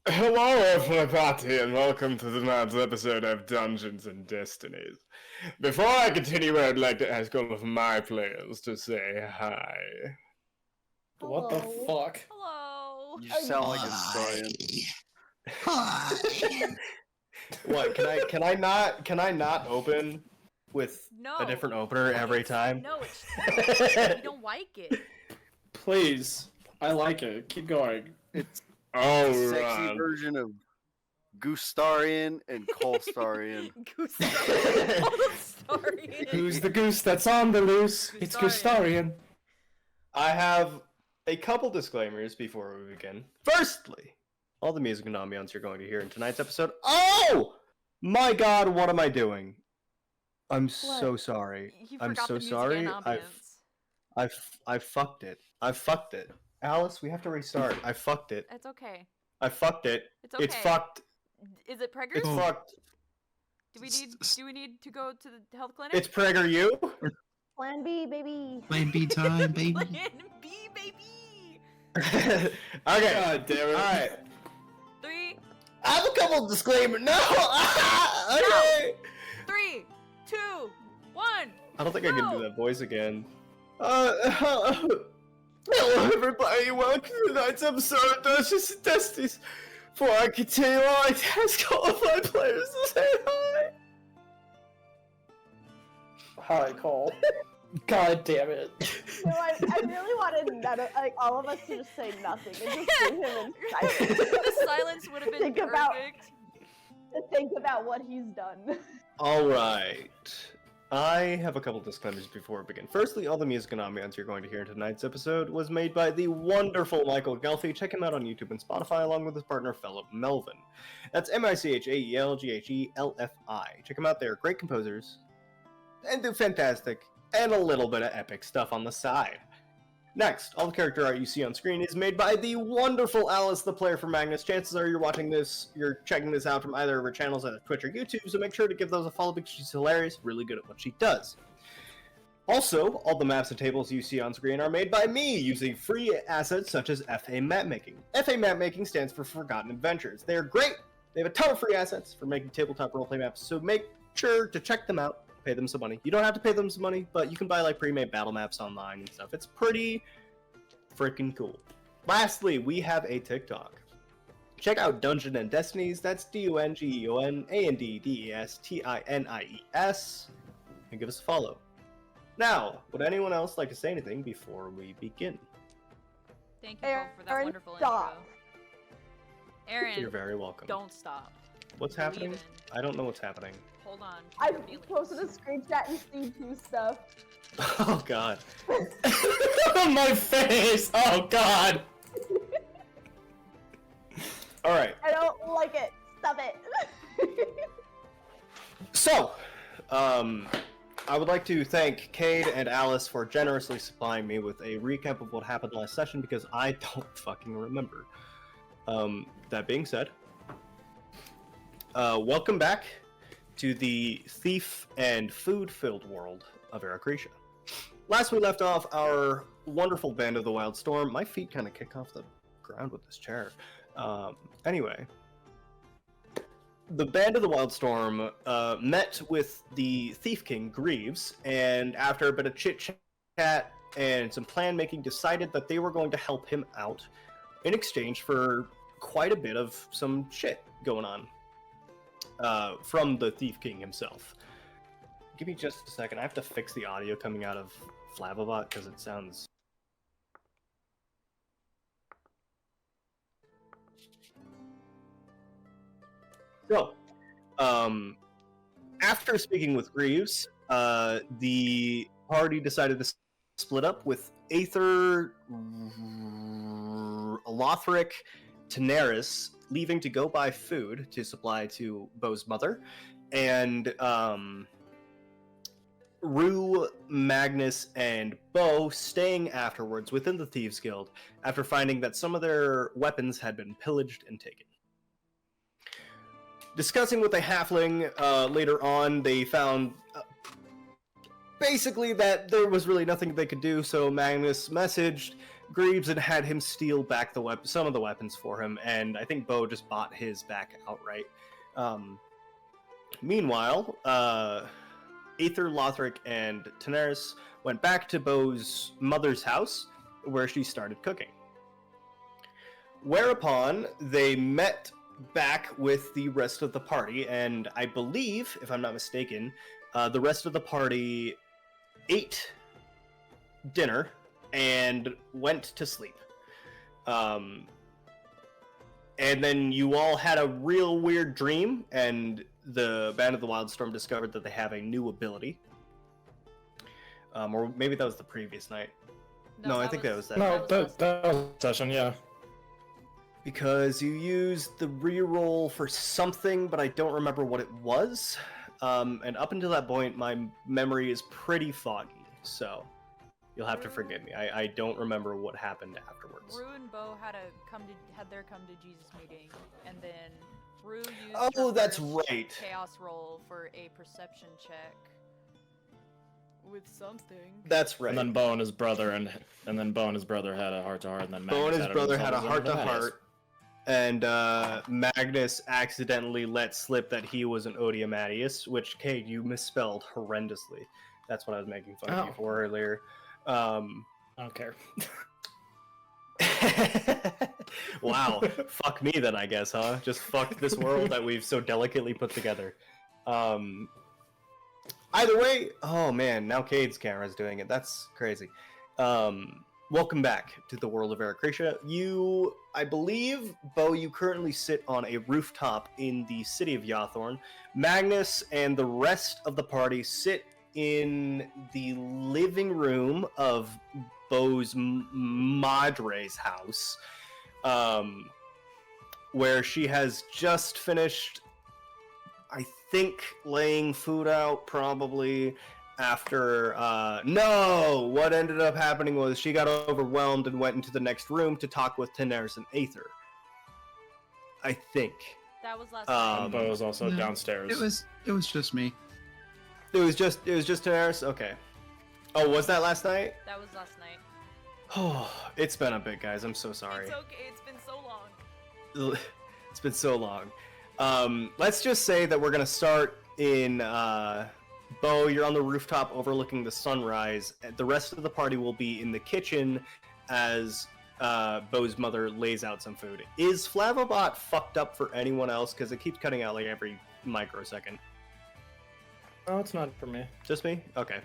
Hello, my party, and welcome to tonight's episode of Dungeons and Destinies. Before I continue, I'd like to ask all of my players to say hi. What the fuck? Hello. You sound like a historian. What? Can I not open with a different opener every time? No, it's you don't like it. Please. I like it. Keep going. It's Oh, a sexy version of Goostarian and Colstarian. Goostarian. Who's the goose that's on the loose? It's Goostarian. I have a couple disclaimers before we begin. Firstly, all the music and ambiance you're going to hear in tonight's episode. Oh my God! What am I doing? I'm so sorry. I'm so sorry. I fucked it. I fucked it. Alice, we have to restart. I fucked it. It's okay. I fucked it. It's okay. It's fucked. Is it Prager? It's fucked. Do we need to go to the health clinic? It's Prager you? Plan B, baby. Plan B time, baby. Plan B, baby. Okay. God damn it. Alright. 3. I have a couple disclaimers. No! Okay! 3, 2, 1. I don't think I can do that voice again. Hello everybody, welcome to tonight's episode of Dungeons and Destinies. Before I continue, I'd like to ask all of my players to say hi. Hi, Cole. God damn it. No, I really wanted all of us to just say nothing and just leave him in silence. The silence would have been Think perfect. to think about what he's done. Alright. I have a couple disclaimers before we begin. Firstly, all the music and ambiance you're going to hear in tonight's episode was made by the wonderful Michael Gelfi. Check him out on YouTube and Spotify along with his partner, Philip Melvin. That's Michaelghelfi. Check him out, they're great composers and do fantastic and a little bit of epic stuff on the side. Next, all the character art you see on screen is made by the wonderful Alice, the player for Magnus. Chances are you're checking this out from either of her channels on Twitch or YouTube, so make sure to give those a follow because she's hilarious, really good at what she does. Also, all the maps and tables you see on screen are made by me using free assets such as FA Mapmaking. FA Mapmaking stands for Forgotten Adventures. They are great! They have a ton of free assets for making tabletop roleplay maps, so make sure to check them out. Pay them some money. You don't have to pay them some money, but you can buy like pre-made battle maps online and stuff. It's pretty freaking cool. Lastly, we have a TikTok. Check out Dungeon and Destinies. That's DUNGEONANDDESTINIES, and give us a follow. Now, would anyone else like to say anything before we begin? Thank you Cole, for that Aaron, wonderful stop. intro. Aaron, You're very welcome. don't stop. What's happening? I don't know what's happening. Hold on. I posted a screenshot and C2 stuff. Oh God. My face! Oh god! Alright. I don't like it. Stop it. So, I would like to thank Cade and Alice for generously supplying me with a recap of what happened last session because I don't fucking remember. That being said, welcome back to the thief and food-filled world of Aracretia. Last we left off our wonderful Band of the Wild Storm. My feet kind of kick off the ground with this chair. Anyway, the Band of the Wild Storm met with the Thief King, Greaves, and after a bit of chit-chat and some plan-making, decided that they were going to help him out in exchange for quite a bit of some shit going on from the Thief King himself. Give me just a second. I have to fix the audio coming out of Flavabot because it sounds... So, after speaking with Greaves, the party decided to split up with Aether, Lothric, Tenaris leaving to go buy food to supply to Bo's mother, and Rue, Magnus, and Bo staying afterwards within the Thieves Guild after finding that some of their weapons had been pillaged and taken. Discussing with a halfling later on, they found basically that there was really nothing they could do, so Magnus messaged Greaves and had him steal back some of the weapons for him, and I think Bo just bought his back outright. Meanwhile, Aether, Lothric, and Daenerys went back to Bo's mother's house, where she started cooking. Whereupon they met back with the rest of the party, and I believe, if I'm not mistaken, the rest of the party ate dinner and went to sleep. And then you all had a real weird dream, and the Band of the Wildstorm discovered that they have a new ability. Or maybe that was the previous night. No, I think that was that. No, that was session, yeah. Because you used the reroll for something, but I don't remember what it was. And up until that point, my memory is pretty foggy, so you'll have to forgive me. I don't remember what happened afterwards. Rue and Bo had their come to Jesus meeting, and then Rue used Oh, her that's first right. chaos roll for a perception check with something. That's right. And then Bo and his brother had a heart-to-heart, and then Bo and Magnus his brother had a himself as one of the heart-to-heart, and Magnus accidentally let slip that he was an Odiamatius, which, Kate, you misspelled horrendously. That's what I was making fun of you for earlier. I don't care. Wow. Fuck me then, I guess, huh? Just fuck this world that we've so delicately put together. Either way, oh man, now Cade's camera's doing it. That's crazy. Welcome back to the world of Aracracia. I believe, Bo, you currently sit on a rooftop in the city of Yawthorn. Magnus and the rest of the party sit in the living room of Bo's Madre's house, where she has just finished, I think, laying food out, probably, after, no! What ended up happening was she got overwhelmed and went into the next room to talk with Daenerys and Aether. I think. That was last And Bo was also downstairs. It was just me. It was just Daenerys? Okay. Oh, was that last night? That was last night. Oh, it's been a bit, guys. I'm so sorry. It's okay. It's been so long. It's been so long. Let's just say that we're gonna start in, Bo, you're on the rooftop overlooking the sunrise. The rest of the party will be in the kitchen as Bo's mother lays out some food. Is Flavobot fucked up for anyone else? Because it keeps cutting out like every microsecond. No, it's not for me. Just me? Okay.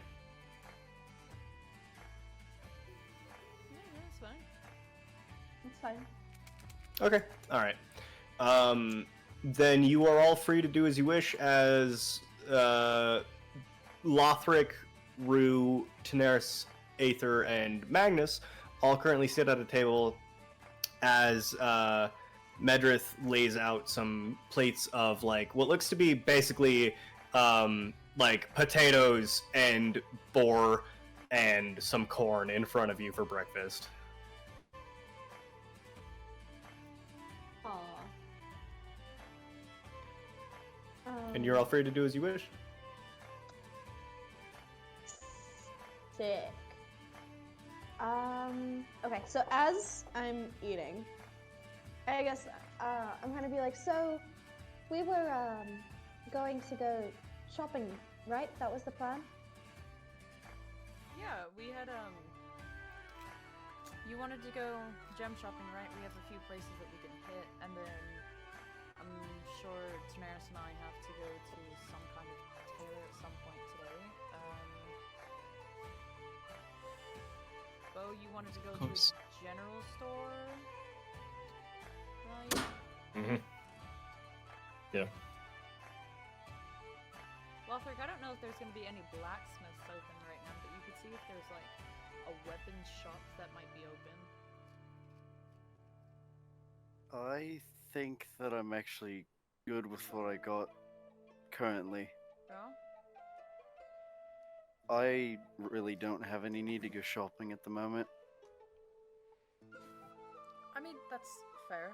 Yeah, that's fine. It's fine. Okay. All right. Then you are all free to do as you wish as Lothric, Rue, Daenerys, Aether, and Magnus all currently sit at a table as Medrith lays out some plates of like what looks to be basically like potatoes and boar and some corn in front of you for breakfast. Aw. And you're all free to do as you wish. Sick. Okay, so as I'm eating, I guess I'm gonna be like, so we were going to go shopping, right? That was the plan? Yeah, we had you wanted to go gem shopping, right? We have a few places that we can hit, and then I'm sure Daenerys and I have to go to some kind of tailor at some point today. Bo, you wanted to go to a general store, right? Mm-hmm. Yeah. Lothric, I don't know if there's going to be any blacksmiths open right now, but you could see if there's like a weapons shop that might be open. I think that I'm actually good with what I got currently. Oh? I really don't have any need to go shopping at the moment. I mean, that's fair.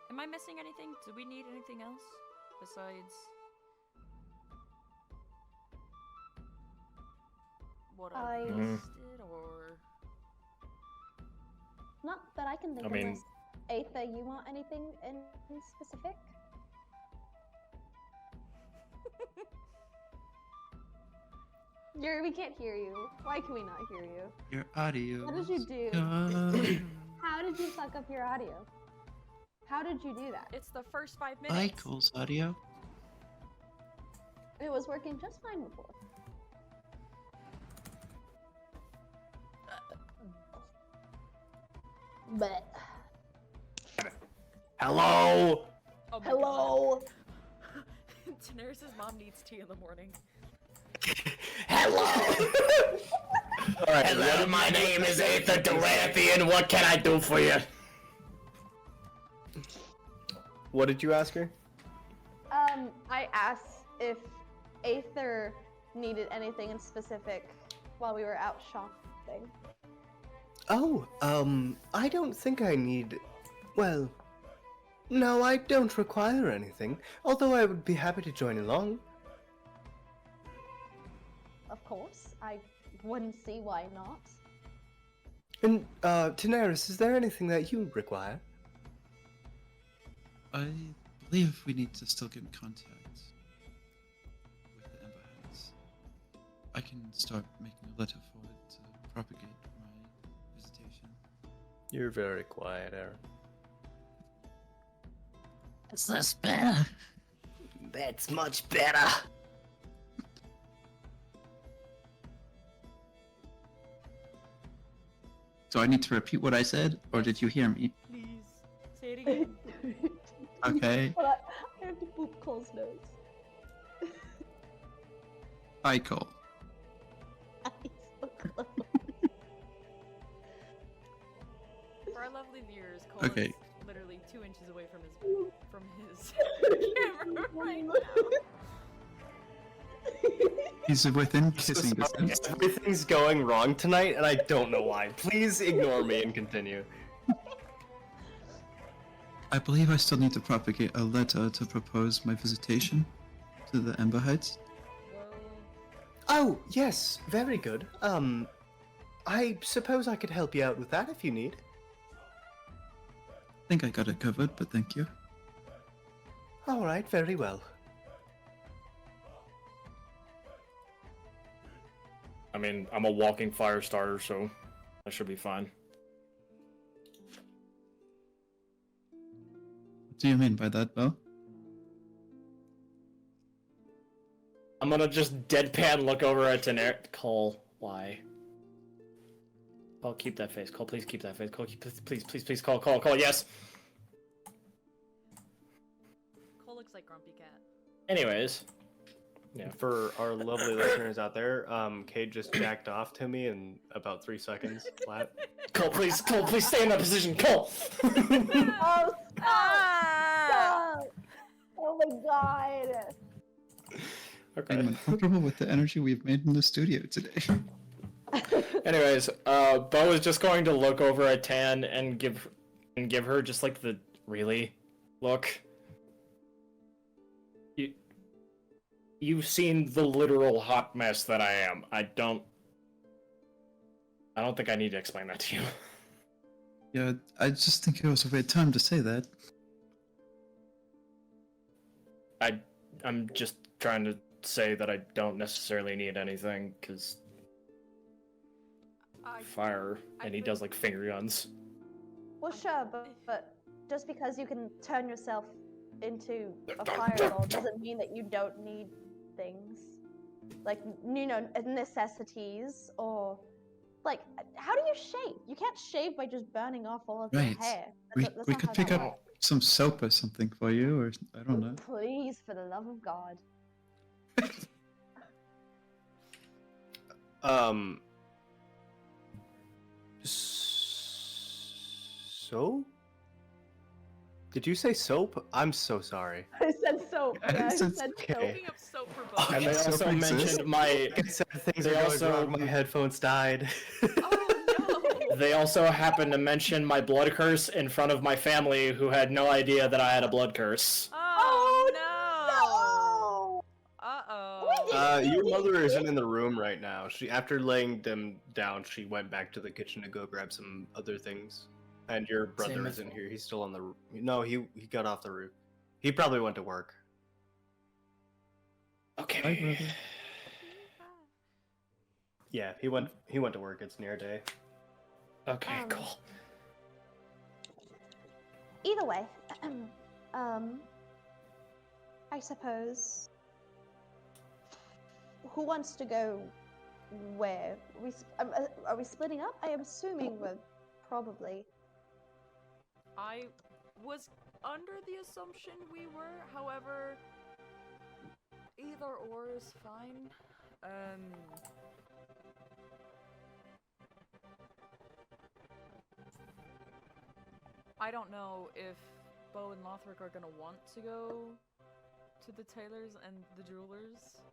Am I missing anything? Do we need anything else besides what I Mhm. listed? Not that I can think I of. mean- Unless Aether, you want anything in specific? We can't hear you. Why can we not hear you? Your audio. What did you do? Gone. How did you fuck up your audio? How did you do that? It's the first 5 minutes. Michael's audio. It was working just fine before. But Hello. Oh my hello. God. Daenerys' mom needs tea in the morning. Hello. All right. Hello, my name is Aether Derathian. What can I do for you? What did you ask her? I asked if Aether needed anything in specific while we were out shopping. Oh, I don't think I need. Well, no, I don't require anything. Although I would be happy to join along. Of course, I wouldn't see why not. And, Daenerys, is there anything that you require? I believe we need to still get in contact with the Emberheads. I can start making a letter for it to propagate my visitation. You're very quiet, Aaron. Is this better? That's much better. So I need to repeat what I said, or did you hear me? Please, say it again. Okay. But I have to boop Cole's nose. Hi, Cole. He's so close. For our lovely viewers, Cole Okay. is literally 2 inches away from his camera right now. He's within kissing distance. Everything's going wrong tonight, and I don't know why. Please ignore me and continue. I believe I still need to propagate a letter to propose my visitation to the Emberheads. Oh, yes, very good. I suppose I could help you out with that if you need. I think I got it covered, but thank you. All right, very well. I mean, I'm a walking fire starter, so that should be fine. What do you mean by that, Bo? I'm gonna just deadpan look over at Daenerys. Cole, why? Cole, keep that face. Cole, please keep that face. Cole, please, Cole, yes! Cole looks like Grumpy Cat. Anyways. Yeah. For our lovely listeners out there, Cade just jacked off to me in about 3 seconds flat. Cole, please stay in that position. Cole! Oh, Ah! stop! Oh my god. Okay. I'm uncomfortable with the energy we've made in the studio today. Anyways, Bo is just going to look over at Tan and give her just like the really look. You've seen the literal hot mess that I am. I don't think I need to explain that to you. Yeah, I just think it was a weird time to say that. I'm just trying to say that I don't necessarily need anything, because fire, and he does like finger guns. Well, sure, but just because you can turn yourself into a fireball doesn't mean that you don't need things. Like, necessities, or like, how do you shave? You can't shave by just burning off all of your Right. hair. We That's we not could how pick that up works. some soap or something for you, or I don't know. Please, for the love of God. Soap? Did you say soap? I'm so sorry. I said soap. I Yeah, I said said okay. soap. Picking up soap for both. And they Okay, also soap exists? mentioned my. I said things They are going also- wrong. My headphones died. Oh no! They also happened to mention my blood curse in front of my family, who had no idea that I had a blood curse. Oh, No! no! Uh-oh. Your mother isn't in the room right now. After laying them down, she went back to the kitchen to go grab some other things. And your brother Same isn't with- here. He's still on the. No, he got off the roof. He probably went to work. Okay. Hi, brother. Yeah, he went to work. It's near day. Okay, Um, cool. Either way, I suppose. Who wants to go where? Are we splitting up? I am assuming we're probably. I was under the assumption we were, however, either or is fine. I don't know if Bo and Lothric are gonna want to go to the tailors and the jewelers.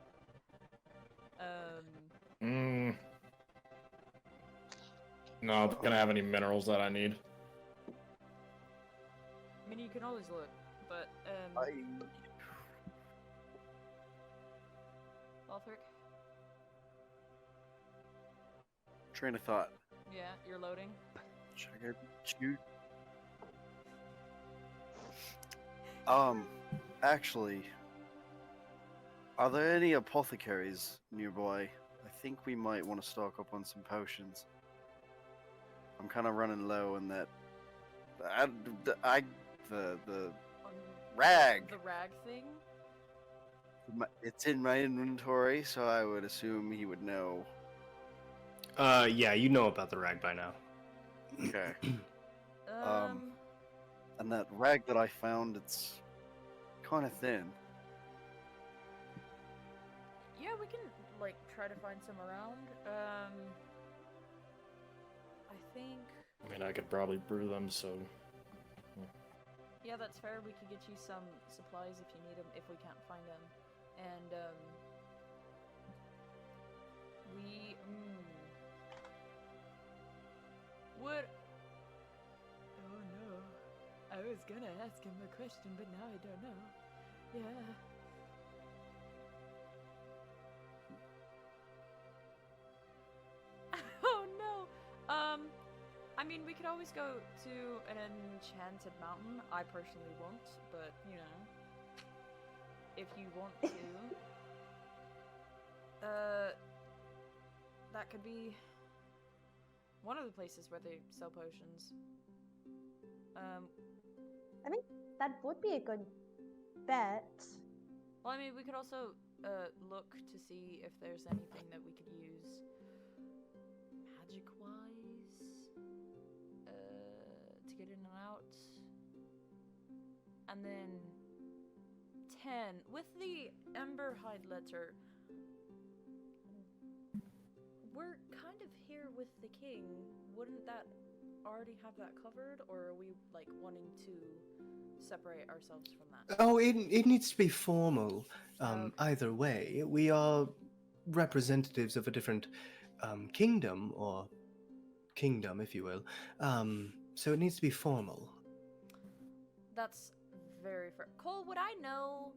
No, I'm gonna have any minerals that I need. I mean, you can always look, but, Lothric? Train of thought. Yeah, you're loading. Should I go shoot? Actually, are there any apothecaries nearby? I think we might want to stock up on some potions. I'm kind of running low on that. The rag. The rag thing? It's in my inventory, so I would assume he would know. Yeah, you know about the rag by now. Okay. And that rag that I found, it's kind of thin. Yeah, we can, like, try to find some around. I think... I mean, I could probably brew them, so... Yeah, that's fair. We could get you some supplies if you need them, if we can't find them. And, we... What... Oh no. I was gonna ask him a question, but now I don't know. Yeah. Oh no! I mean, we could always go to an enchanted mountain. I personally won't, but, you know, if you want to. That could be one of the places where they sell potions. I think that would be a good bet. Well, I mean, we could also look to see if there's anything that we could use magic-wise to get in and out. And then 10 with the Emberhide letter. We're kind of here with the king. Wouldn't that already have that covered, or are we like wanting to separate ourselves from that? Oh, it needs to be formal. Okay. Either way, we are representatives of a different kingdom, or kingdom, if you will. So it needs to be formal. That's very fair. Cole, would I know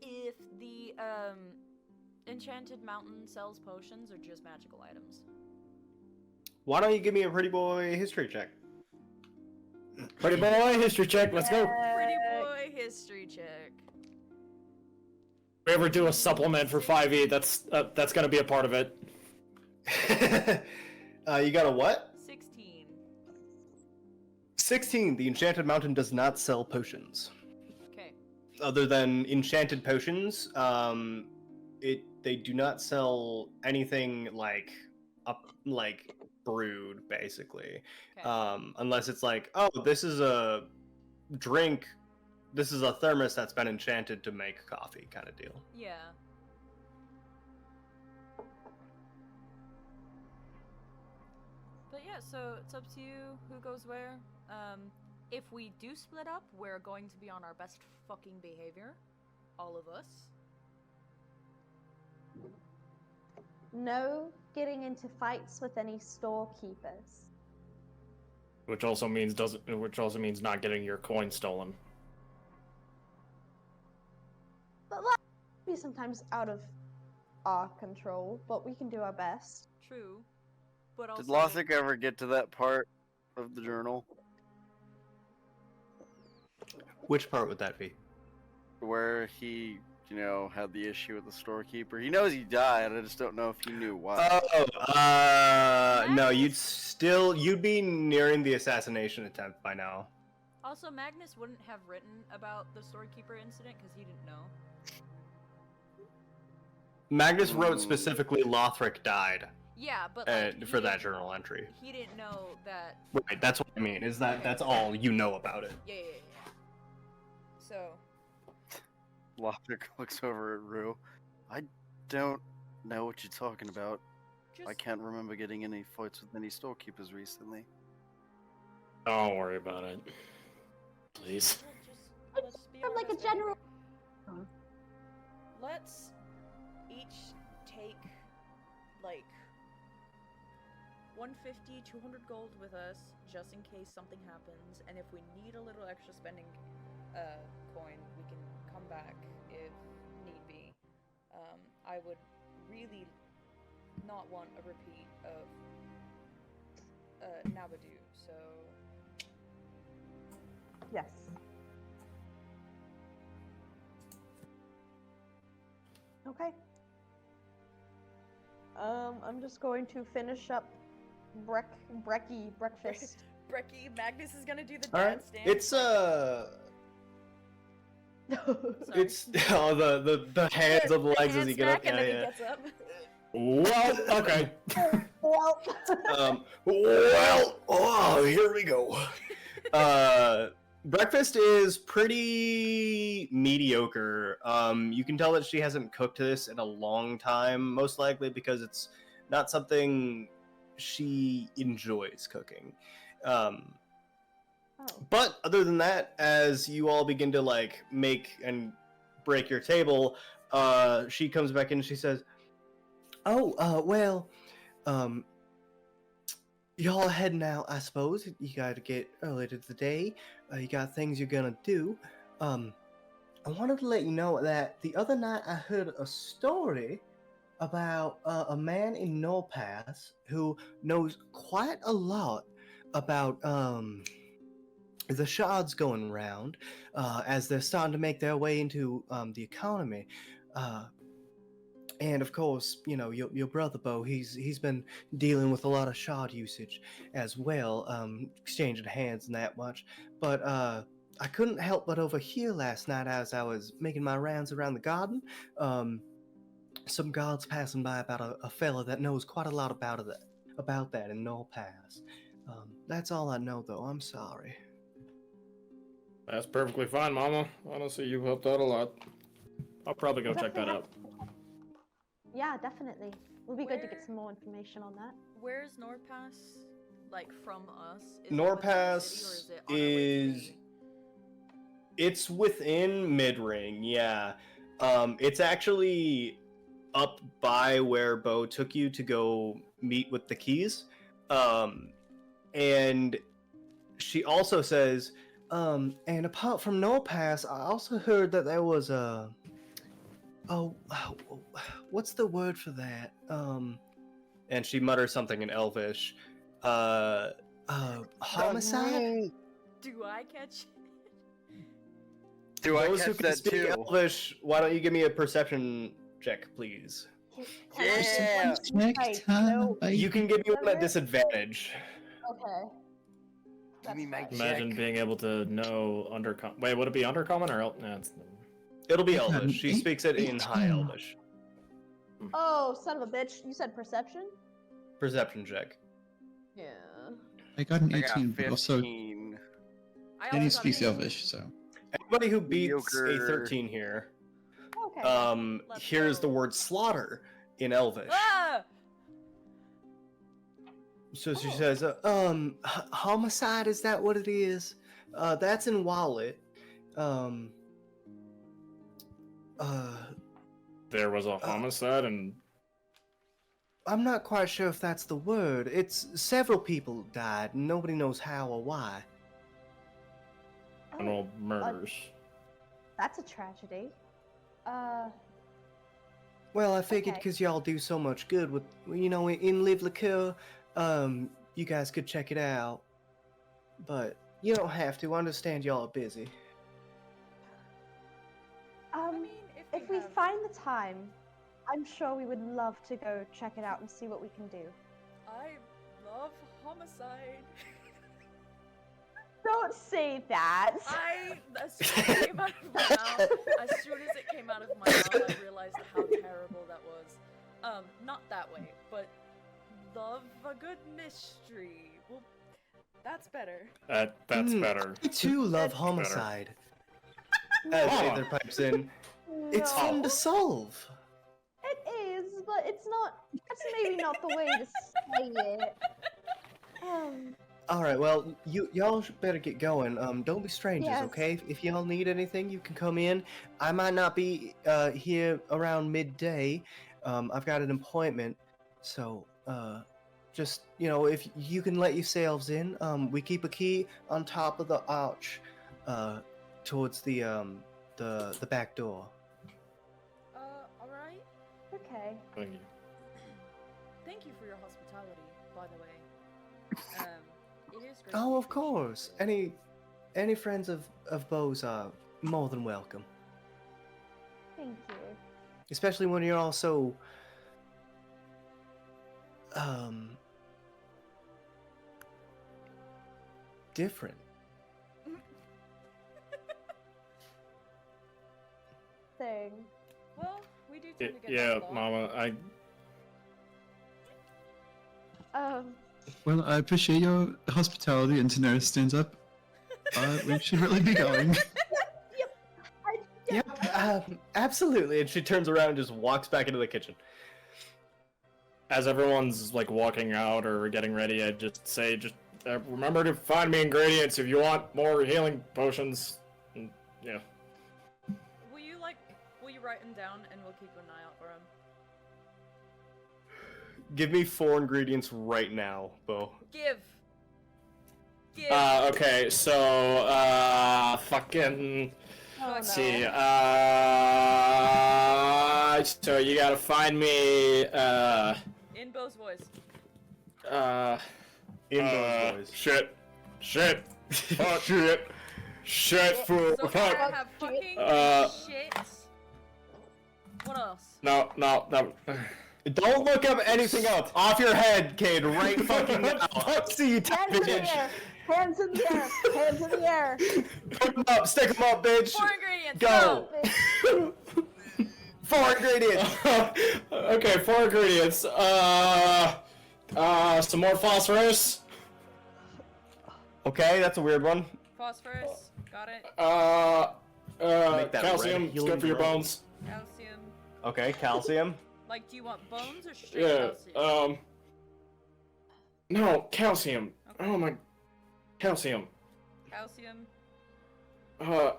if the Enchanted Mountain sells potions or just magical items? Why don't you give me a pretty boy history check? Pretty boy, history check, let's go! Pretty boy history check. If we ever do a supplement for 5e, that's gonna be a part of it. You got a what? 16. 16. The Enchanted Mountain does not sell potions. Okay. Other than enchanted potions, they do not sell anything like brewed, basically. Okay. Unless it's like, oh, this is a drink, this is a thermos that's been enchanted to make coffee, kind of deal. Yeah. But yeah, so it's up to you who goes where. If we do split up, we're going to be on our best fucking behavior. All of us. No getting into fights with any storekeepers. Which also means not getting your coin stolen. But that be sometimes out of our control, but we can do our best. True. But also... Did Lothric ever get to that part of the journal? Which part would that be? Where he, had the issue with the storekeeper. He knows he died. I just don't know if he knew why. Oh, no, Magnus? you'd be nearing the assassination attempt by now. Also, Magnus wouldn't have written about the storekeeper incident because he didn't know. Magnus wrote specifically Lothric died Yeah, but like, for that journal entry. He didn't know that. Right, that's what I mean. Is that's all you know about it? Yeah. So. Lothric looks over at Rue. I don't know what you're talking about. Just, I can't remember getting any fights with any storekeepers recently. Don't worry about it. Please. let's be From like a honest, general. Let's each take like 150, 200 gold with us just in case something happens, and if we need a little extra spending coin, we can come back if need be. I would really not want a repeat of Nabadoo, so Yes. Okay. I'm just going to finish up breakfast. Brecky, Magnus is gonna do the All right. dance dance. It's it's the hands on the legs as he get up. And then he Yeah. gets up. Well, okay. Well. Oh, here we go. Breakfast is pretty mediocre. You can tell that she hasn't cooked this in a long time, most likely because it's not something she enjoys cooking. But other than that, as you all begin to like make and break your table, she comes back in and she says, y'all heading out, I suppose. You gotta get early to the day. You got things you're gonna do. I wanted to let you know that the other night I heard a story about a man in Norpass who knows quite a lot about the shards going around as they're starting to make their way into the economy. And of course, your brother Bo, he's been dealing with a lot of shard usage as well, exchanging hands and that much. But I couldn't help but overhear last night as I was making my rounds around the garden, some guards passing by about a fella that knows quite a lot about that in Null Pass. That's all I know, though. I'm sorry. That's perfectly fine, Mama. Honestly, you've helped out a lot. I'll probably go check that out. Yeah, definitely. It would be good to get some more information on that. Where's Norpass, like, from us? Norpass is... It's within Mid-Ring, yeah. It's actually up by where Bo took you to go meet with the keys. And she also says, and apart from Norpass, I also heard that there was a... what's the word for that? And she mutters something in Elvish. Homicide? Do I catch it? Do I Those who catch can that speak too? Elvish, why don't you give me a perception check, please? Yeah. Check no. You can give me one at disadvantage. Okay. Give me my Imagine check. being able to know undercommon. Wait, would it be undercommon or no? It'll be I got Elvish. She an speaks it in 18. High Elvish. Oh, son of a bitch. You said perception? Perception check. Yeah. I got an I got 18, but also 15. I Danny also got speaks an Elvish, so. Anybody who beats Mediocre. a 13 here, Okay. Let's hears the go. word slaughter in Elvish. Ah! So she Oh. says, homicide, is that what it is? That's in Wallet. There was a homicide and I'm not quite sure if that's the word. It's several people died, and nobody knows how or why. criminal murders. That's a tragedy. Well, I figured Okay. because y'all do so much good with, in Live Liqueur, you guys could check it out. But you don't have to. I understand y'all are busy. I Um, mean, if we have- find the time, I'm sure we would love to go check it out and see what we can do. I love homicide. Don't say that. As soon as it came out of my mouth, I realized how terrible that was. Not that way, but love a good mystery. Well, that's better. That's better. I too love That's better. homicide. As Oh. Aether pipes in, it's No. fun to solve. It is, but it's not. That's maybe not the way to say it. All right, well, y'all better get going. Don't be strangers, Yes. okay? If y'all need anything, you can come in. I might not be here around midday. I've got an appointment, so just if you can let yourselves in. We keep a key on top of the arch, towards the back door. Alright. Okay. Thank you. Thank you for your hospitality, by the way. It is great. Oh, of course. Any friends of Bo's are more than welcome. Thank you. Especially when you're all so different. Thing. Well, we do tend to get Yeah, that a lot. Mama. Well, I appreciate your hospitality, and Daenerys stands up. We should really be going. Yep, absolutely. And she turns around and just walks back into the kitchen. As everyone's like walking out or getting ready, I just say, remember to find me ingredients if you want more healing potions. And, yeah. Will you write them down and we'll keep an eye out for them? Give me 4 ingredients right now, Bo. Give. Okay, so, fucking, Oh, let's no. see, so you gotta find me, In Bo's voice. In those voice. Shit, fuck, shit, So fuck, I have fucking shit. What else? no, Don't look up anything else. Off your head, kid, right fucking now. See you, Hands in the bitch. air! Hands in the air! Hands in the air! Put 'em up, stick 'em up, bitch. 4 ingredients. Go. 4 ingredients. Okay, 4 ingredients. Some more phosphorus. Okay, that's a weird one. Phosphorus. Got it. Make that Calcium. red It's healing good for your drug. bones. Calcium. Okay, calcium. Like, do you want bones or straight Yeah. calcium? No, calcium. Okay. Oh my, calcium. Calcium. A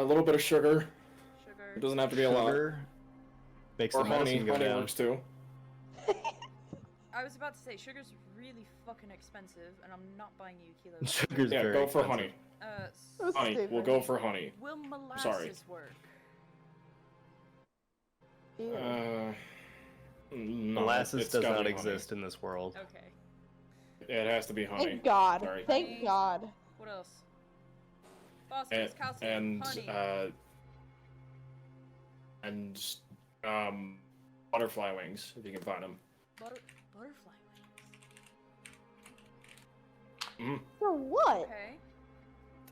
little bit of sugar. Sugar. It doesn't have to be a lot. Sugar makes Or the honey. medicine go Honey down. works too. I was about to say, sugar's really fucking expensive, and I'm not buying you kilos. Sugar's Yeah, very go for expensive. honey. So Honey. stupid. We'll go for honey. Will molasses Sorry. work? Ew. No, Molasses it's does gotta not be honey. exist in this world. Okay. Yeah, it has to be honey. Thank God. Sorry. Thank God. What else? Phosphorus, calcium, honey. And butterfly wings if you can find them. Butterfly For what? wings. Okay.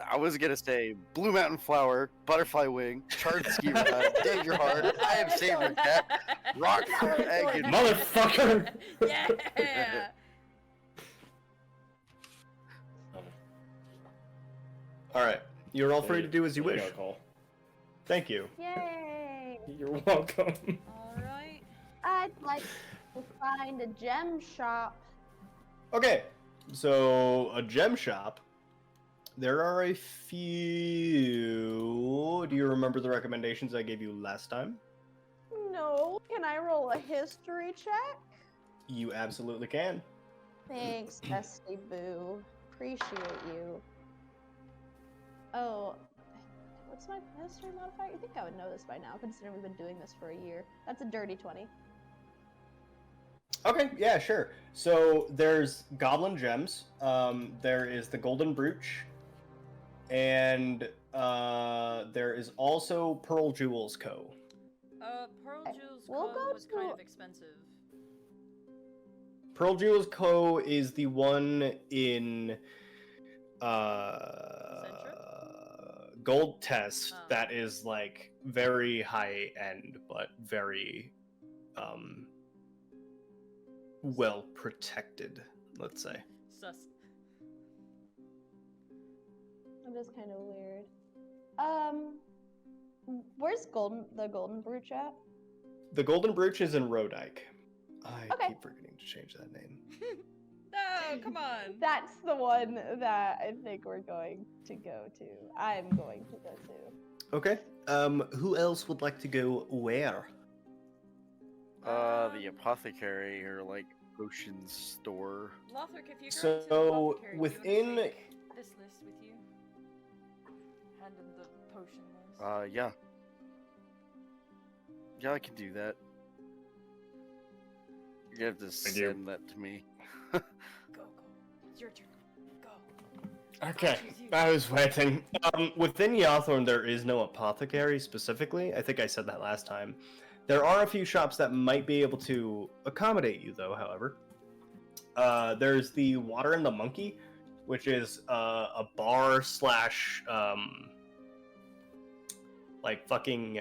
I was gonna say Blue Mountain Flower, Butterfly Wing, Charred Ski Rod, Danger Heart, I Am Saber Cat, Rock Egg, and Motherfucker! Yeah. All right, you're all free to do as you There wish. go, Cole. Thank you. Yay! You're welcome. All right. I'd like to find a gem shop. Okay, so a gem shop. There are a few. Do you remember the recommendations I gave you last time? No. Can I roll a history check? You absolutely can. Thanks, Bestie Boo. Appreciate you. Oh, what's my history modifier? You think I would know this by now, considering we've been doing this for a year. That's a dirty 20. Okay, yeah, sure. So there's goblin gems. There is the golden brooch, And there is also Pearl Jewels Co. Pearl Jewels We'll Co. go was kind to- of expensive. Pearl Jewels Co. is the one in Gold Test Oh. that is like very high end, but very well protected. Let's say. Sus. That is kind of weird. Where's the golden brooch at? The Golden Brooch is in Rodike. I Okay. keep forgetting to change that name. No, come on. That's the one that I think we're going to go to. I'm going to go to. Okay. Who else would like to go where? The apothecary or like potion store. Lothric, if you go So, to the apothecary, do you within- wanna take this list with you? Hand him the potion list. Yeah. Yeah, I can do that. You're gonna have to Thank you. send that to me. Go. It's your turn. Go. Okay, Choose you. I was waiting. Within Yawthorn, there is no apothecary specifically. I think I said that last time. There are a few shops that might be able to accommodate you, though, however. There's the Water and the Monkey, which is a bar slash, like fucking,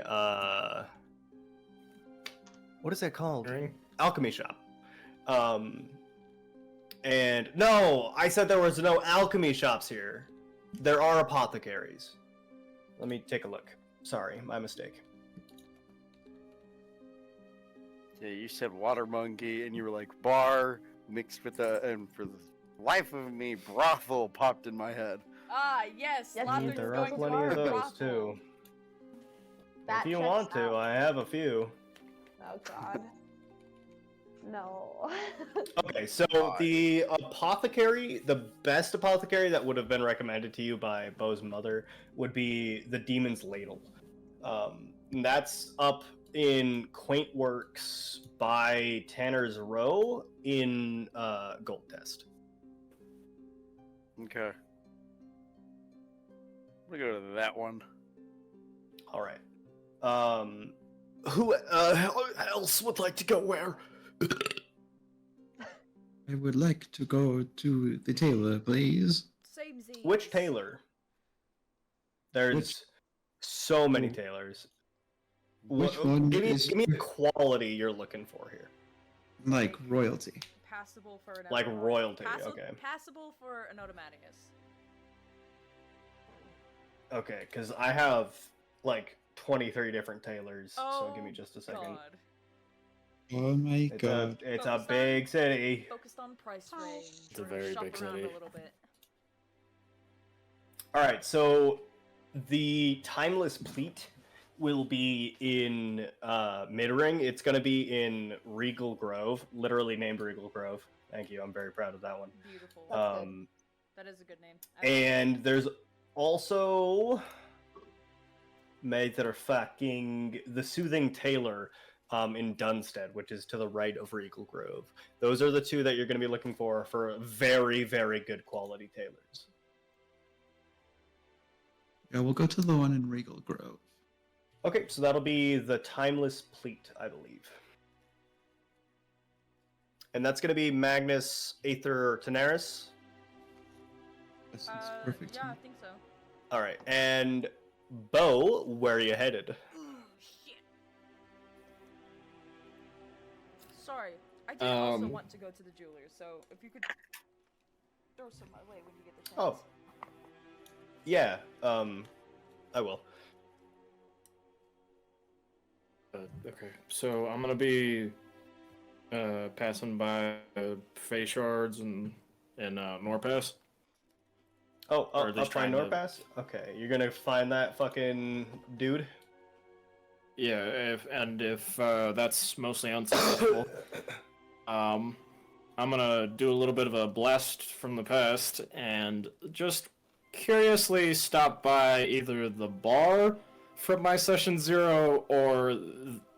what is that called? Alchemy shop. And no, I said there was no alchemy shops here. There are apothecaries. Let me take a look. Sorry, my mistake. Yeah, you said water monkey, and you were like bar mixed with and for the life of me, brothel popped in my head. Ah, yes. Yes, Lothric's There are going to plenty a of those brothel. too. That If you checks want to, out. I have a few. Oh god. No. Okay, so the apothecary, the best apothecary that would have been recommended to you by Bo's mother would be the Demon's Ladle. And that's up in Quaint Works by Tanner's Row in Gold Test. Okay. I'm gonna go to that one. All right. Who else would like to go where? I would like to go to the tailor, please. Same Z. Which tailor? There's Which- so many Oh. tailors. Which Wha- one give me, is give me the quality you're looking for here. like royalty? Passable for an Like automatic. royalty, okay. Passable for an automaticus. Okay, because I have like 23 different tailors, so give me Oh, just a second. God. Oh my It's god. a Focus big city. Focused on price Oh. range. It's a We're gonna very shop big around city. a little bit. All right, so the Timeless Pleat will be in Midring. It's going to be in Regal Grove, literally named Regal Grove. Thank you. I'm very proud of that one. Beautiful. That's good. That is a good name. And there's also motherfucking the Soothing Tailor in Dunstead, which is to the right of Regal Grove. Those are the two that you're going to be looking for very, very good quality tailors. Yeah, we'll go to the one in Regal Grove. Okay, so that'll be the Timeless Pleat, I believe. And that's going to be Magnus, Aether, Tenaris. That sounds perfect. to Yeah, I me. think so. All right, and Bo, where are you headed? Ooh, shit. Sorry, I do also want to go to the jeweler's, so if you could throw some my way when you get the chance. Oh. Yeah, I will. Okay, so I'm gonna be passing by Face Shards and Norpass. Oh, Or at up least by trying to- Norpass? Okay, you're gonna find that fucking dude? Yeah, if that's mostly unsuccessful, I'm gonna do a little bit of a blast from the past and just curiously stop by either the bar from my session 0 or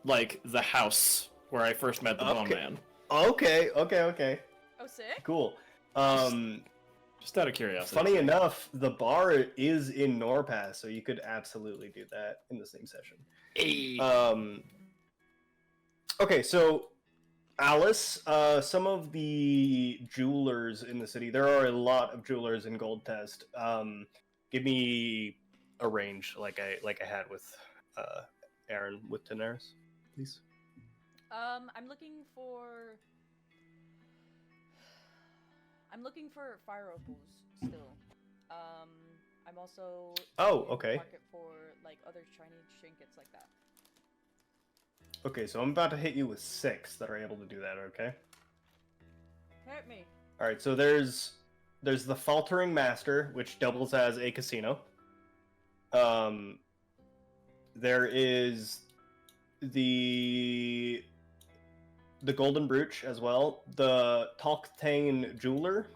like the house where I first met the Bone Okay. Man. Okay. Oh, sick. Cool. Just out of curiosity. Funny enough, the bar is in Norpass, so you could absolutely do that in the same session. Hey. Okay, so Alice, some of the jewelers in the city. There are a lot of jewelers in Gold Test. Give me a range like I had with Aaron with Daenerys, please. I'm looking for fire opals still. I'm also Oh, in the okay. market for like other shiny trinkets like that. Okay, so I'm about to hit you with 6 that are able to do that. Okay. Hit me. All right. So there's the Faltering Master, which doubles as a casino. There is the Golden Brooch as well, the Talktane Jeweler,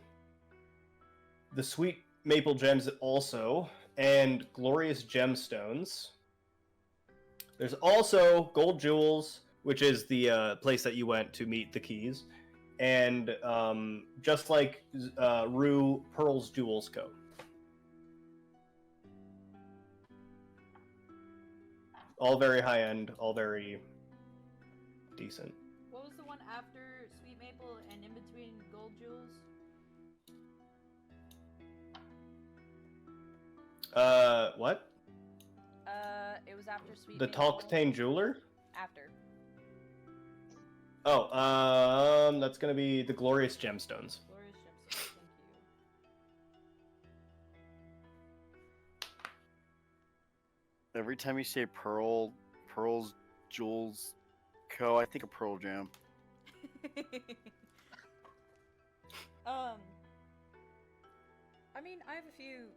the Sweet Maple Gems also, and Glorious Gemstones. There's also Gold Jewels, which is the place that you went to meet the keys, and just like Rue, Pearls Jewels Co. All very high end, all very decent. What was the one after Sweet Maple and in between Gold Jewels? What? It was after Sweet The Maple. Talktane Jeweler? After. Oh, that's gonna be the Glorious Gemstones. Glorious Gemstones, thank you. Every time you say Pearls, Jewels, Co., I think of Pearl Jam. I mean, I have a few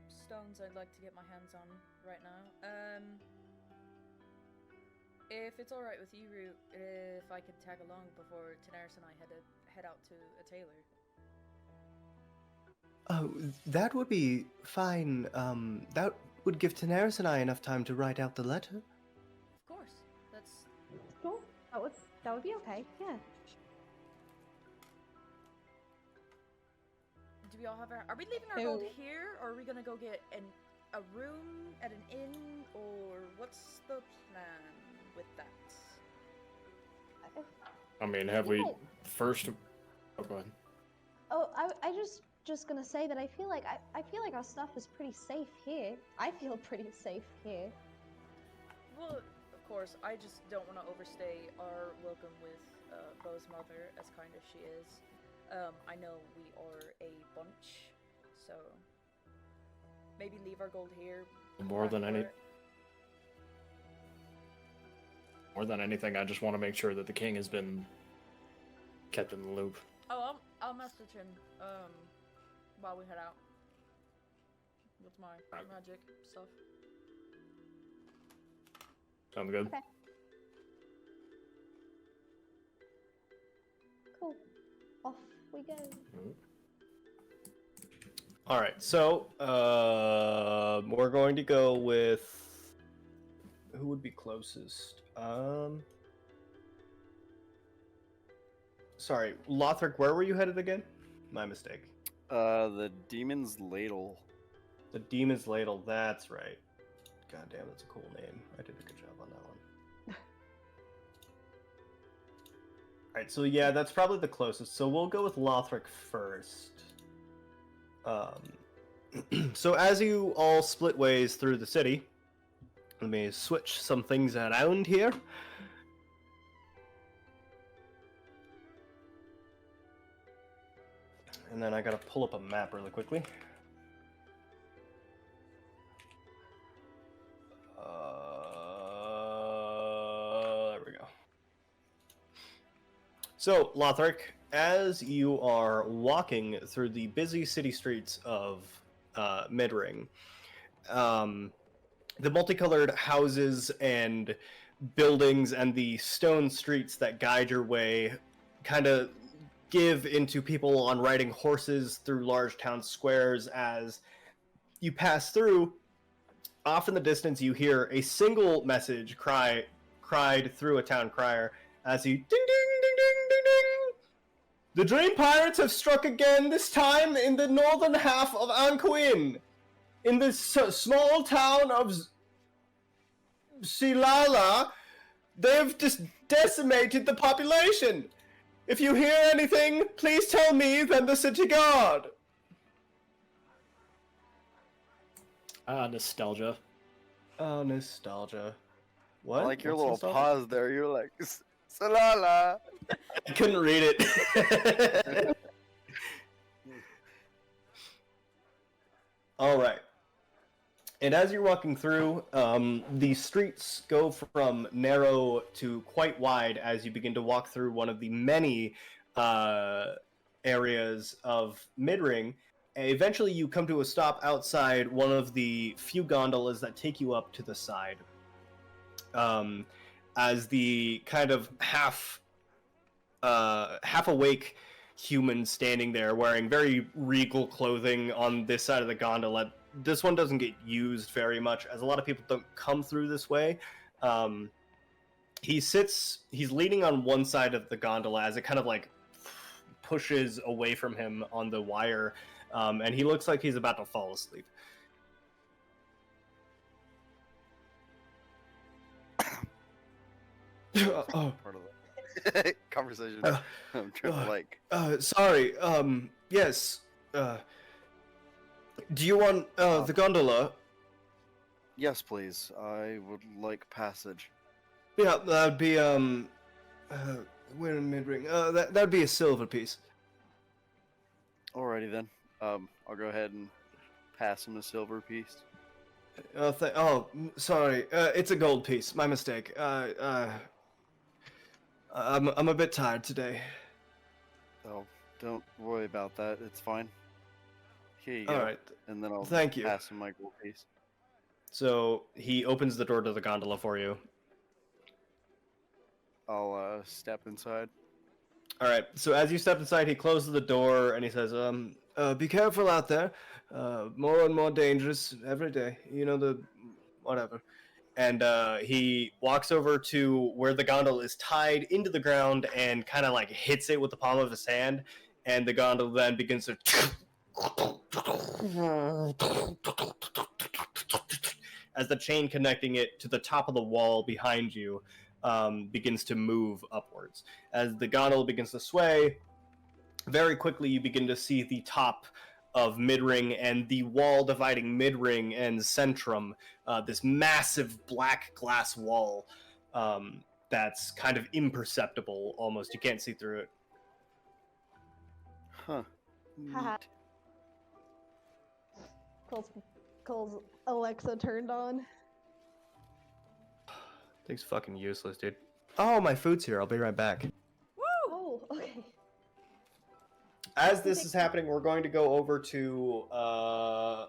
stones I'd like to get my hands on right now. If it's alright with you, Root, if I could tag along before Daenerys and I head out to a tailor. Oh, that would be fine. That would give Daenerys and I enough time to write out the letter. Of course, that's Cool. That would be okay. Yeah. Do we all have our? Are we leaving our gold here, or are we gonna go get a room at an inn, or what's the plan with that? I mean, have we first? Oh, go ahead. Oh, I just gonna say that I feel like our stuff is pretty safe here. I feel pretty safe here. Well, of course, I just don't want to overstay our welcome with Bo's mother, as kind as she is. I know we are a bunch, so maybe leave our gold here. More than anything, I just want to make sure that the king has been kept in the loop. Oh, I'll message him while we head out with my magic stuff. Sounds good. Okay. Cool. Off we go. All right, so we're going to go with who would be closest. Sorry, Lothric, where were you headed again? My mistake. The Demon's Ladle. The Demon's Ladle, that's right. God damn, that's a cool name. I did a good job on that one. Alright, so yeah, that's probably the closest. So we'll go with Lothric first. So as you all split ways through the city, let me switch some things around here. And then I gotta pull up a map really quickly. There we go. So, Lothric, as you are walking through the busy city streets of Midring, the multicolored houses and buildings and the stone streets that guide your way kind of give into people on riding horses through large town squares. As you pass through, off in the distance you hear a single message cried through a town crier as he ding ding ding ding ding ding, The Dream Pirates have struck again, this time in the northern half of Anquin, in this small town of Silala. They've just decimated the population. If you hear anything, please tell me then the city guard. Nostalgia. Oh, nostalgia. What? I like your What's little nostalgia? pause there. You're like, Salala. I couldn't read it. All right. And as you're walking through, the streets go from narrow to quite wide as you begin to walk through one of the many areas of Midring. Eventually, you come to a stop outside one of the few gondolas that take you up to the side. As the kind of half awake human standing there wearing very regal clothing on this side of the gondola. This one doesn't get used very much, as a lot of people don't come through this way. He's leaning on one side of the gondola as it kind of like pushes away from him on the wire, and he looks like he's about to fall asleep. Oh. Part of the conversation. I'm trying to like. Sorry. Yes. Do you want the gondola? Yes, please. I would like passage. Yeah, that'd be we're in Midring. That'd be a silver piece. Alrighty then. I'll go ahead and pass him a silver piece. Sorry. It's a gold piece. My mistake. I'm a bit tired today. Oh, don't worry about that. It's fine. Here you go. All right. And then I'll Thank you. pass him my gold piece. So he opens the door to the gondola for you. I'll step inside. All right. So as you step inside, he closes the door and he says, be careful out there. More and more dangerous every day. You know, whatever. And he walks over to where the gondola is tied into the ground and kind of like hits it with the palm of his hand. And the gondola then begins to... as the chain connecting it to the top of the wall behind you begins to move upwards. As the gondola begins to sway, very quickly you begin to see the top of Midring and the wall dividing Midring and Centrum, this massive black glass wall that's kind of imperceptible almost. You can't see through it. Huh. Haha. Neat. Cole's Alexa turned on. Thing's fucking useless, dude. Oh, my food's here. I'll be right back. Oh, okay. As this is happening, we're going to go over to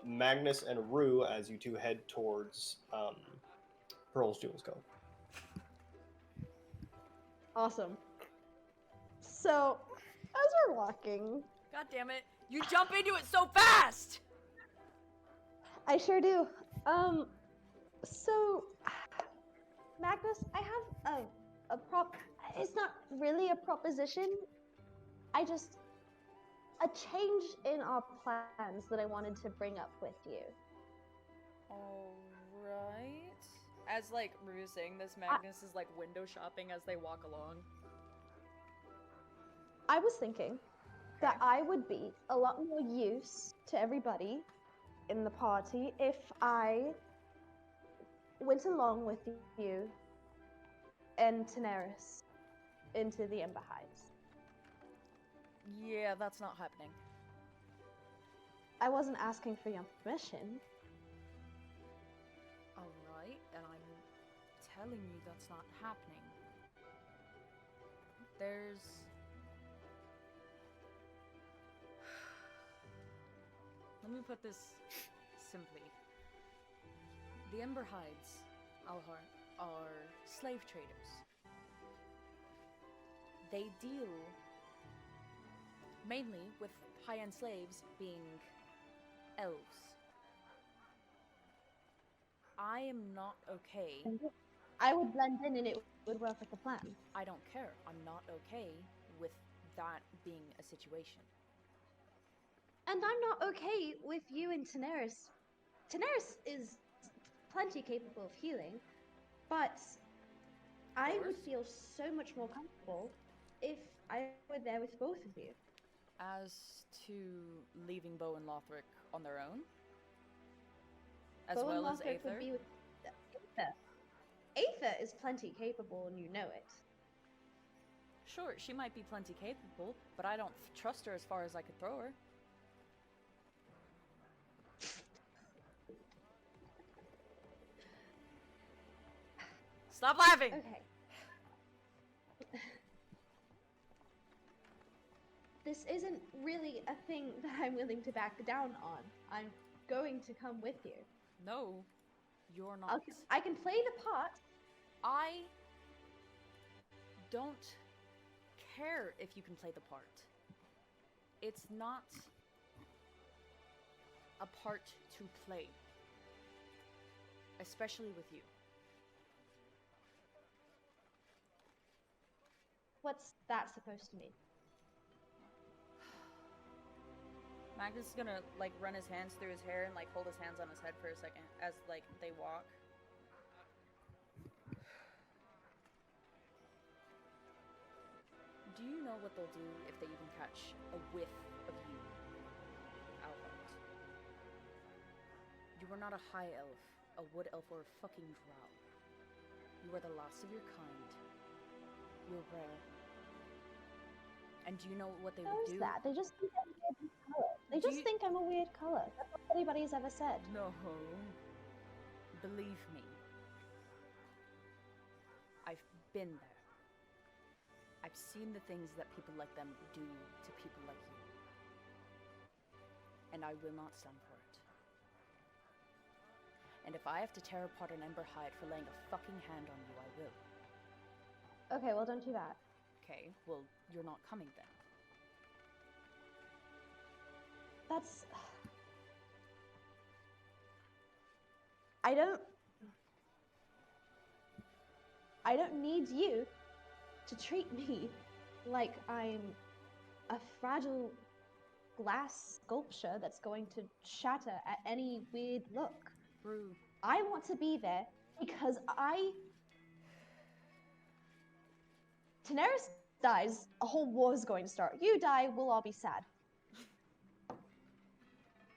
Magnus and Rue as you two head towards Pearl's Jewels Cove. Awesome. So, as we're walking, God damn it! You jump into it so fast. I sure do. So, Magnus, I have a it's not really a proposition. A change in our plans that I wanted to bring up with you. Alright. As like Rue's saying this, Magnus is like window shopping as they walk along. I was thinking that I would be a lot more use to everybody in the party if I went along with you and Daenerys into the Ember Heights. Yeah, that's not happening. I wasn't asking for your permission. Alright, and I'm telling you that's not happening. There's... Let me put this simply. The Ember Hides are slave traders. They deal mainly with high-end slaves being elves. I am not okay. I would blend in and it would work like a plan. I don't care. I'm not okay with that being a situation. And I'm not okay with you and Daenerys. Daenerys is plenty capable of healing, but I would course. feel so much more comfortable if I were there with both of you. As to leaving Bo and Lothric on their own, as Bo and well as Lothric would Aether. be with Aether. Aether is plenty capable, and you know it. Sure, she might be plenty capable, but I don't trust her as far as I could throw her. Stop laughing! Okay. This isn't really a thing that I'm willing to back down on. I'm going to come with you. No, you're not. I can play the part. I don't care if you can play the part. It's not a part to play, especially with you. What's that supposed to mean? Magnus is gonna like run his hands through his hair and like hold his hands on his head for a second as like they walk. Do you know what they'll do if they even catch a whiff of you, Alphonse? You are not a high elf, a wood elf, or a fucking drow. You are the last of your kind. You're rare. And do you know what they would Who's do? that? They just think I'm a weird color. They Do just you- think I'm a weird color. That's what anybody's ever said. No. Believe me. I've been there. I've seen the things that people like them do to people like you. And I will not stand for it. And if I have to tear apart an ember hide for laying a fucking hand on you, I will. Okay, well, don't do that. Okay, well, you're not coming then. That's... I don't need you to treat me like I'm a fragile glass sculpture that's going to shatter at any weird look. Brew. I want to be there because Daenerys dies, a whole war is going to start. You die, we'll all be sad.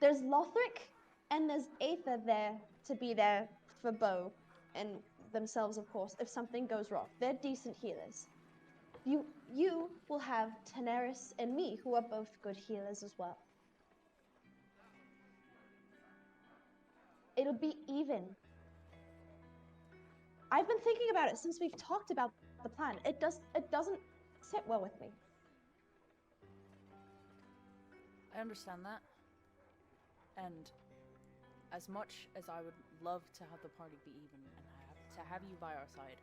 There's Lothric and there's Aether there to be there for Bo and themselves, of course, if something goes wrong. They're decent healers. You will have Daenerys and me, who are both good healers as well. It'll be even. I've been thinking about it since we've talked about the plan. It doesn't sit well with me. I understand that. And as much as I would love to have the party be even and to have you by our side,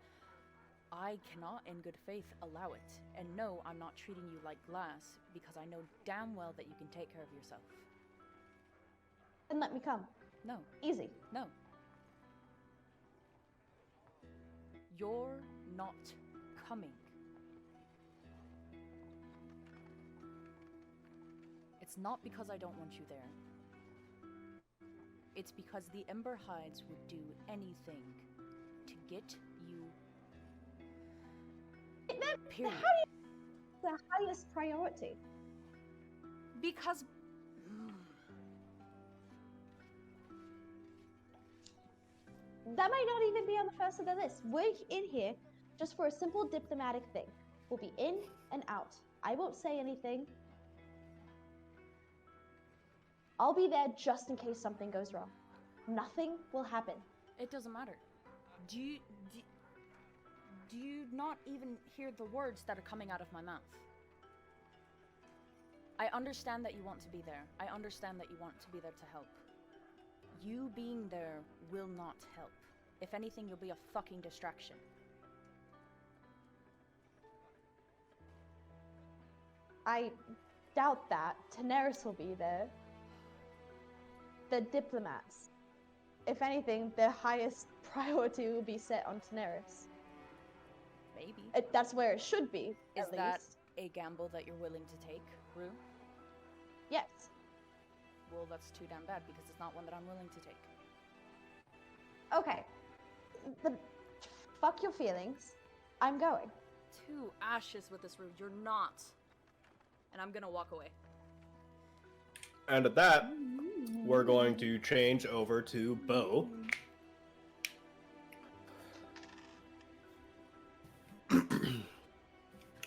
I cannot in good faith allow it. And no, I'm not treating you like glass because I know damn well that you can take care of yourself. Then let me come. No, Easy. no. You're not coming. It's not because I don't want you there. It's because the Ember Hides would do anything to get you. Period. The highest priority. Because That might not even be on the first of the list. We're in here just for a simple diplomatic thing. We'll be in and out. I won't say anything. I'll be there just in case something goes wrong. Nothing will happen. it doesn't matter. Do you not even hear the words that are coming out of my mouth? I understand that you want to be there. I understand that you want to be there to help. You being there will not help. If anything, you'll be a fucking distraction. I doubt that. Daenerys will be there. The diplomats. If anything, their highest priority will be set on Daenerys. Maybe. That's where it should be, Is at that least. a gamble that you're willing to take, Rue? Yes. Well, that's too damn bad because it's not one that I'm willing to take. Okay. Fuck your feelings. I'm going. 2 ashes with this, Rue. You're not. And I'm gonna walk away. And at that, we're going to change over to Bo.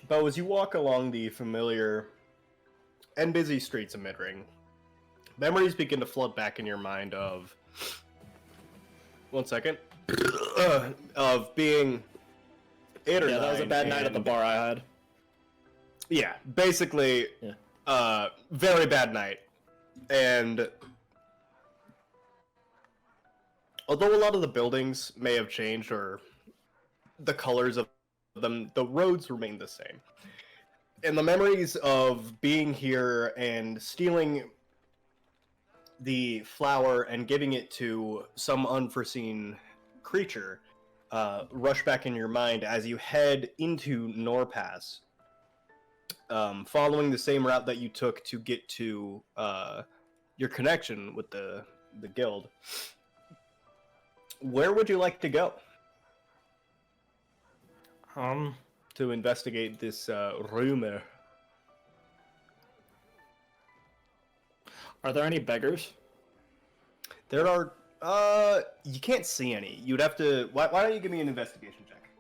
Bo, as you walk along the familiar and busy streets of Midring, memories begin to flood back in your mind of... One second. Of being 8 or 9. Yeah, that was a bad night at the bar I had. Yeah, basically, very bad night. And although a lot of the buildings may have changed, or the colors of them, the roads remain the same. And the memories of being here and stealing the flower and giving it to some unforeseen creature rush back in your mind as you head into Norpass, following the same route that you took to get to your connection with the guild. Where would you like to go to investigate this rumor? Are there any beggars? There are. You can't see any. You'd have to. Why don't you give me an investigation check?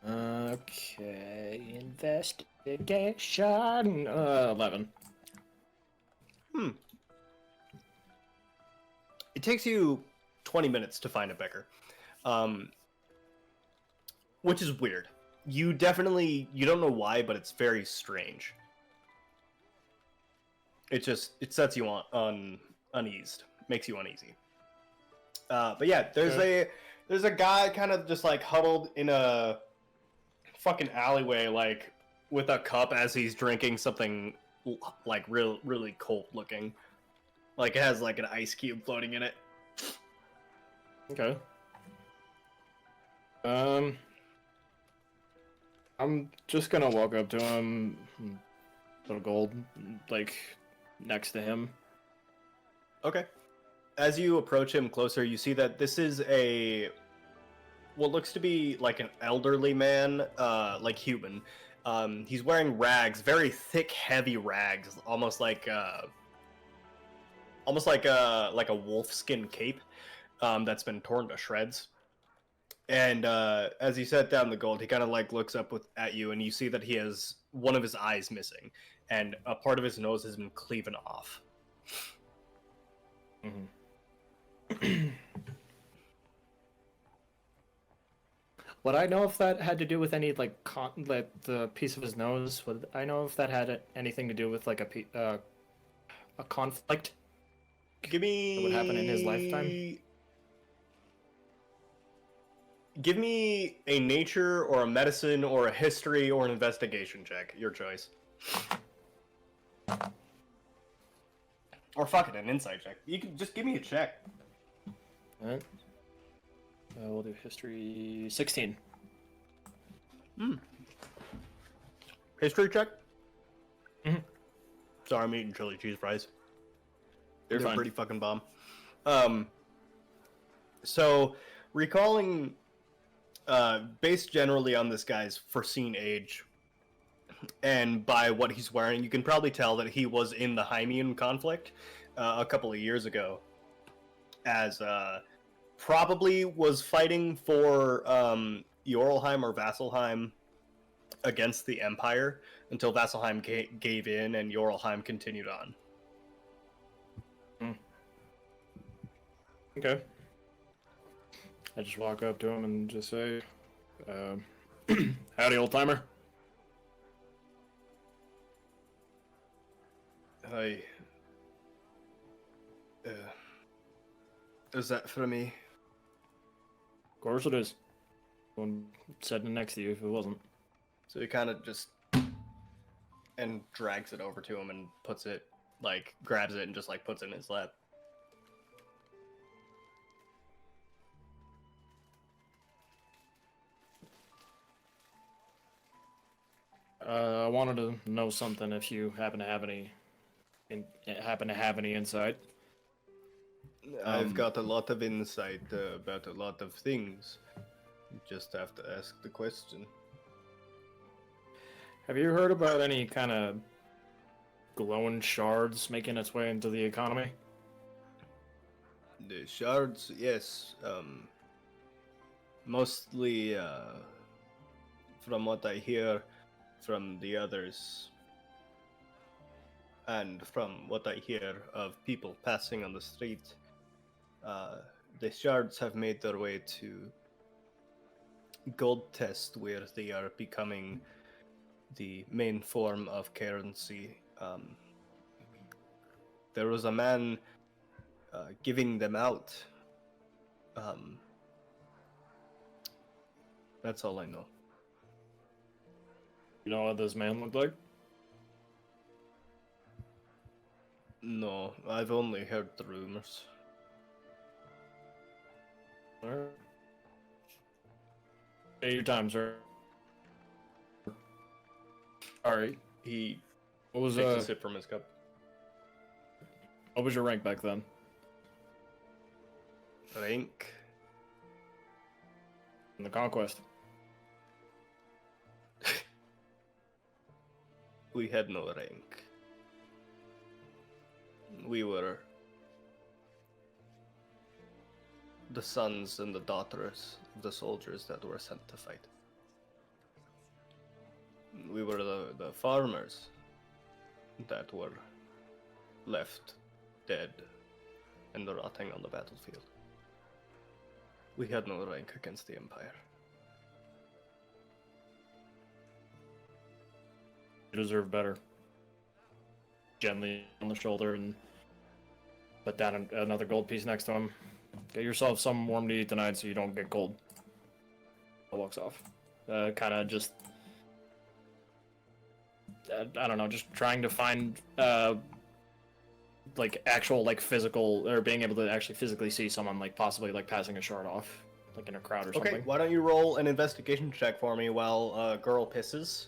Okay, investigation. 11. It takes you 20 minutes to find a beggar, which is weird. You don't know why, but it's very strange. It sets you uneased, makes you uneasy. But yeah, there's a guy kind of just like huddled in a fucking alleyway, like with a cup as he's drinking something like really cold looking. Like it has like an ice cube floating in it. Okay. I'm just gonna walk up to him, put a gold, like, next to him. Okay. As you approach him closer, you see that this is what looks to be like an elderly man, like human. He's wearing rags, very thick, heavy rags, almost like a wolfskin cape that's been torn to shreds. And as he set down the gold, he kind of like looks up at you, and you see that he has one of his eyes missing, and a part of his nose has been cleaven off. Mm-hmm. Would I know if that had to do with any like the piece of his nose? Would I know if that had anything to do with like a conflict? Give me. That would happen in his lifetime. Give me a nature or a medicine or a history or an investigation check. Your choice. Or fuck it, an insight check. You can just give me a check. Alright. We'll do history 16. History check? Mhm. Sorry, I'm eating chili cheese fries. You're They're fine. pretty fucking bomb. So, recalling, based generally on this guy's foreseen age, and by what he's wearing, you can probably tell that he was in the Hymian conflict a couple of years ago, as probably was fighting for Jorlheim or Vasselheim against the Empire until Vasselheim gave in and Jorlheim continued on. Okay. I just walk up to him and just say, howdy, old timer. Hi. Is that for me? Of course it is. One sitting next to you if it wasn't. So he kind of just and drags it over to him and puts it, like, grabs it and just like puts it in his lap. I wanted to know something if you happen to have any insight. I've got a lot of insight about a lot of things. You just have to ask the question. Have you heard about any kind of glowing shards making its way into the economy? The shards, yes. Mostly, from what I hear from the others, and from what I hear of people passing on the street, the shards have made their way to gold test, where they are becoming the main form of currency. There was a man giving them out. That's all I know. You know what this man looked like? No, I've only heard the rumors. Alright. Hey, your time, sir. Alright. He What was takes a sip from his cup. what was your rank back then? Rank? In the conquest. We had no rank. We were the sons and the daughters of the soldiers that were sent to fight. We were the farmers that were left dead and rotting on the battlefield. We had no rank against the Empire. You deserve better. Gently on the shoulder and put down another gold piece next to him. Get yourself some warm to eat tonight so you don't get cold. Walks off. Kind of just... I don't know, just trying to find, like, actual, like, physical, or being able to actually physically see someone, like, possibly, like, passing a shard off, like, in a crowd or something. Okay, why don't you roll an investigation check for me while girl pisses?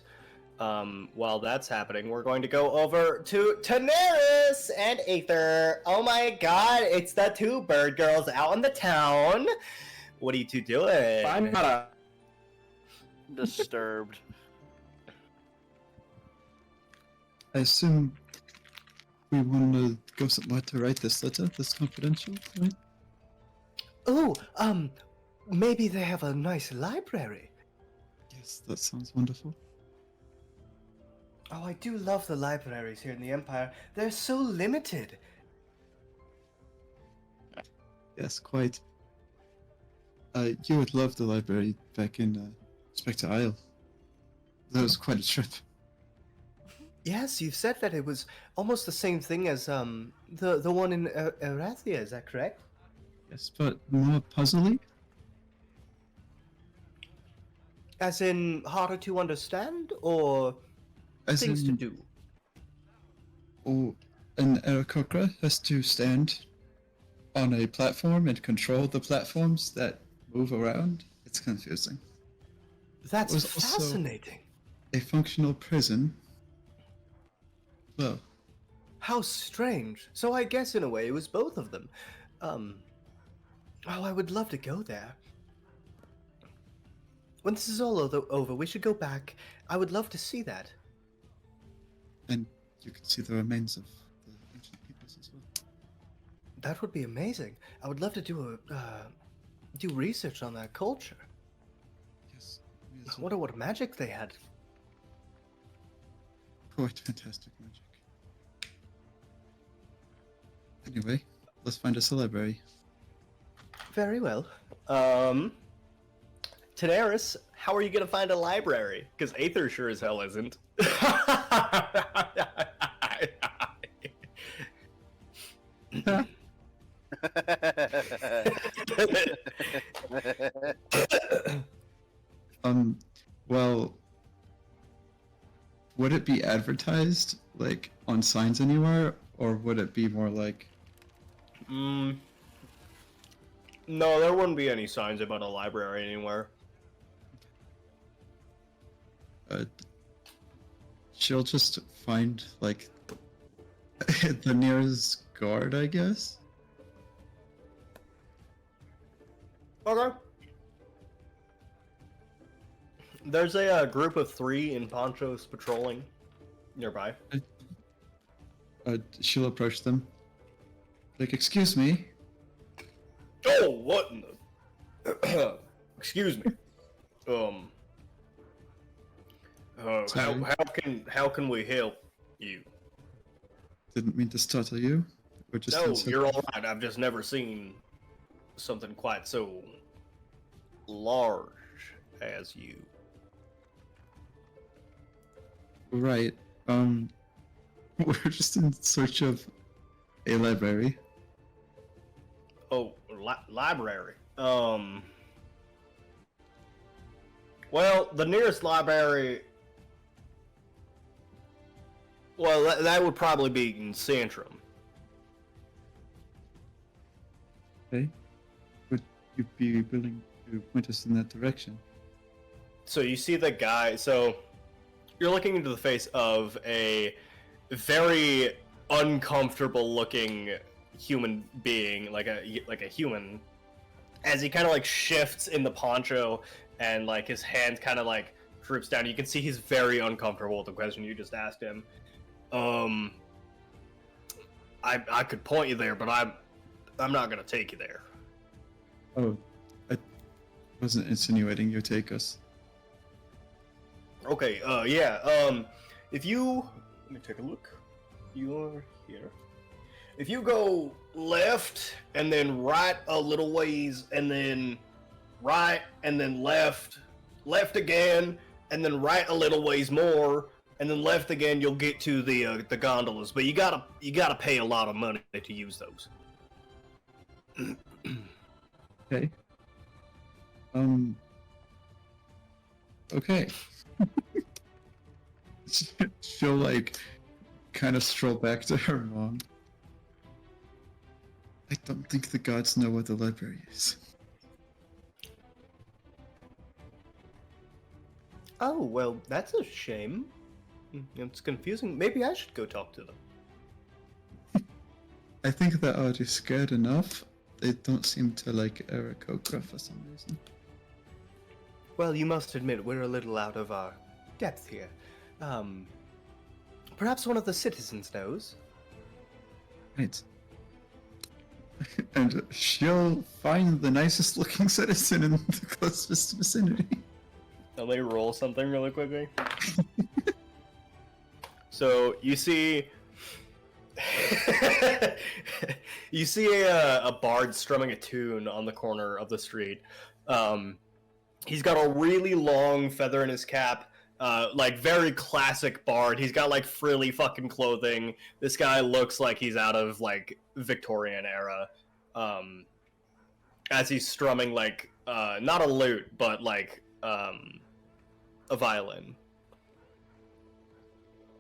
While that's happening, we're going to go over to Daenerys and Aether. Oh my god, it's the two bird girls out in the town. What are you two doing? I'm not a... Disturbed. I assume we want to go somewhere to write this letter, this confidential, right? Ooh, maybe they have a nice library. Yes, that sounds wonderful. Oh, I do love the libraries here in the Empire. They're so limited. Yes, quite. You would love the library back in Spectre Isle. That was quite a trip. Yes, you've said that it was almost the same thing as the one in Erathia. Is that correct? Yes, but more puzzly. As in harder to understand, or As things to in, do? or an Aarakocra has to stand on a platform and control the platforms that move around. It's confusing. That's was also- fascinating. A functional prison. Well, How strange. So I guess in a way it was both of them. Oh, I would love to go there. When this is all over, we should go back. I would love to see that. and you can see the remains of the ancient peoples as well. That would be amazing. I would love to do research on that culture. Yes, me I as well. wonder what magic they had. Quite fantastic magic. Anyway, let's find us a library. Very well. Daenerys, how are you gonna find a library? Because Aether sure as hell isn't. Well, would it be advertised, like, on signs anywhere, or would it be more like, No, there wouldn't be any signs about a library anywhere. she'll just find like the nearest guard, I guess. Okay. There's a group of 3 in ponchos patrolling nearby. She'll approach them. Like, excuse me. Oh, what in the... Excuse me. Sorry. How can we help you? Didn't mean to startle you. We're just No, inside- you're all right. I've just never seen something quite so large as you. Right. We're just in search of a library. Oh, library. Well, the nearest library. Well, that would probably be in Centrum. Okay. Would you be willing to point us in that direction? So you see the guy. So you're looking into the face of a very uncomfortable-looking human being, like a human, as he kind of like shifts in the poncho and like his hand kind of like droops down. You can see he's very uncomfortable with the question you just asked him. I could point you there, but I'm not gonna take you there. Oh, I wasn't insinuating you take us. Okay, yeah, if you... Let me take a look. You're here. If you go left, and then right a little ways, and then right, and then left, left again, and then right a little ways more, and then left again, you'll get to the gondolas. But you gotta pay a lot of money to use those. Okay. Okay. She'll like kind of stroll back to her mom. I don't think the gods know what the library is. Oh, well, that's a shame. It's confusing. Maybe I should go talk to them. I think they're already scared enough. They don't seem to like Aarakocra for some reason. Well, you must admit we're a little out of our depth here. Perhaps one of the citizens knows. Right. And she'll find the nicest looking citizen in the closest vicinity. Let me roll something really quickly. So you see, you see a bard strumming a tune on the corner of the street. He's got a really long feather in his cap, like very classic bard. He's got like frilly fucking clothing. This guy looks like he's out of like Victorian era. As he's strumming like not a lute, but like a violin.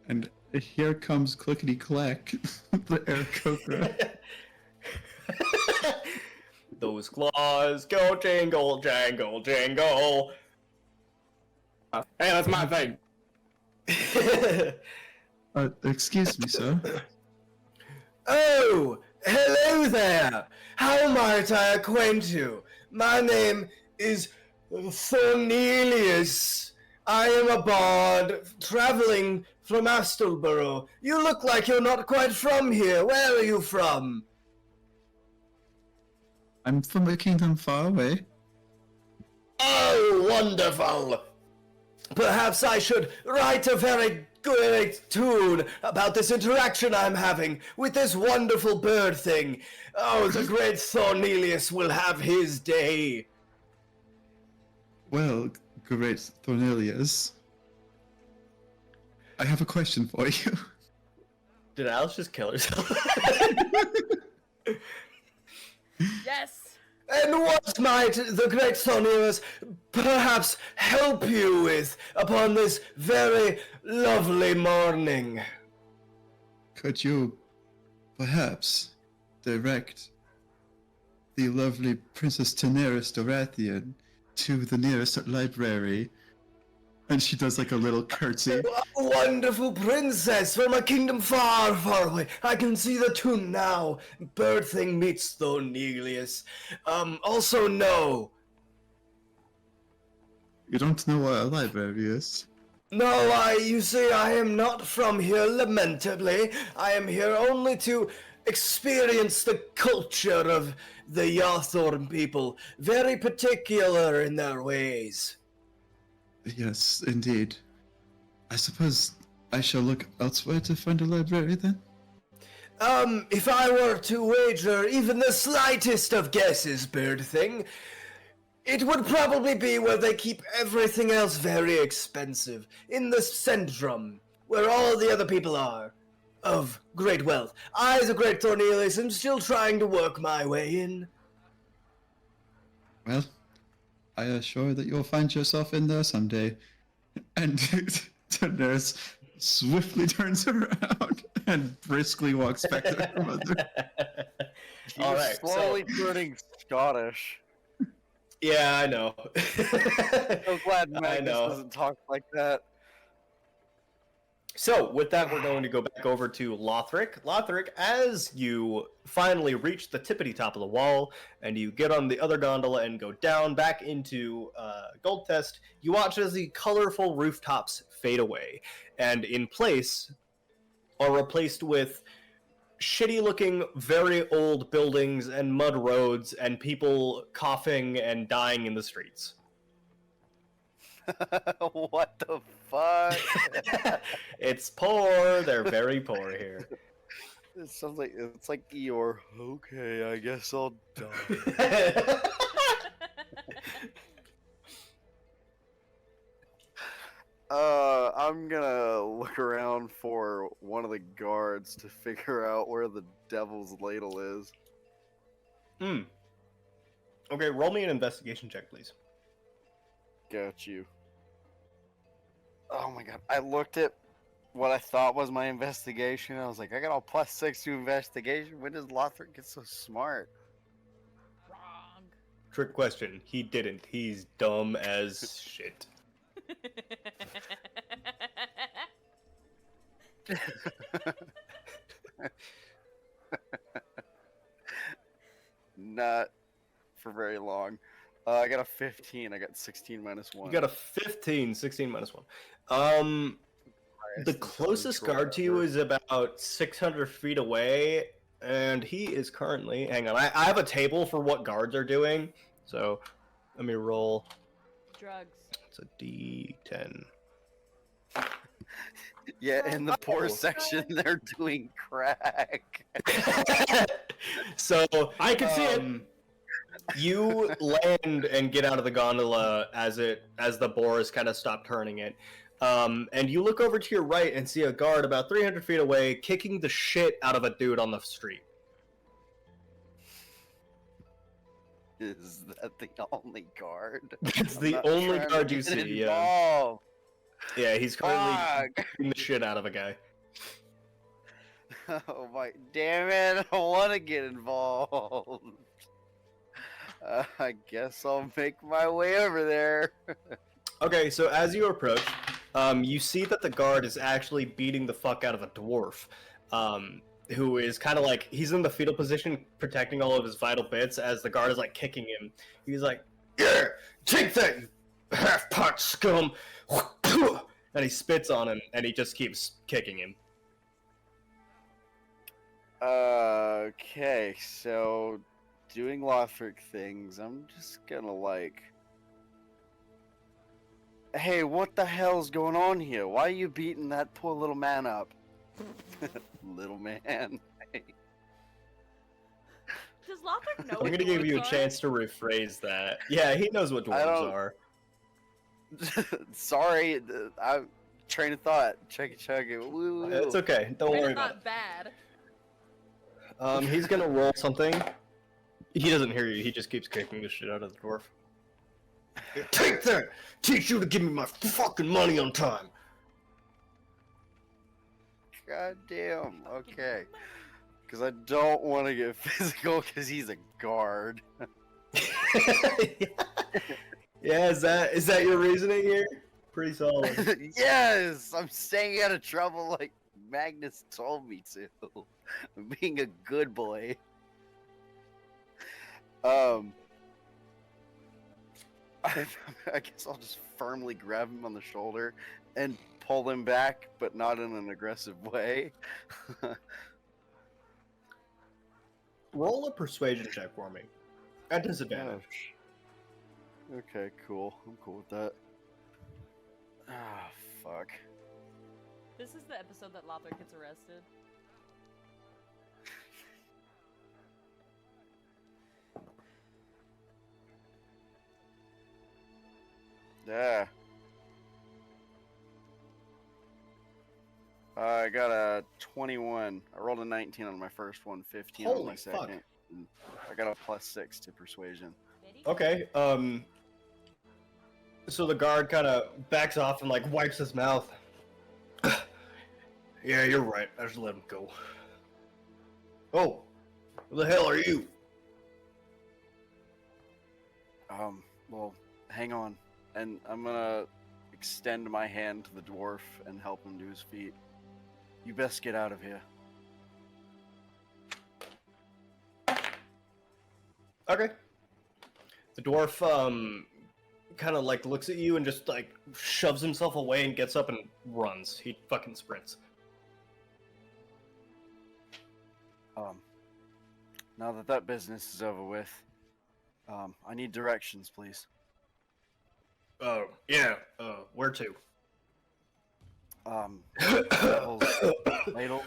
And here comes Clickety Clack, the Aarakocra. Those claws go jingle, jangle, jingle. Hey, that's my thing. Excuse me, sir. Oh, hello there. How might I acquaint you? My name is Thornelius. I am a bard traveling from Astleborough. You look like you're not quite from here. Where are you from? I'm from a kingdom far away. Oh, wonderful! Perhaps I should write a very great tune about this interaction I'm having with this wonderful bird thing. Oh, the great Thornelius will have his day. Well, great Thornelius. I have a question for you. Did Alice just kill herself? Yes. And what might the great Thornelius perhaps help you with upon this very lovely morning? Could you perhaps direct the lovely Princess Daenerys Dorathian to the nearest library And she does like a little curtsy. A wonderful princess from a kingdom far, far away. I can see the tune now. Birthing meets Thornelius. Also no. You don't know what a library is? No, you see, I am not from here, lamentably. I am here only to experience the culture of the Yawthorn people. Very particular in their ways. Yes, indeed. I suppose I shall look elsewhere to find a library then? If I were to wager even the slightest of guesses, Bird Thing, it would probably be where they keep everything else very expensive. In the Centrum, where all the other people are. Of great wealth. I, the great Thornelius, am still trying to work my way in. Well, I assure that you'll find yourself in there someday. And the nurse swiftly turns around and briskly walks back to her mother. He's All right, slowly turning Scottish. Yeah, I know. So glad I Magnus know. doesn't talk like that. So, with that, we're going to go back over to Lothric. Lothric, as you finally reach the tippity top of the wall, and you get on the other gondola and go down back into Goldfest, you watch as the colorful rooftops fade away, and in place are replaced with shitty-looking, very old buildings and mud roads and people coughing and dying in the streets. What the fuck? It's poor. They're very poor here. It sounds like it's like Eeyore. Okay, I guess I'll die. I'm gonna look around for one of the guards to figure out where the devil's ladle is. Okay, roll me an investigation check, please. Got you. Oh my god, I looked at what I thought was my investigation. I was like, I got all +6 to investigation. When does Lothric get so smart? Wrong. Trick question. He didn't. He's dumb as shit. Not for very long. I got a 15. I got 16 minus 1. You got a 15, 16 minus 1. The closest guard to you is about 600 feet away, and he is currently... Hang on, I have a table for what guards are doing, so let me roll. Drugs. It's a D10. Yeah, in the poor section, they're doing crack. So I can see it. You land and get out of the gondola as the boars kind of stop turning it. And you look over to your right and see a guard about 300 feet away kicking the shit out of a dude on the street. Is that the only guard? It's I'm the not only trying to guard you get see, yeah. involved. Yeah, he's currently Fuck. kicking the shit out of a guy. Oh my, damn it, I want to get involved. I guess I'll make my way over there. Okay, so as you approach, you see that the guard is actually beating the fuck out of a dwarf, who is kind of like, he's in the fetal position, protecting all of his vital bits, as the guard is like kicking him. He's like, yeah, take that, you half-pot scum! And he spits on him, and he just keeps kicking him. Okay, so doing Lothric things, I'm just gonna like... Hey, what the hell's going on here? Why are you beating that poor little man up? Little man. Does Lothric know I'm what gonna give you a dwarves are? chance to rephrase that. Yeah, he knows what I dwarves don't- are. Sorry, I train of thought. Check it. Woo. It's okay, don't They're worry about not bad. it. He's gonna roll something. He doesn't hear you, he just keeps kicking the shit out of the dwarf. Take that! Teach you to give me my fucking money on time! God damn. Okay. Because I don't want to get physical because he's a guard. Yeah, is that your reasoning here? Pretty solid. Yes! I'm staying out of trouble like Magnus told me to. I'm being a good boy. I guess I'll just firmly grab him on the shoulder and pull him back, but not in an aggressive way. Roll a persuasion check for me. At disadvantage. Okay, cool. I'm cool with that. Ah, fuck. This is the episode that Lothar gets arrested. Yeah. I got a 21. I rolled a 19 on my first one, 15 on my Holy second. fuck. And I got a +6 to persuasion. Okay, so the guard kind of backs off and, like, wipes his mouth. Yeah, you're right. I just let him go. Oh, who the hell are you? Well, hang on. And I'm gonna extend my hand to the dwarf and help him to his feet. You best get out of here. Okay. The dwarf, kind of, like, looks at you and just, like, shoves himself away and gets up and runs. He fucking sprints. Now that that business is over with, I need directions, please. Yeah, where to? Devil's Ladle.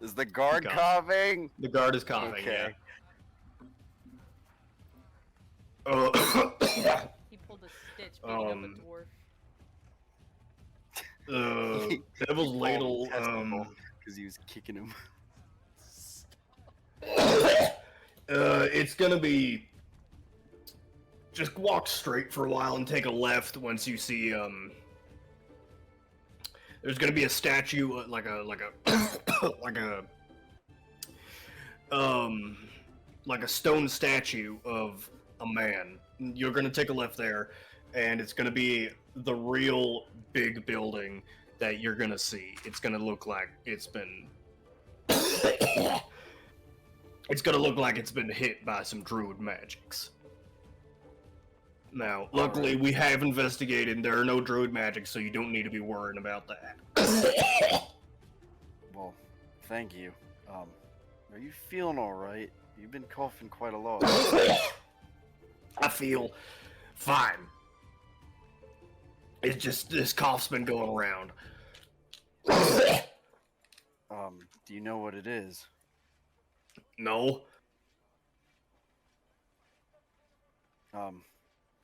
Is the guard Got it. coughing? The guard is coughing, Okay. yeah. He pulled a stitch beating up a dwarf. Devil's Ladle, Because he was kicking him. it's gonna be... Just walk straight for a while and take a left once you see, there's gonna be a statue, like a stone statue of a man. You're gonna take a left there, and it's gonna be the real big building that you're gonna see. It's gonna look like it's been... It's gonna look like it's been hit by some druid magics. Now, luckily, we have investigated, and there are no druid magics, so you don't need to be worrying about that. Well, thank you. Are you feeling alright? You've been coughing quite a lot. I feel fine. It's just, this cough's been going around. Do you know what it is? No?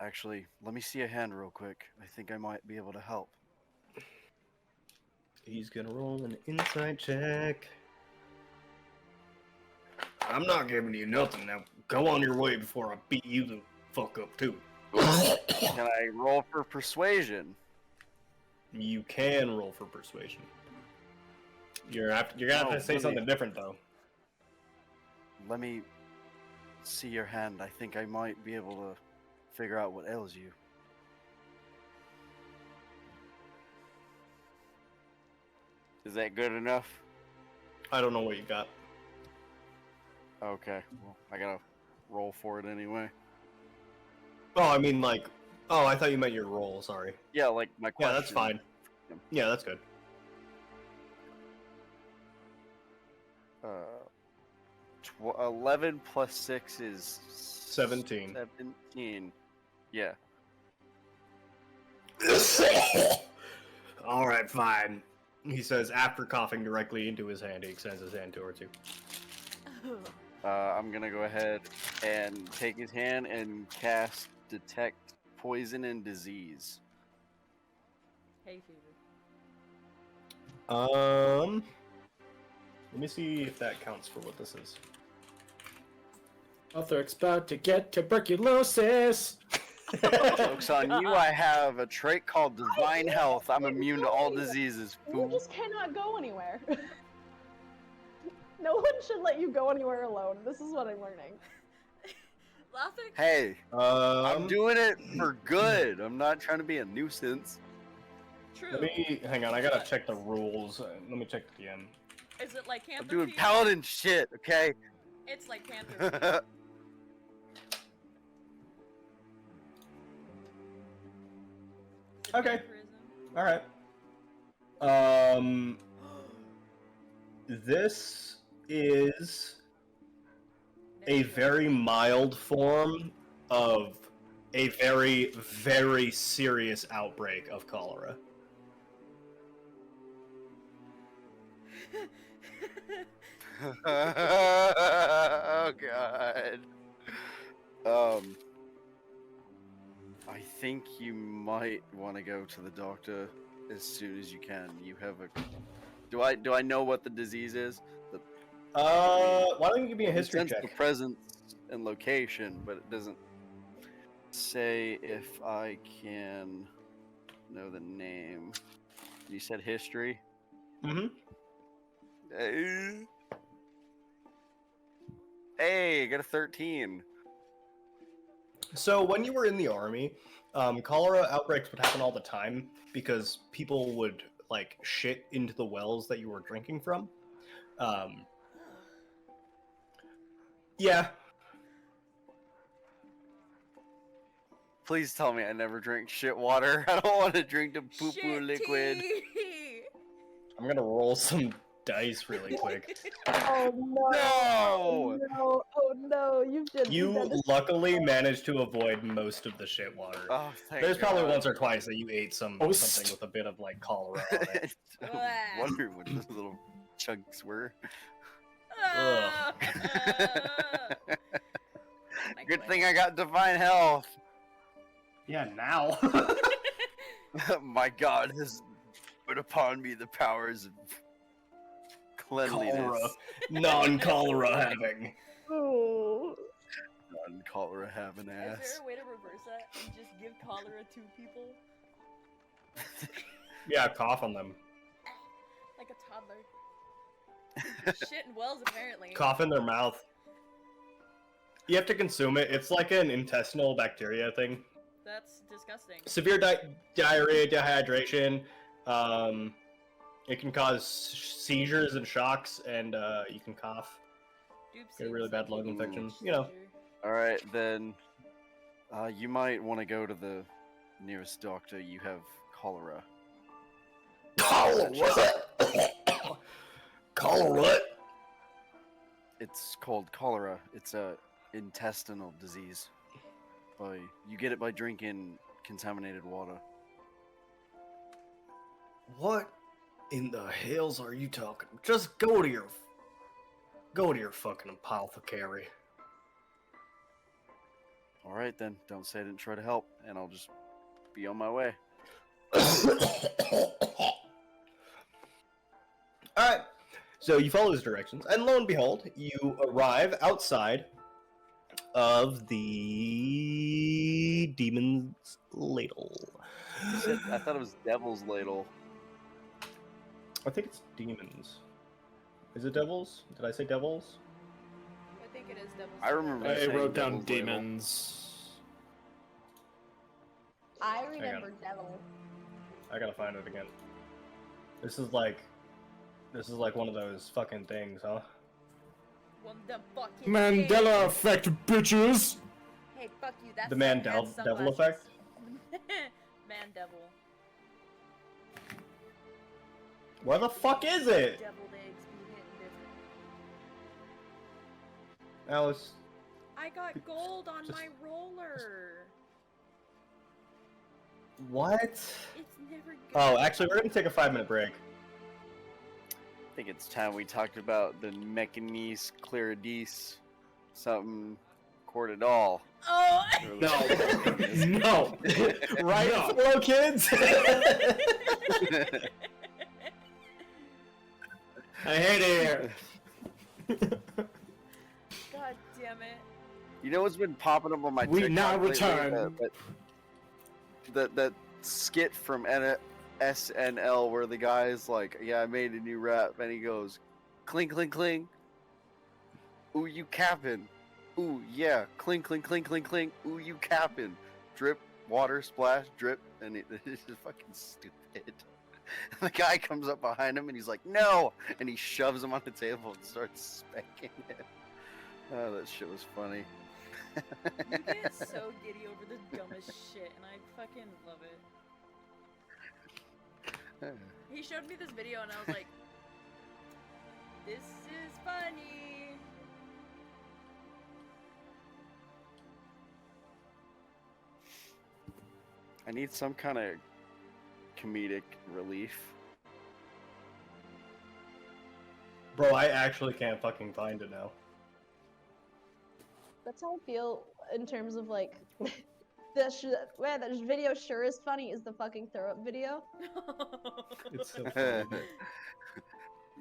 Actually, let me see a hand real quick. I think I might be able to help. He's gonna roll an insight check. I'm not giving you nothing. Now, go on your way before I beat you the fuck up, too. Can I roll for persuasion? You can roll for persuasion. You're gonna have to say really? something different, though. Let me see your hand. I think I might be able to figure out what ails you. Is that good enough? I don't know what you got. Okay, well, I gotta roll for it anyway. Oh, I mean, like... Oh, I thought you meant your roll, sorry. Yeah, like my question. Yeah, that's fine. Yeah, that's good. 11 plus 6 is 17. 17. Yeah. Alright, fine. He says, after coughing directly into his hand, he extends his hand towards you. I'm gonna go ahead and take his hand and cast Detect Poison and Disease. Hay fever. Let me see if that counts for what this is. Arthur's about to get tuberculosis. Joke's on you, I have a trait called Divine Health. I'm immune to all diseases. You Fool. just cannot go anywhere. No one should let you go anywhere alone. This is what I'm learning. Lothric? Hey, I'm Um, doing it for good. I'm not trying to be a nuisance. True. let me hang on. I gotta check the rules. Let me check the DM. Is it like Panther? I'm doing Thief? paladin shit, okay? It's like Panther. Thief. Is it Okay. vampirism? All right. This is a very mild form of a very, very serious outbreak of cholera. Oh god. I think you might want to go to the doctor as soon as you can. You have a. Do I know what the disease is? Why don't you give me a It history sense check? the presence and location, but it doesn't say if I can know the name. You said history. Mm-hmm. Hey, I got a 13. So when you were in the army, cholera outbreaks would happen all the time because people would like shit into the wells that you were drinking from. Yeah. Please tell me I never drink shit water. I don't want to drink the poo poo Shit liquid. tea! I'm gonna roll some dice really quick. Oh no! Oh No! no! Oh no! You've done You this. luckily managed to avoid most of the shit water. Oh, thank There's probably God. once or twice that you ate something Toast. with a bit of like cholera on it. I was wondering what those little chunks were. Ah! My Good God. thing I got divine health. Yeah, now. My God has put upon me the powers of cleanliness. Cholera. Non-cholera having. Oh. Non-cholera having Is ass. there a way to reverse that and just give cholera to people? Yeah, cough on them. Like a toddler. Shit in wells, apparently. Cough in their mouth. You have to consume it. It's like an intestinal bacteria thing. That's disgusting. Severe diarrhea, dehydration. It can cause seizures and shocks, and you can cough. Get a really bad lung infection. You know. Alright, then. You might want to go to the nearest doctor. You have cholera. Cholera? Cholera? It's called cholera. It's a intestinal disease. You get it by drinking contaminated water. What in the hells are you talking? Just go to your fucking apothecary. Alright then, don't say I didn't try to help, and I'll just be on my way. Alright, so you follow his directions, and lo and behold, you arrive outside of the Demon's Ladle. I thought it was Devil's Ladle. I think it's Demons. Is it Devils? Did I say Devils? I think it is Devil's I remember I saying wrote down Devil's Ladle. demons. I remember Devil. I gotta find it again. This is like one of those fucking things, huh? One of them fucking Mandela things. effect, bitches! Hey, fuck you. That's The that Devil has sunglasses. effect? Man devil. Where the fuck is it? Deviled eggs be hitting different. Alice, I got gold on just- my roller. what? It's never good. Oh, actually, we're gonna take a 5-minute break. I think it's time we talked about the Mechanis Claridice something Cordadol. Oh! No, no, right? No. Hello, kids. I hate it here. God damn it. You know what's been popping up on my We TikTok now lately? return. That skit from SNL where the guy's like, yeah, I made a new rap, and he goes, cling, cling, cling. Ooh, you capping. Ooh, yeah. Clink, clink, clink, clink, clink. Ooh, you capping. Drip, water, splash, drip. And it's just fucking stupid. And the guy comes up behind him and he's like, no! And he shoves him on the table and starts spanking it. Oh, that shit was funny. You get so giddy over the dumbest shit, and I fucking love it. He showed me this video, and I was like, this is funny. I need some kind of comedic relief. Bro, I actually can't fucking find it now. That's how I feel in terms of like this video sure is funny is the fucking throw up video. It's so funny.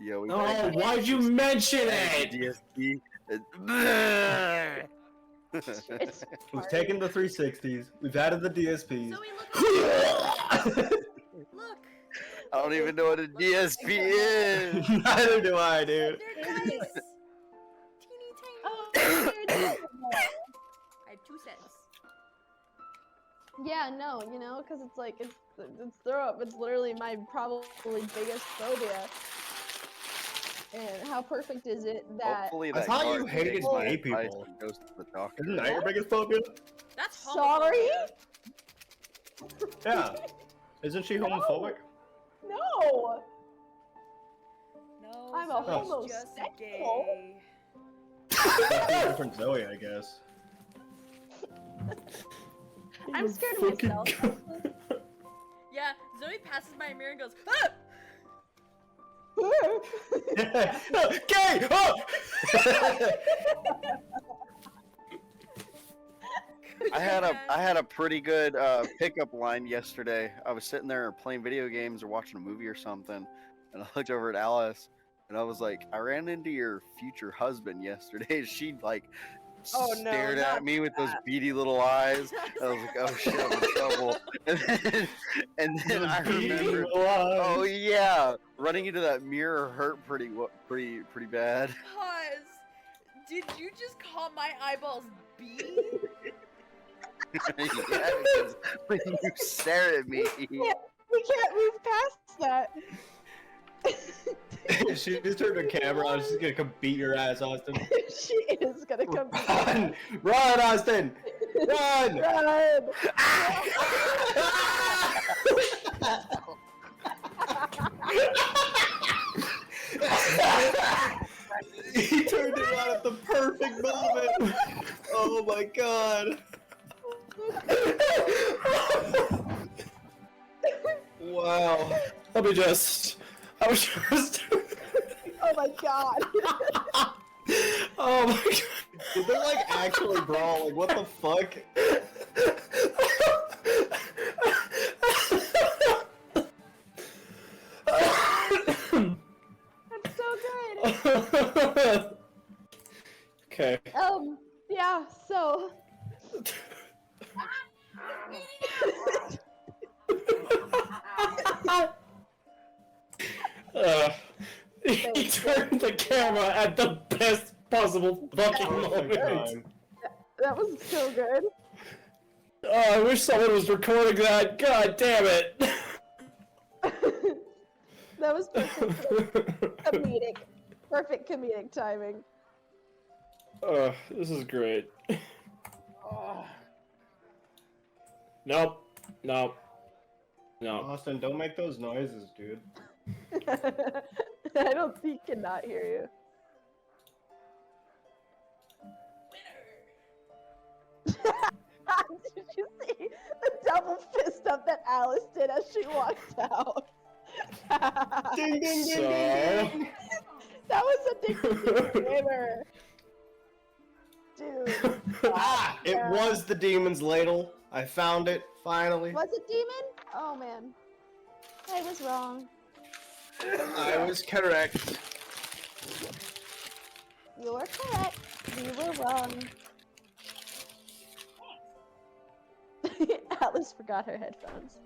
Yo, we Oh, why'd you mention it? DSP. It's We've taken the 360s, we've added the DSPs. Zoe, look. I don't even know what a DSP is. Neither do I, dude. They're dice. Teeny tiny. Oh, I have 2 cents. yeah, no, you know, because it's like it's throw up. It's literally my probably biggest phobia. And how perfect is it that Hopefully I that thought you guard hated takes my gay advice people. and goes to the doctor. Isn't that your biggest phobia? That's Sorry? homophobia. Yeah. Isn't she homophobic? no? No, I'm a Zoe's just homosexual. gay. That's a different Zoe, I guess. I'm scared of myself. Yeah, Zoe passes by a mirror and goes, ah! Gay! Oh! I had a pretty good pickup line yesterday. I was sitting there playing video games or watching a movie or something, and I looked over at Alice, and I was like, "I ran into your future husband yesterday." She like Oh, no, stared at not me with those beady little eyes. I was like, "Oh shit, I'm in trouble." And then I remember, oh yeah, running into that mirror hurt pretty bad. Pause. Did you just call my eyeballs B? Yeah, because when you stared at me. We can't move past that. She just turned her camera on. She's gonna come beat your ass, Austin. She is gonna come. Run! Run, Austin! Run! Run! He turned it on at the perfect moment. Oh my god. Wow. I was just. Oh my god. Oh my god. Did they like actually brawl? Like what the fuck? That's so good. Okay. Yeah, so. He turned the camera at the best possible fucking moment. That was so good. Oh, I wish someone was recording that. God damn it. That was perfect comedic. Perfect comedic timing. This is great. Nope. Nope. No. Austin, don't make those noises, dude. I don't think he cannot hear you. Did you see the double fist up that Alice did as she walked out? Ding ding ding So- ding ding! That was a ding gamer. Dude. Ah! It was the demon's ladle. I found it, finally. Was it demon? Oh man. I was wrong. I was correct. You were correct. We were wrong. Alice forgot her headphones.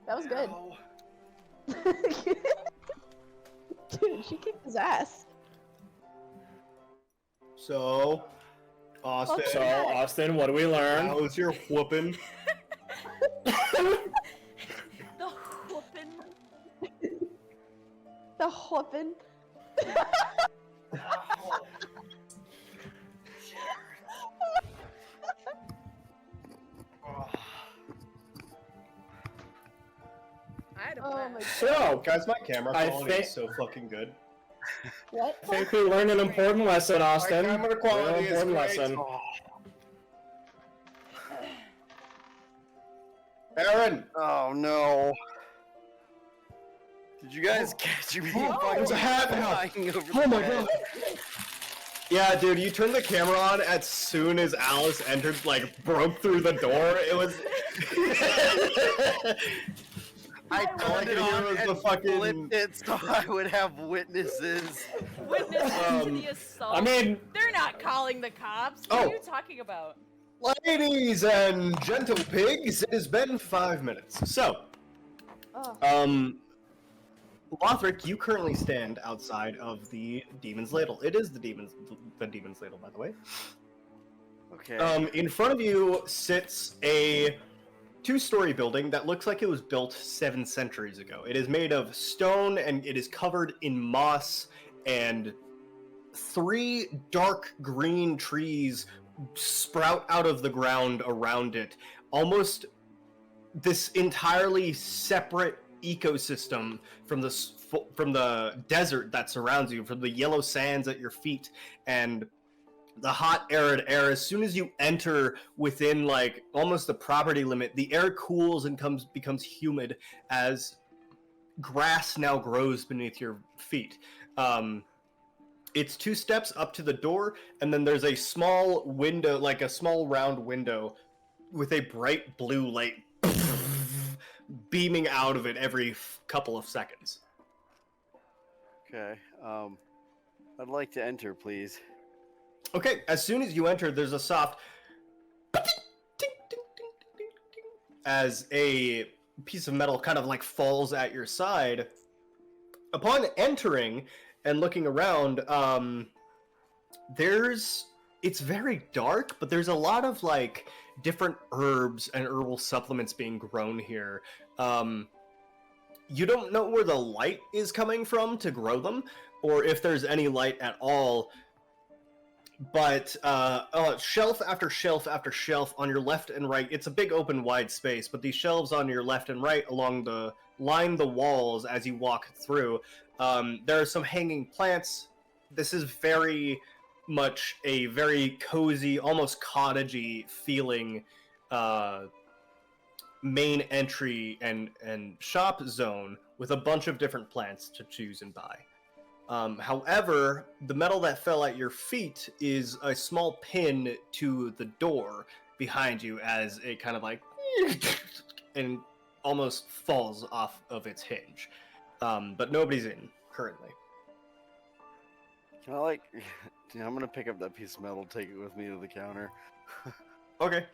That was good. Dude, she kicked his ass. So, Austin, So, Austin, what do we learn? how was your whooping? The whoopin'. The whooping. I had a Oh blast. my god. So, guys, my camera I quality think- is so fucking good. What? I think we learned an important lesson, Austin. My camera quality Real is important great. lesson. Aaron, Oh no. Did you guys catch me? there's a hat now. flying over Oh the my bed? god. Yeah, dude, you turned the camera on as soon as Alice entered, like, broke through the door. It was. I All I turned could it hear on was and the fucking- flipped it so I would have witnesses. Witnesses to Um, the assault. I mean, They're not calling the cops. What Oh. are you talking about? Ladies and gentle pigs, it has been 5 minutes. So, Oh. Lothric, you currently stand outside of the Demon's Ladle. It is the Demon's Ladle, by the way. Okay. In front of you sits a 2-story building that looks like it was built 7 centuries ago. It is made of stone and it is covered in moss, and 3 dark green trees sprout out of the ground around it. Almost this entirely separate ecosystem from the desert that surrounds you, from the yellow sands at your feet, and the hot arid air. As soon as you enter within like almost the property limit, the air cools and becomes humid as grass now grows beneath your feet. It's 2 steps up to the door, and then there's a small window, like a small round window with a bright blue light beaming out of it every couple of seconds. Okay. I'd like to enter, please. Okay, as soon as you enter, there's a soft as a piece of metal kind of like falls at your side. Upon entering and looking around, it's very dark, but there's a lot of like different herbs and herbal supplements being grown here. You don't know where the light is coming from to grow them, or if there's any light at all. But shelf after shelf after shelf on your left and right, it's a big open wide space, but these shelves on your left and right line the walls as you walk through. There are some hanging plants. This is very much a very cozy, almost cottagey feeling main entry and shop zone with a bunch of different plants to choose and buy. However, the metal that fell at your feet is a small pin to the door behind you as it kind of like and almost falls off of its hinge. But nobody's in currently. Can I like? Yeah, I'm gonna pick up that piece of metal, take it with me to the counter. Okay.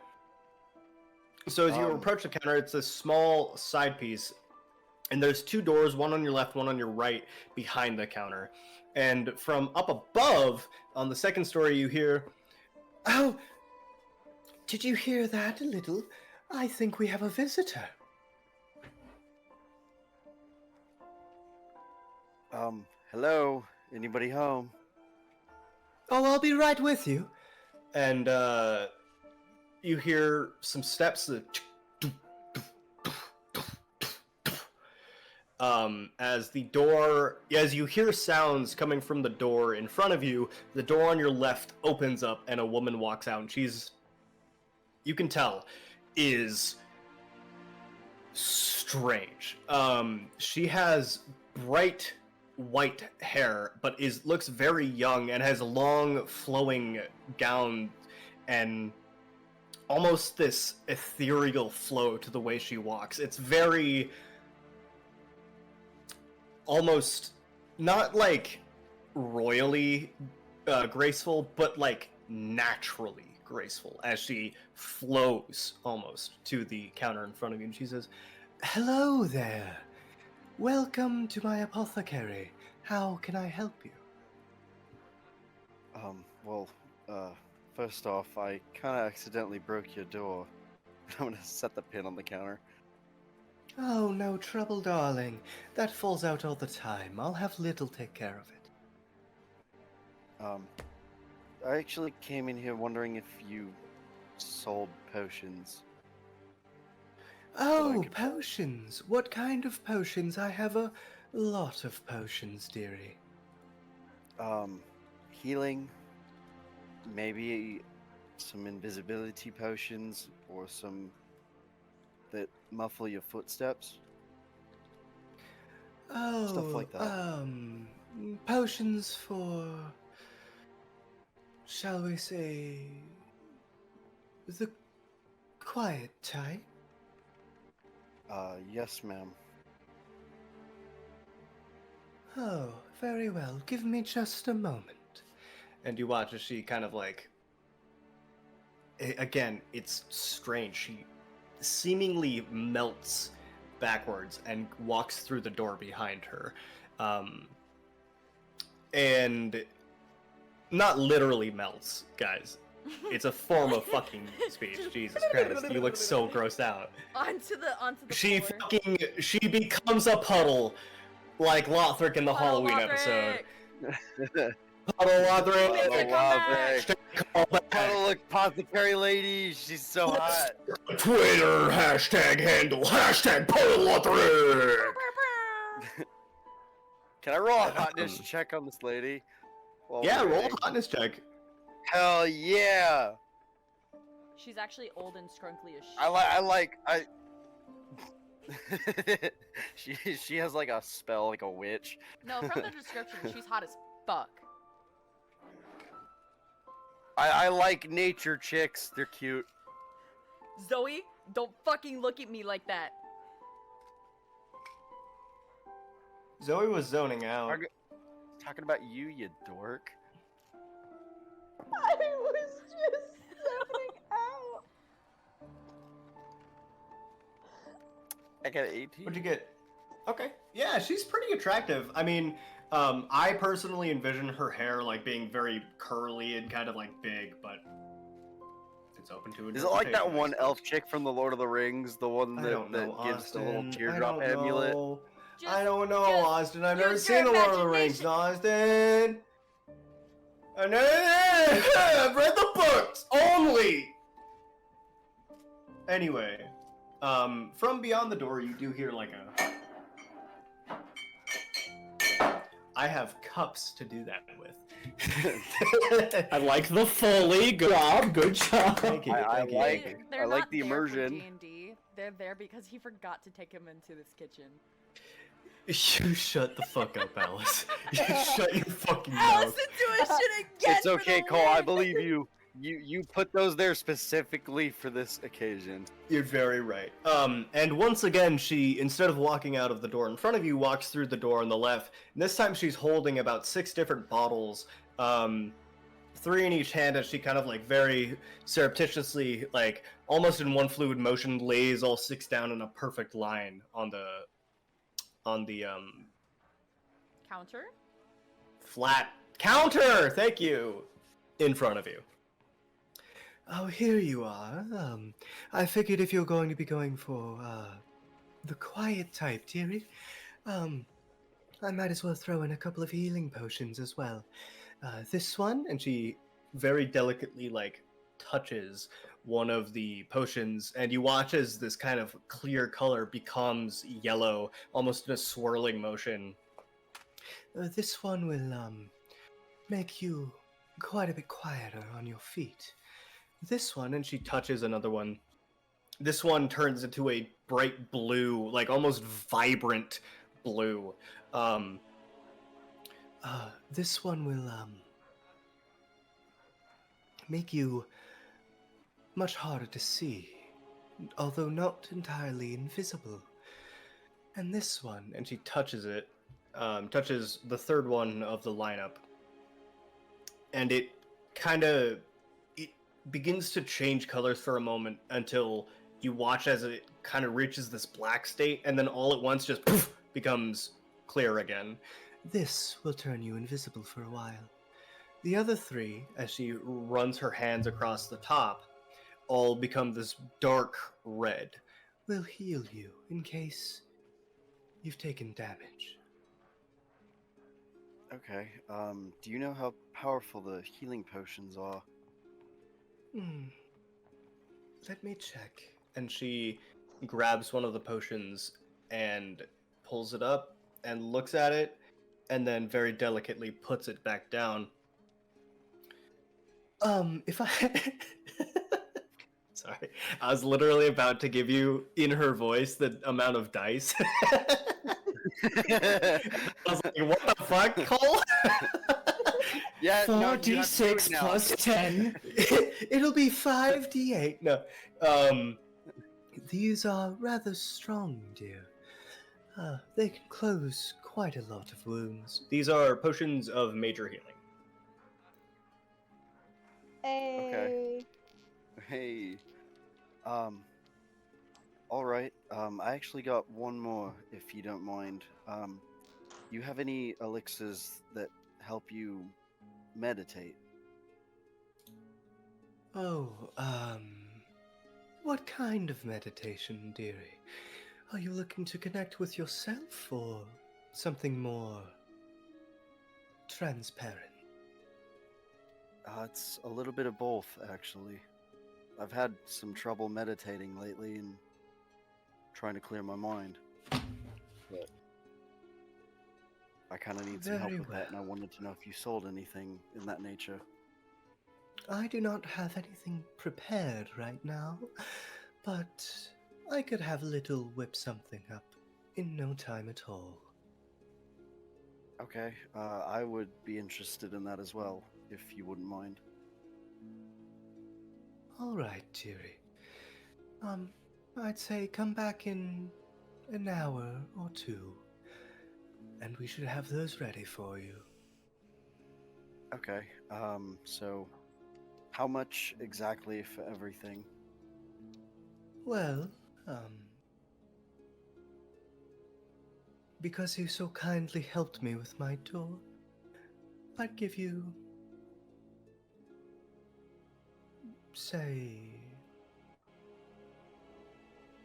So as you Um, approach the counter, it's a small side piece, and there's 2 doors, one on your left, one on your right, behind the counter. And from up above, on the 2nd story, you hear, "Oh, did you hear that a little? I think we have a visitor." Hello? Anybody home? "Oh, I'll be right with you." And you hear some steps that as you hear sounds coming from the door in front of you, the door on your left opens up and a woman walks out, and you can tell, is strange. She has bright white hair, but looks very young and has a long flowing gown and almost this ethereal flow to the way she walks. It's very almost not like royally graceful, but like naturally graceful as she flows almost to the counter in front of you, and she says, "Hello there. Welcome to my apothecary. How can I help you?" Well, First off, I kind of accidentally broke your door. I'm gonna set the pin on the counter. Oh, no trouble, darling. That falls out all the time. I'll have Little take care of it. I actually came in here wondering if you sold potions. Oh, could- potions. What kind of potions? I have a lot of potions, dearie. Healing, maybe some invisibility potions, or some that muffle your footsteps. Oh, like that. Potions for, shall we say, the quiet type? Yes, ma'am. Oh, very well. Give me just a moment. And you watch as she kind of like... Again, it's strange. She seemingly melts backwards and walks through the door behind her. And not literally melts, guys. It's a form of fucking speech. Jesus Christ, you look so grossed out. Onto the She floor. she becomes a puddle, like Lothric in the Puddle Halloween Lothric! episode. Puddle Lothric! Makes her come back. Puddle apothecary lady, she's so hot. Twitter hashtag handle hashtag Puddle Lothric! Can I roll a hotness check on this lady? While Yeah, we're roll a waiting? hotness check. Hell yeah! She's actually old and scrunkly as shit. I she has like a spell, like a witch. No, from the description, she's hot as fuck. I like nature chicks. They're cute. Zoe, don't fucking look at me like that. Zoe was zoning out. Talking about you, you dork. I was just zoning out. I got an 18. What'd you get? Okay. Yeah, she's pretty attractive. I mean, I personally envision her hair like being very curly and kind of like big, but it's open to Is it like that interpretation, I one suppose. elf chick from the Lord of the Rings? The one I that, don't know, that gives the little Austin. teardrop I don't amulet? know. Just- I don't know, just Austin. I've never use seen your the Lord of the Rings, imagination. Austin. I know. I've read the books only. Anyway, from beyond the door, you do hear like a. I have cups to do that with. I like the Foley. Good job. Good job. Thank you. I Thank you. like- thank you. They're I like not the there for immersion. D&D. They're there because he forgot to take him into this kitchen. You shut the fuck up, Alice. You shut your fucking mouth. Allison doing shit again. It's for okay, the Cole. I win! believe you. You put those there specifically for this occasion. You're very right. And once again, she, instead of walking out of the door in front of you, walks through the door on the left. And this time she's holding about 6 different bottles, 3 in each hand, as she kind of like very surreptitiously, like almost in one fluid motion, lays all 6 down in a perfect line on the Counter? flat counter. Thank you. In front of you. Oh, here you are. I figured if you're going to be going for the quiet type, dearie, I might as well throw in a couple of healing potions as well. This one, and she very delicately like touches one of the potions, and you watch as this kind of clear color becomes yellow, almost in a swirling motion. This one will make you quite a bit quieter on your feet. This one, and she touches another one. This one turns into a bright blue, like almost vibrant blue. This one will make you much harder to see, although not entirely invisible. And this one, and she touches it, touches the third one of the lineup, and it begins to change colors for a moment until you watch as it kind of reaches this black state, and then all at once just poof, becomes clear again. This will turn you invisible for a while. The other three, as she runs her hands across the top, all become this dark red. Will heal you in case you've taken damage. Okay. Do you know how powerful the healing potions are? Let me check. And she grabs one of the potions and pulls it up and looks at it and then very delicately puts it back down. If I Sorry. I was literally about to give you in her voice the amount of dice. I was like, what the fuck, Cole? Yeah, no, you have to do it 4d6 now. plus 10. It'll be 5d8. No. These are rather strong, dear. They can close quite a lot of wounds. These are potions of major healing. Hey. Hey. All right. I actually got one more, if you don't mind. You have any elixirs that help you meditate? Oh, what kind of meditation, dearie? Are you looking to connect with yourself or something more transparent? It's a little bit of both, actually. I've had some trouble meditating lately and trying to clear my mind. But I kind of need some help Very with that, and I well. wanted to know if you sold anything in that nature. I do not have anything prepared right now, but I could have Little whip something up in no time at all. Okay, I would be interested in that as well, if you wouldn't mind. All right, dearie. I'd say come back in an hour or two, and we should have those ready for you. Okay, so how much exactly for everything? Well, because you so kindly helped me with my tour, I'd give you, say,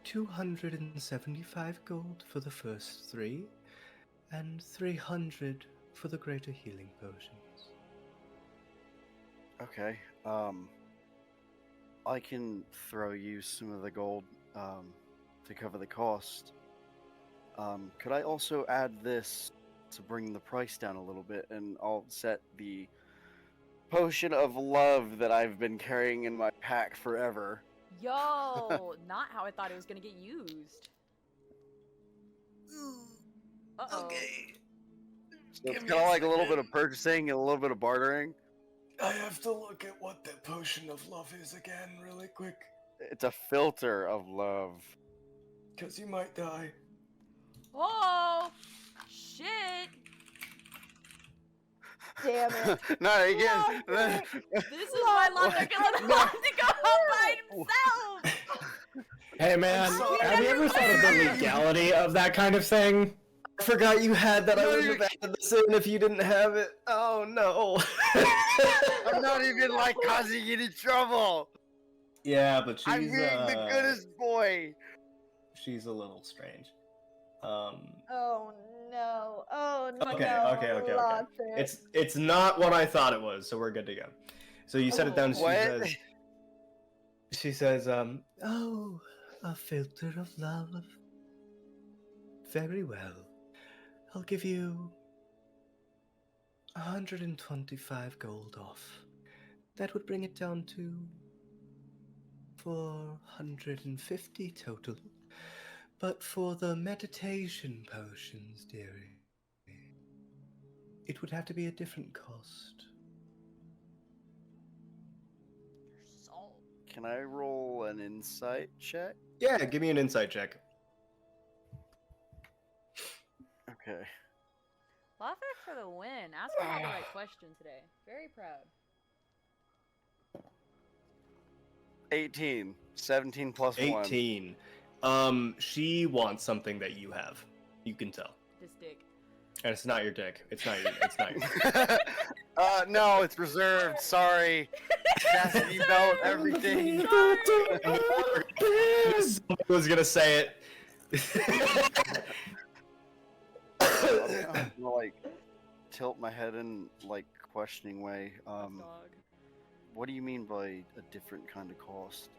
275 gold for the first three, and 300 for the greater healing potions. Okay, I can throw you some of the gold, to cover the cost. Could I also add this to bring the price down a little bit, and I'll set the potion of love that I've been carrying in my pack forever. Yo, not how I thought it was gonna get used. Uh-oh. So it's kind of like a little bit of purchasing and a little bit of bartering. I have to look at what the potion of love is again, really quick, It's a filter of love. because you might die. Oh, shit. Damn it. Not again. Logic. This is why Logic doesn't want to go out by himself. Hey man, sorry. have you ever thought of the legality of that kind of thing? I forgot you had that. I No, wouldn't you- have added this in if you didn't have it. Oh no. I'm not even like causing any trouble. Yeah, but she's I'm being the goodest boy. She's a little strange. Oh no. Oh no. Okay. Logic. It's not what I thought it was, so we're good to go. So you set it down. What? She says, oh, a filter of love. Very well. I'll give you 125 gold off. That would bring it down to 450 total. But for the meditation potions, dearie, it would have to be a different cost. Salt. Can I roll an insight check? Yeah, give me an insight check. Okay. Logic for the win. Asking all the right question today. Very proud. 18. 17 plus 1. 18. She wants something that you have. You can tell. This dick. And it's not your dick. It's not your. No, it's reserved. Sorry. Chastity belt, everything. Somebody was gonna say it. I'm gonna, like, tilt my head in, like, questioning way. Dog. What do you mean by a different kind of cost?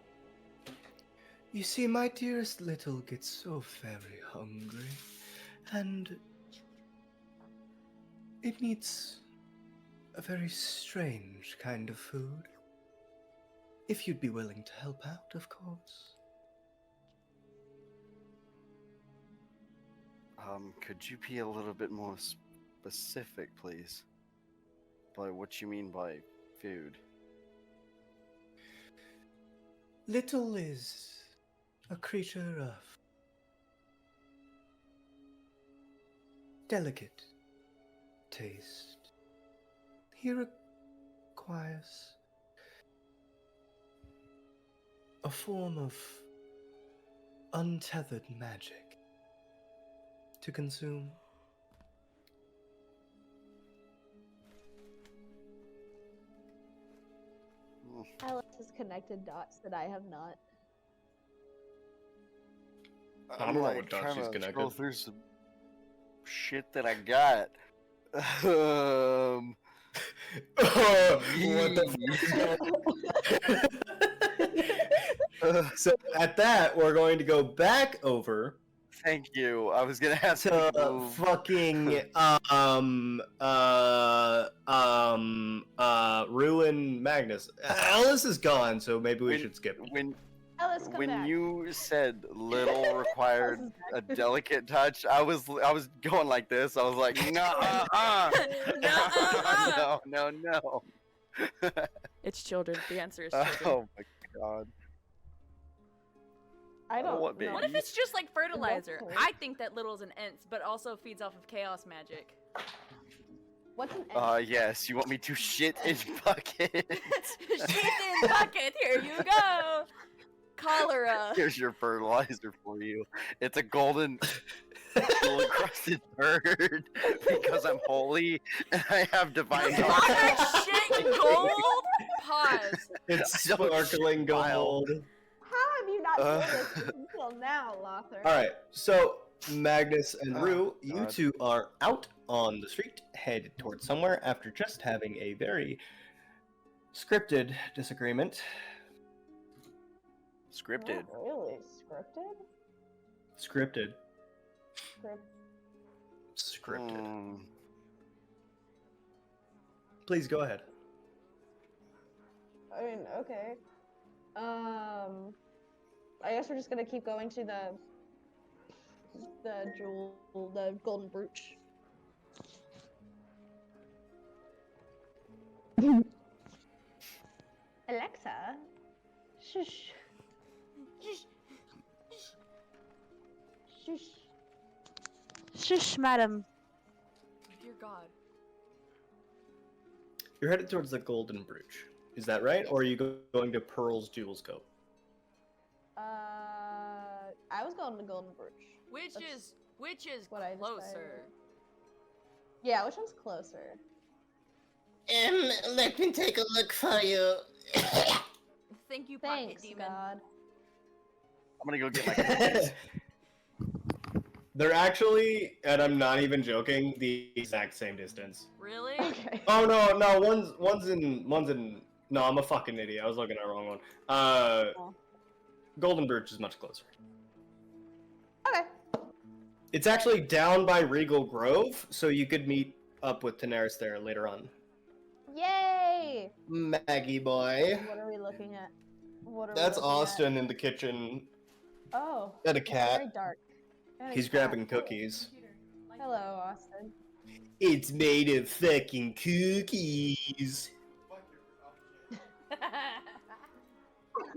You see, my dearest little gets so very hungry, and it needs a very strange kind of food. If you'd be willing to help out, of course. Could you be a little bit more specific, please? By what you mean by food? Little is a creature of delicate taste. He requires a form of untethered magic to consume. Alice has connected dots that I have not. I don't know what dots trying she's to connected. scroll through some shit that I got. What the So at that, we're going to go back over Thank you. I was gonna ask you to to move. fucking Ruin Magnus. Alice is gone, so maybe we should skip. Alice, come When back. you said little required Alice is a back. delicate touch, I was going like this. I was like, no, no. It's children. The answer is children. Oh my god. I don't what, know. What if it's just like fertilizer? cool. I think that Little's an Ents, but also feeds off of chaos magic. What's an N? Yes, you want me to shit in bucket? Sheath in bucket, here you go! Cholera. Here's your fertilizer for you. It's a golden jewel encrusted bird because I'm holy and I have divine Does knowledge. Lothar shit gold? Pause. It's I don't sparkling smile. gold. How have you not told us this until now, Lothar? Alright, so Magnus and Oh, Rue, you God. two are out on the street, headed towards somewhere after just having a very scripted disagreement. Scripted. Not really scripted. Scripted. Script. Scripted. Please go ahead. I mean, okay. I guess we're just gonna keep going to the golden brooch. Alexa, shush. Shush. Shush, madam. Dear God. You're headed towards the Golden Brooch. Is that right? Or are you going to Pearl's Jewels Cove? I was going to golden brooch. Which That's is what I closer? decided. Yeah, which one's closer? Let me take a look for you. Thank you, Pocket Thanks, Demon. God. I'm gonna go get my cookies. They're actually, and I'm not even joking, the exact same distance. Really? Okay. Oh no, one's in. No, I'm a fucking idiot. I was looking at the wrong one. Golden Birch is much closer. Okay. It's actually down by Regal Grove, so you could meet up with Daenerys there later on. Yay! Maggie boy. What are we looking at? What are That's we looking Austin in the kitchen. At? Oh. And a it's cat. Very dark. And a He's cat. grabbing cookies. Hello, Austin. It's made of fucking cookies.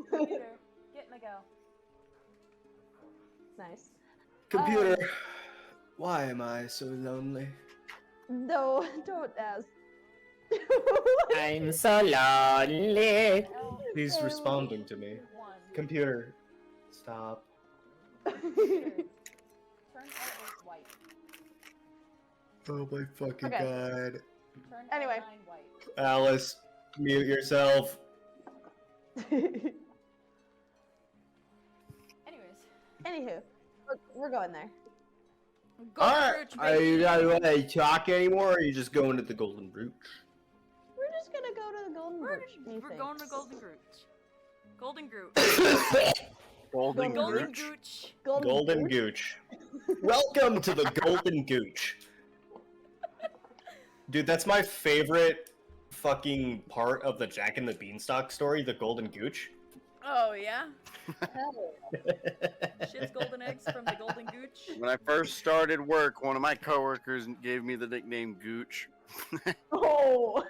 Computer, get in the go. Nice. Computer, why am I so lonely? No, don't ask. I'm so lonely. He's responding to me. Computer, stop. Turn all white. Oh my fucking Okay. god. Turn Anyway. L9 white. Alice, mute yourself. Anyways. Anywho, we're going there. Golden Alright, Brooch, are you baby. guys want to talk anymore, or are you just going to the Golden Brooch? We're just gonna go to the Golden Brooch. We're going to Golden Grooch. Golden Grooch. Golden Golden Gooch. Gooch. Golden Gooch. Welcome to the Golden Gooch. Dude, that's my favorite fucking part of the Jack and the Beanstalk story, the Golden Gooch. Oh, yeah? Hell. Shit's golden eggs from the Golden Gooch. When I first started work, one of my coworkers gave me the nickname Gooch. Oh.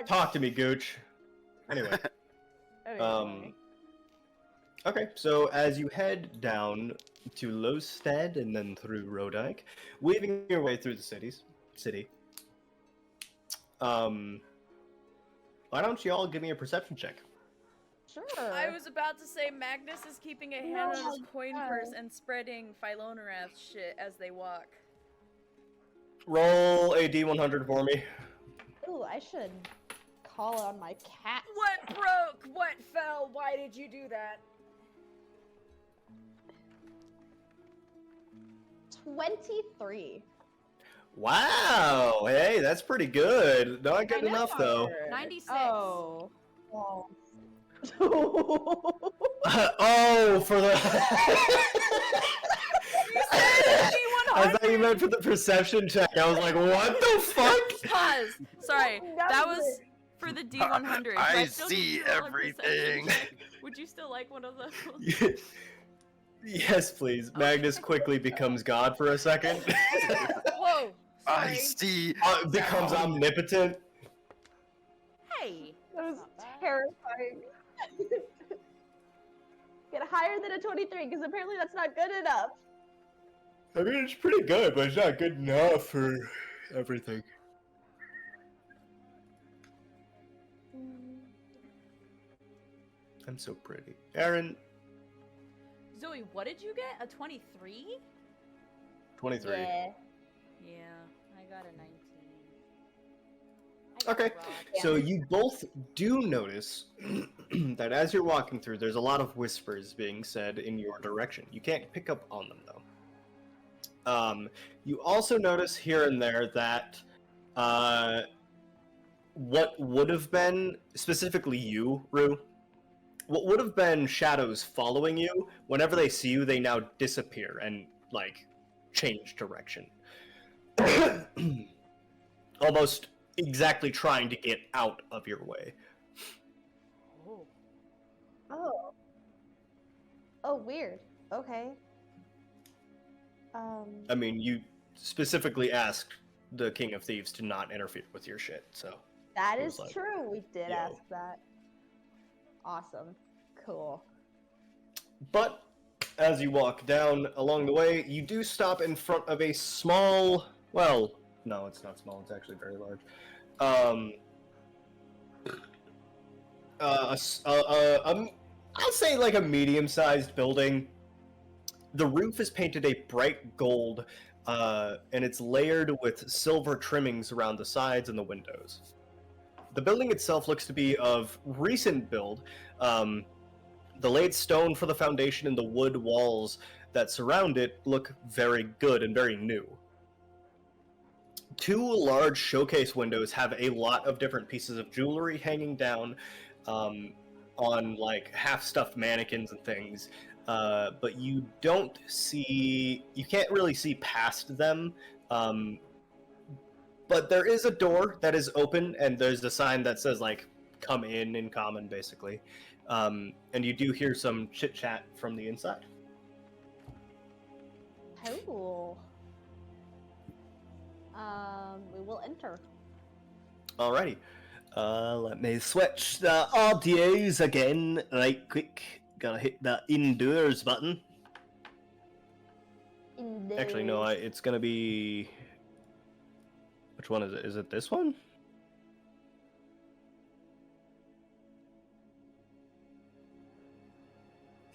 Talk to me, Gooch. Anyway. Anyway. Okay, so as you head down to Lowstead and then through Rodike, weaving your way through the city, why don't you all give me a perception check? Sure. I was about to say Magnus is keeping a hand on his coin purse and spreading Philonorath shit as they walk. Roll a D100 for me. Ooh, I should call on my cat. What broke? What fell? Why did you do that? 23. Wow, hey, that's pretty good. Not good enough, though. 96. Oh. Oh. Oh, for the... I thought you meant for the perception check. I was like, what the fuck? Pause. Sorry, that was for the D100. Do I still see need to roll a perception everything. check? Would you still like one of those? Yes, please. Magnus quickly becomes God for a second. Whoa. I Sorry. see. Becomes omnipotent. Hey. That was Not bad. terrifying. Get higher than a 23, because apparently that's not good enough. I mean, it's pretty good, but it's not good enough for everything. I'm so pretty. Aaron, Zoe, what did you get? A 23? 23. Yeah. Yeah, I got a 19. Okay, so you both do notice that as you're walking through, there's a lot of whispers being said in your direction. You can't pick up on them, though. You also notice here and there that what would have been, specifically you, Rue, what would have been shadows following you, whenever they see you, they now disappear and, like, change direction. Almost exactly trying to get out of your way. Oh. Oh. Oh, weird. Okay. I mean, you specifically asked the King of Thieves to not interfere with your shit, so... That it is was like, true. We did yo. ask that. Awesome. Cool. But, as you walk down along the way, you do stop in front of a small... Well, no, it's not small, it's actually very large. I'll say like a medium-sized building. The roof is painted a bright gold, and it's layered with silver trimmings around the sides and the windows. The building itself looks to be of recent build. The laid stone for the foundation and the wood walls that surround it look very good and very new. Two large showcase windows have a lot of different pieces of jewelry hanging down on like half-stuffed mannequins and things. But you don't see, you can't really see past them. But there is a door that is open, and there's a sign that says like "come in common," basically. And you do hear some chit-chat from the inside. Cool. We will enter. Alrighty. Let me switch the audios again right quick. Gotta hit the indoors button. Actually, no, it's gonna be... Which one is it? Is it this one?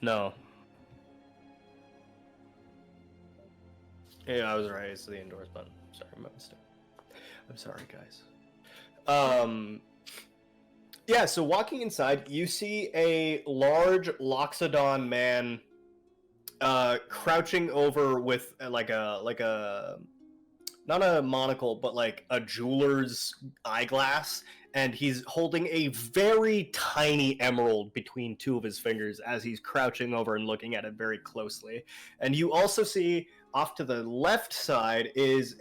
No. Yeah, I was right. It's the indoors button. Sorry, my mistake. I'm sorry, guys. Yeah, so walking inside, you see a large Loxodon man crouching over with like a not a monocle, but like a jeweler's eyeglass, and he's holding a very tiny emerald between two of his fingers as he's crouching over and looking at it very closely. And you also see off to the left side is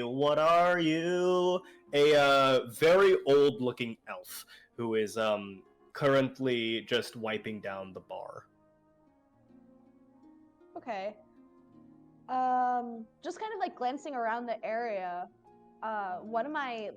what are you? A very old-looking elf who is currently just wiping down the bar. Okay. Just kind of like glancing around the area. What am I?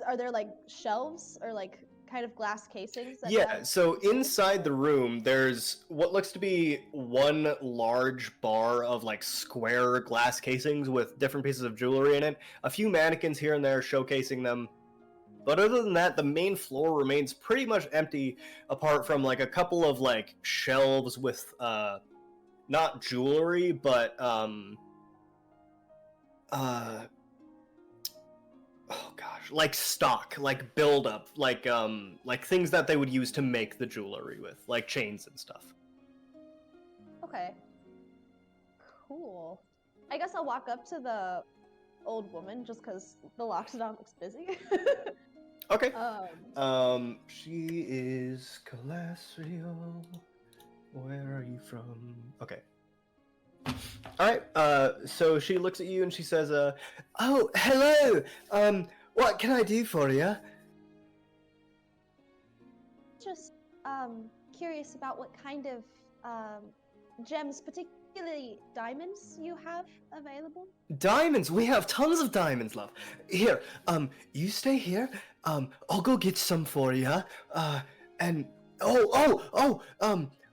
Are there like shelves or like kind of glass casings? That Yeah, have so jewels? inside the room, there's what looks to be one large bar of like square glass casings with different pieces of jewelry in it. A few mannequins here and there showcasing them. But other than that, the main floor remains pretty much empty, apart from like a couple of like shelves with not jewelry, but oh gosh, like stock, like buildup, like things that they would use to make the jewelry with, like chains and stuff. Okay. Cool. I guess I'll walk up to the old woman just because the Loxodon looks busy. Okay. She is Calasrio. Where are you from? Okay. All right. So she looks at you and she says, "Oh, hello. What can I do for you?" Just curious about what kind of gems, particularly diamonds, you have available. Diamonds. We have tons of diamonds, love. Here. You stay here. I'll go get some for you. And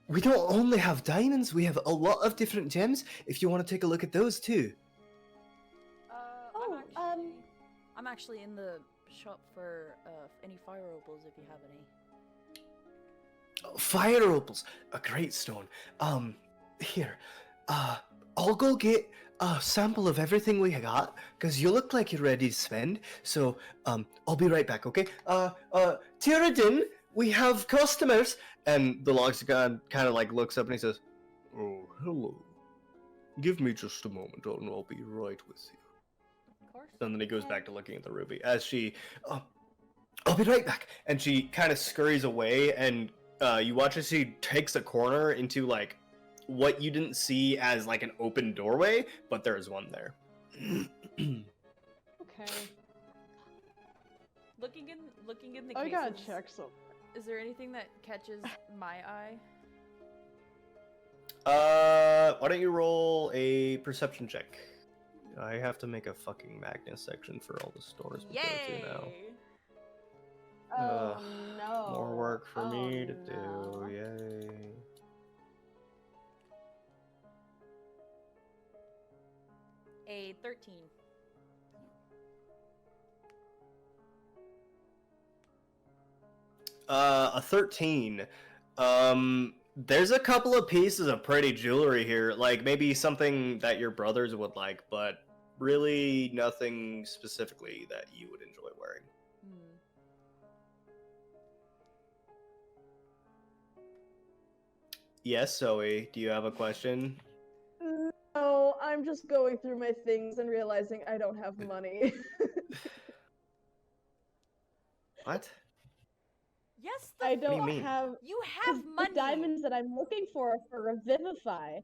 we don't only have diamonds. We have a lot of different gems. If you want to take a look at those too. I'm actually in the shop for any fire opals if you have any. Fire opals, a great stone. Here, I'll go get a sample of everything we got, because you look like you're ready to spend, so, I'll be right back, okay? Tyradin, we have customers! And the Loxodon kind of, like, looks up and he says, "Oh, hello. Give me just a moment and I'll be right with you." Of course. And then he goes back to looking at the ruby, as she, "I'll be right back!" And she kind of scurries away, and you watch as she takes a corner into like what you didn't see as like an open doorway, but there is one there. Okay. Looking in the I cases, gotta check some. is there anything that catches my eye? Why don't you roll a perception check? I have to make a fucking Magnus section for all the stores we go to now. Oh no. More work for me to no. do, yay. A 13. A 13. There's a couple of pieces of pretty jewelry here, like maybe something that your brothers would like, but really nothing specifically that you would enjoy wearing. Yes, Zoe, do you have a question? No, I'm just going through my things and realizing I don't have money. What? Yes, I do you don't mean? have. you have 'Cause money. The diamonds that I'm looking for Revivify.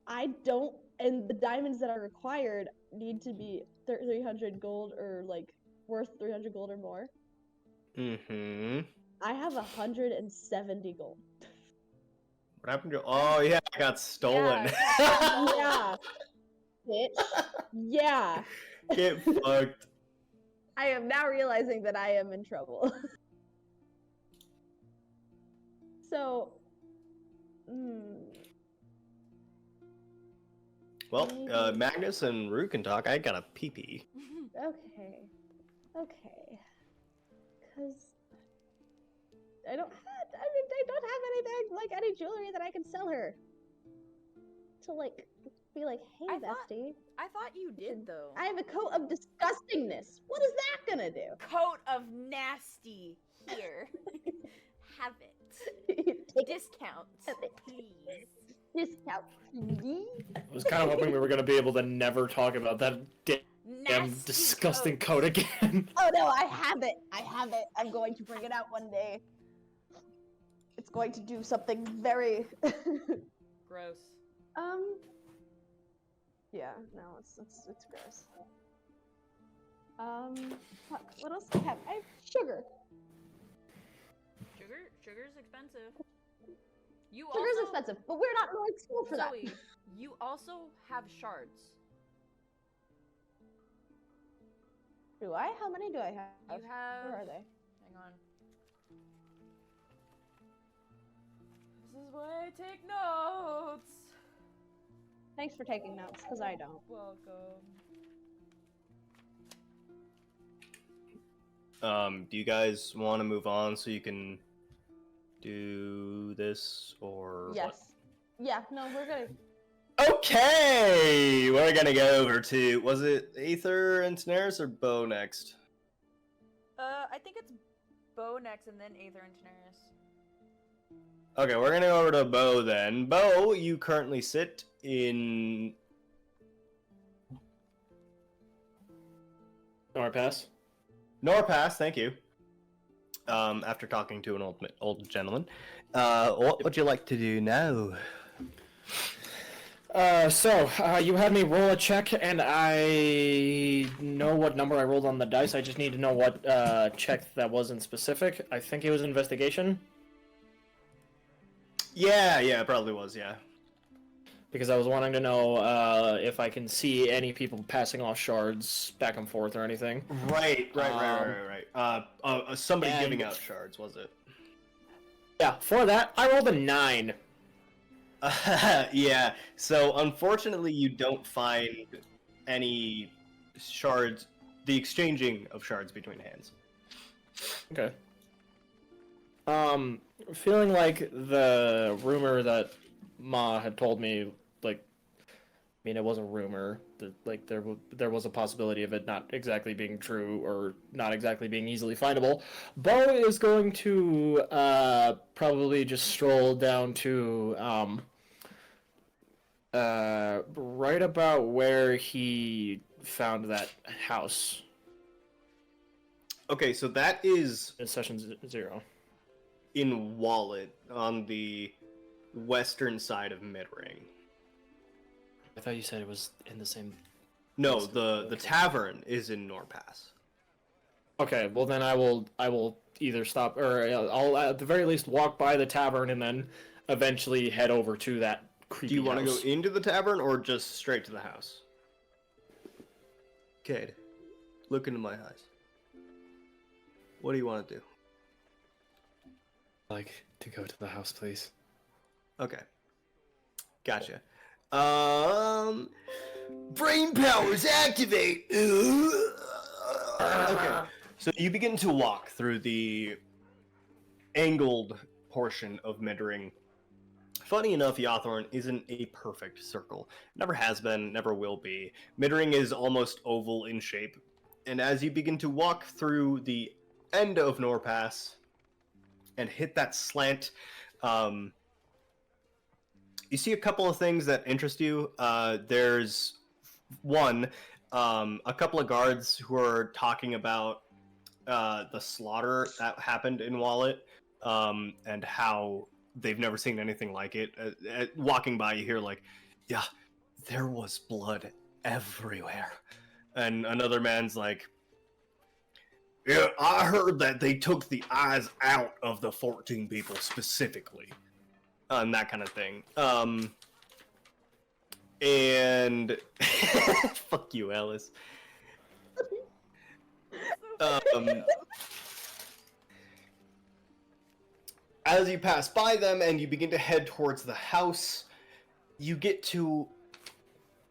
I don't, and the diamonds that are required need to be 300 gold or like worth 300 gold or more. Mm-hmm. I have 170 gold. What happened to? Oh yeah, I got stolen. Yeah, bitch. Yeah. Get fucked. I am now realizing that I am in trouble. So, Well, Magnus and Rue can talk. I got a pee-pee. okay. Cause I don't have anything like any jewelry that I can sell her to like be like, hey, I thought- bestie, I thought you did though. I have a coat of disgustingness. What is that gonna do? Coat of nasty here. Have it. Take Discount, Have it. please. discount, please. I was kind of hoping we were going to be able to never talk about that damn Nasty disgusting coat. coat again. Oh no, I have it. I have it. I'm going to bring it out one day. It's going to do something very. Gross. Yeah, no, it's gross. Fuck, what else do I have? I have sugar. Sugar's expensive. You Sugar's also, expensive, but we're not going to school for that. Zoe, you also have shards. Do I? How many do I have? You have. Where are they? Hang on. This is why I take notes. Thanks for taking notes, because I don't. Welcome. Do you guys want to move on so you can do this, or Yes. Yeah, no, we're gonna. what? Okay, we're gonna go over to, was it Aether and Snares or Bo next? I think it's Bo next and then Aether and Daenerys. Okay, we're gonna go over to Bo then. Bo, you currently sit in. Norpass. Norpass, thank you. After talking to an old gentleman, what would you like to do now? You had me roll a check, and I know what number I rolled on the dice. I just need to know what check that wasn't specific. I think it was investigation. Yeah, it probably was, yeah. Because I was wanting to know if I can see any people passing off shards back and forth or anything. Right. Somebody and- giving out shards, was it? Yeah, for that, I rolled a 9. Yeah, so unfortunately you don't find any shards, the exchanging of shards between hands. Okay. Feeling like the rumor that Ma had told me, like, I mean, it was a rumor that, like, there was a possibility of it not exactly being true or not exactly being easily findable. Bo is going to probably just stroll down to right about where he found that house Okay, so that is in session 0. in Wallet on the western side of Midring. I thought you said it was in the same. No, the tavern is in Norpass. Okay, well then I will either stop or I'll at the very least walk by the tavern and then eventually head over to that creepy Do you want to go house. into the tavern or just straight to the house? Cade, look into my eyes. What do you want to do? Like to go to the house, please. Okay. Gotcha. Brain powers activate! Okay. So you begin to walk through the angled portion of Midring. Funny enough, Yawthorn isn't a perfect circle. Never has been, never will be. Midring is almost oval in shape. And as you begin to walk through the end of Norpass and hit that slant, you see a couple of things that interest you. There's one, a couple of guards who are talking about the slaughter that happened in Wallet, and how they've never seen anything like it. Walking by, you hear like, yeah, there was blood everywhere. And another man's like, yeah, I heard that they took the eyes out of the 14 people specifically. And that kind of thing. And fuck you, Alice. As you pass by them and you begin to head towards the house, you get to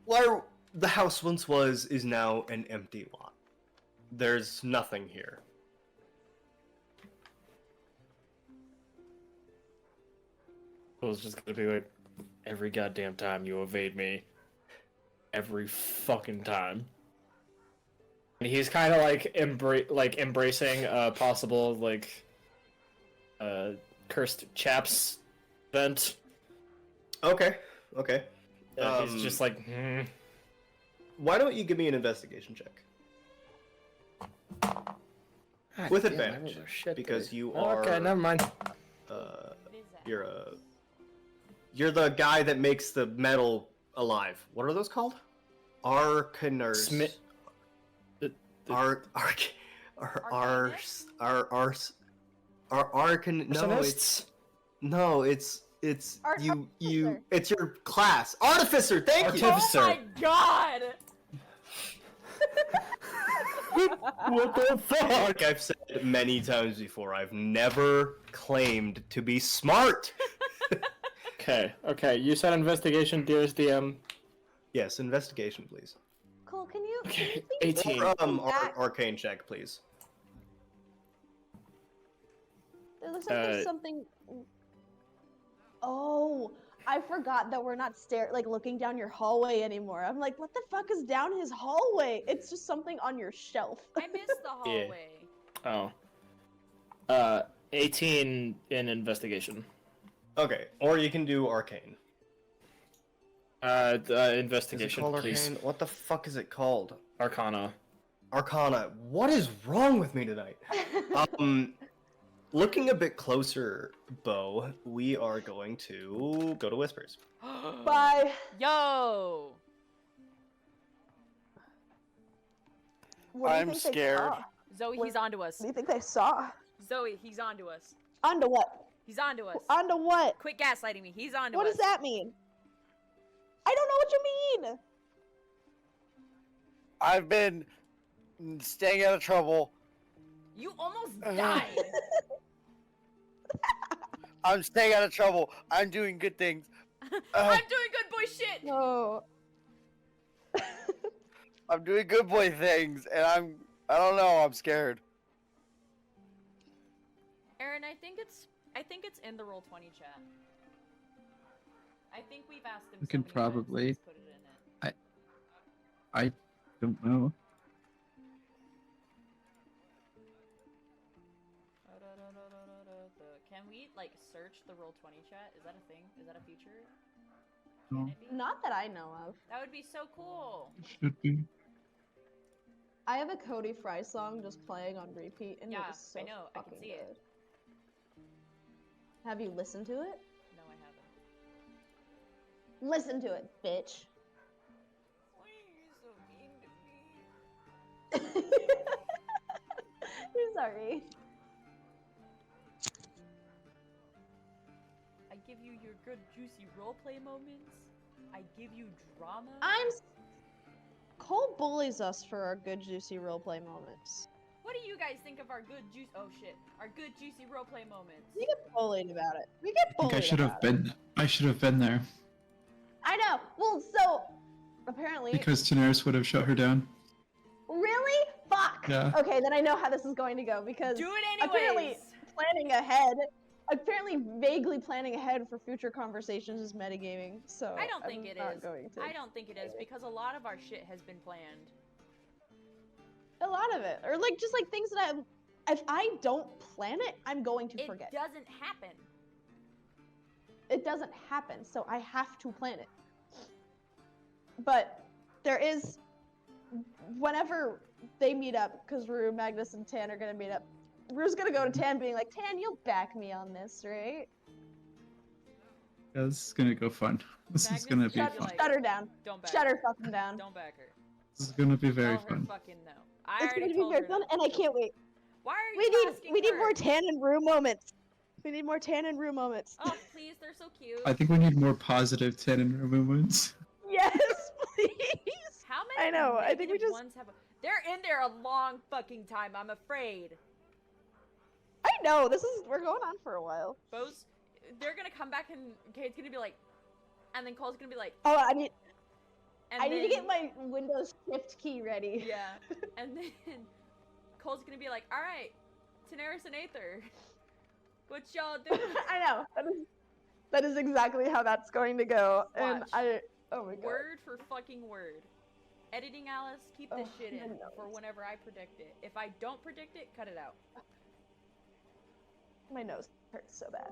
where the house once was is now an empty lot. There's nothing here. It was just gonna be like every goddamn time you evade me. every fucking time. And he's kind of like embracing a possible like cursed chaps event. Okay. He's just like, Why don't you give me an investigation check? God With damn, advantage, I was a shit because dude. you are. Okay, never mind. You're the guy that makes the metal alive. What are those called? Arcaners. No, it's you. It's your class. Artificer. Thank you. Artificer. Oh my god! What the fuck? Like I've said many times before, I've never claimed to be smart. Okay. You said investigation, dearest DM. Yes, investigation, please. Cole, can you Okay, please 18. Arcane check, please. It looks like there's something. Oh, I forgot that we're not looking down your hallway anymore. I'm like, what the fuck is down his hallway? It's just something on your shelf. I missed the hallway. Oh. 18 in investigation. Okay, or you can do arcane. Investigation, is it called please. Arcane? What the fuck is it called? Arcana. Arcana. What is wrong with me tonight? Looking a bit closer, Bo, we are going to go to Whispers. Bye. Yo! What do you I'm think they scared. saw? Zoe, What- he's onto us. What do you think they saw? Zoe, he's onto us. Onto what? He's onto us. Onto what? Quit gaslighting me. He's onto What us. does that mean? I don't know what you mean. I've been staying out of trouble. You almost died. I'm staying out of trouble. I'm doing good things. I'm doing good boy shit. No. I'm doing good boy things, and I don't know. I'm scared. Aaron, I think it's in the Roll20 chat. I think we've asked him. We so can many times probably- he's put it in it. I don't know. Can we like search the Roll20 chat? Is that a thing? Is that a feature? No. Can it be? Not that I know of. That would be so cool. Should be. I have a Cody Fry song just playing on repeat, and Yeah, it is so I know, I can fucking see it. good. Have you listened to it? No, I haven't. Listen to it, bitch. Why are you so mean to me? I'm sorry. I give you your good juicy roleplay moments. I give you drama. Cole bullies us for our good juicy roleplay moments. What do you guys think of our good juice? Oh shit, our good juicy roleplay moments. We get bullied about it. We get I bullied. think I should have about it. been. I should have been there I know. Well, so apparently. because Daenerys would have shut her down. Really? Fuck. Yeah. Okay, then I know how this is going to go because Do it apparently anyways. planning ahead. Apparently, vaguely planning ahead for future conversations is metagaming. So I don't think I'm it not is. Going to. I don't think it is because a lot of our shit has been planned. A lot of it, or like just like things that if I don't plan it, I'm going to It forget. doesn't happen. It doesn't happen, so I have to plan it. But there is, whenever they meet up, because Rue, Magnus, and Tan are gonna meet up. Rue's gonna go to Tan, being like, "Tan, you'll back me on this, right?" Yeah, this is gonna go fun. This Magnus, is gonna be shut fun. your Like, Shut her down. Don't back Shut her. her fucking down. Don't back her. This is gonna be very Tell her fun. fucking no. I It's already going to be told very her fun, no. and I can't wait. Why are We you asking need her? more Tan and Rue moments. We need more Tan and Rue moments. Oh please, they're so cute. I think we need more positive Tannen moments. Yes, please. How many I know, I think we negative just- ones have? They're in there a long fucking time. I'm afraid. I know we're going on for a while. Bo's, they're gonna come back and Kate's gonna be like, and then Cole's gonna be like, Oh, I need and to then- get my Windows Shift key ready. Yeah, and then Cole's gonna be like, all right, Daenerys and Aether, what y'all doing? I know. That is exactly how that's going to go. And Watch. Oh my god. Word for fucking word. Editing Alice, keep this Ugh, shit my in nose. for whenever I predict it. If I don't predict it, cut it out. My nose hurts so bad.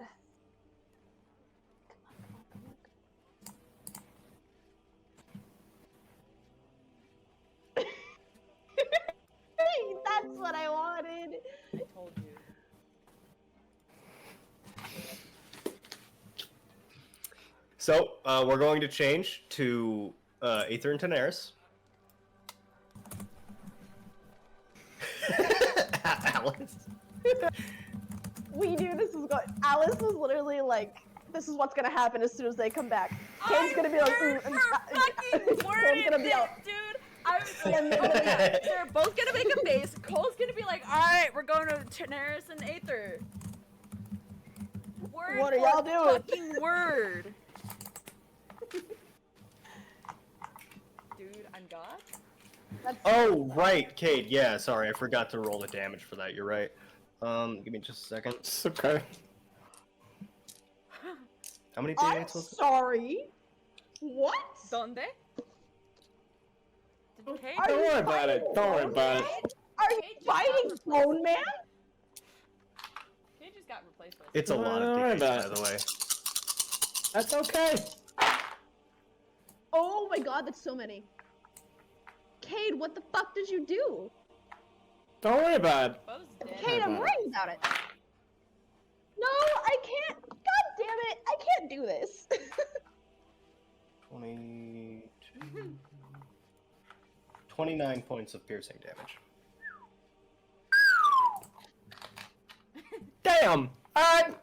That's what I wanted. I told you. So, we're going to change to Aether and Daenerys. Alice. We knew this was going. Alice was literally like, "This is what's gonna happen as soon as they come back." Kane's gonna be like, word "Mm, for fucking Cole's worded gonna be it, out." dude. I was like, oh my god, they're both gonna make a face. Cole's gonna be like, all right, we're going to Daenerys and Aether. Word What are for y'all doing? fucking word. Dude, I'm God. That's Oh, right, Cade. Yeah, sorry, I forgot to roll the damage for that. You're right. Give me just a second. It's okay. How many I'm D8s was it? sorry. What? Donde? Did Kate Are Don't you worry about it. fighting Don't worry Bone about Man? it. Are you Kate just got fighting replaced. Bone Man? Kate just got replaced by It's a lot of Don't worry D8s, about by it. the way. That's okay. Oh my god, that's so many. Cade, what the fuck did you do? Don't worry about it. Bo's dead. Cade, I'm about it. worried about it. No, I can't. God damn it, I can't do this. 22... 29 points of piercing damage. Damn. Alright.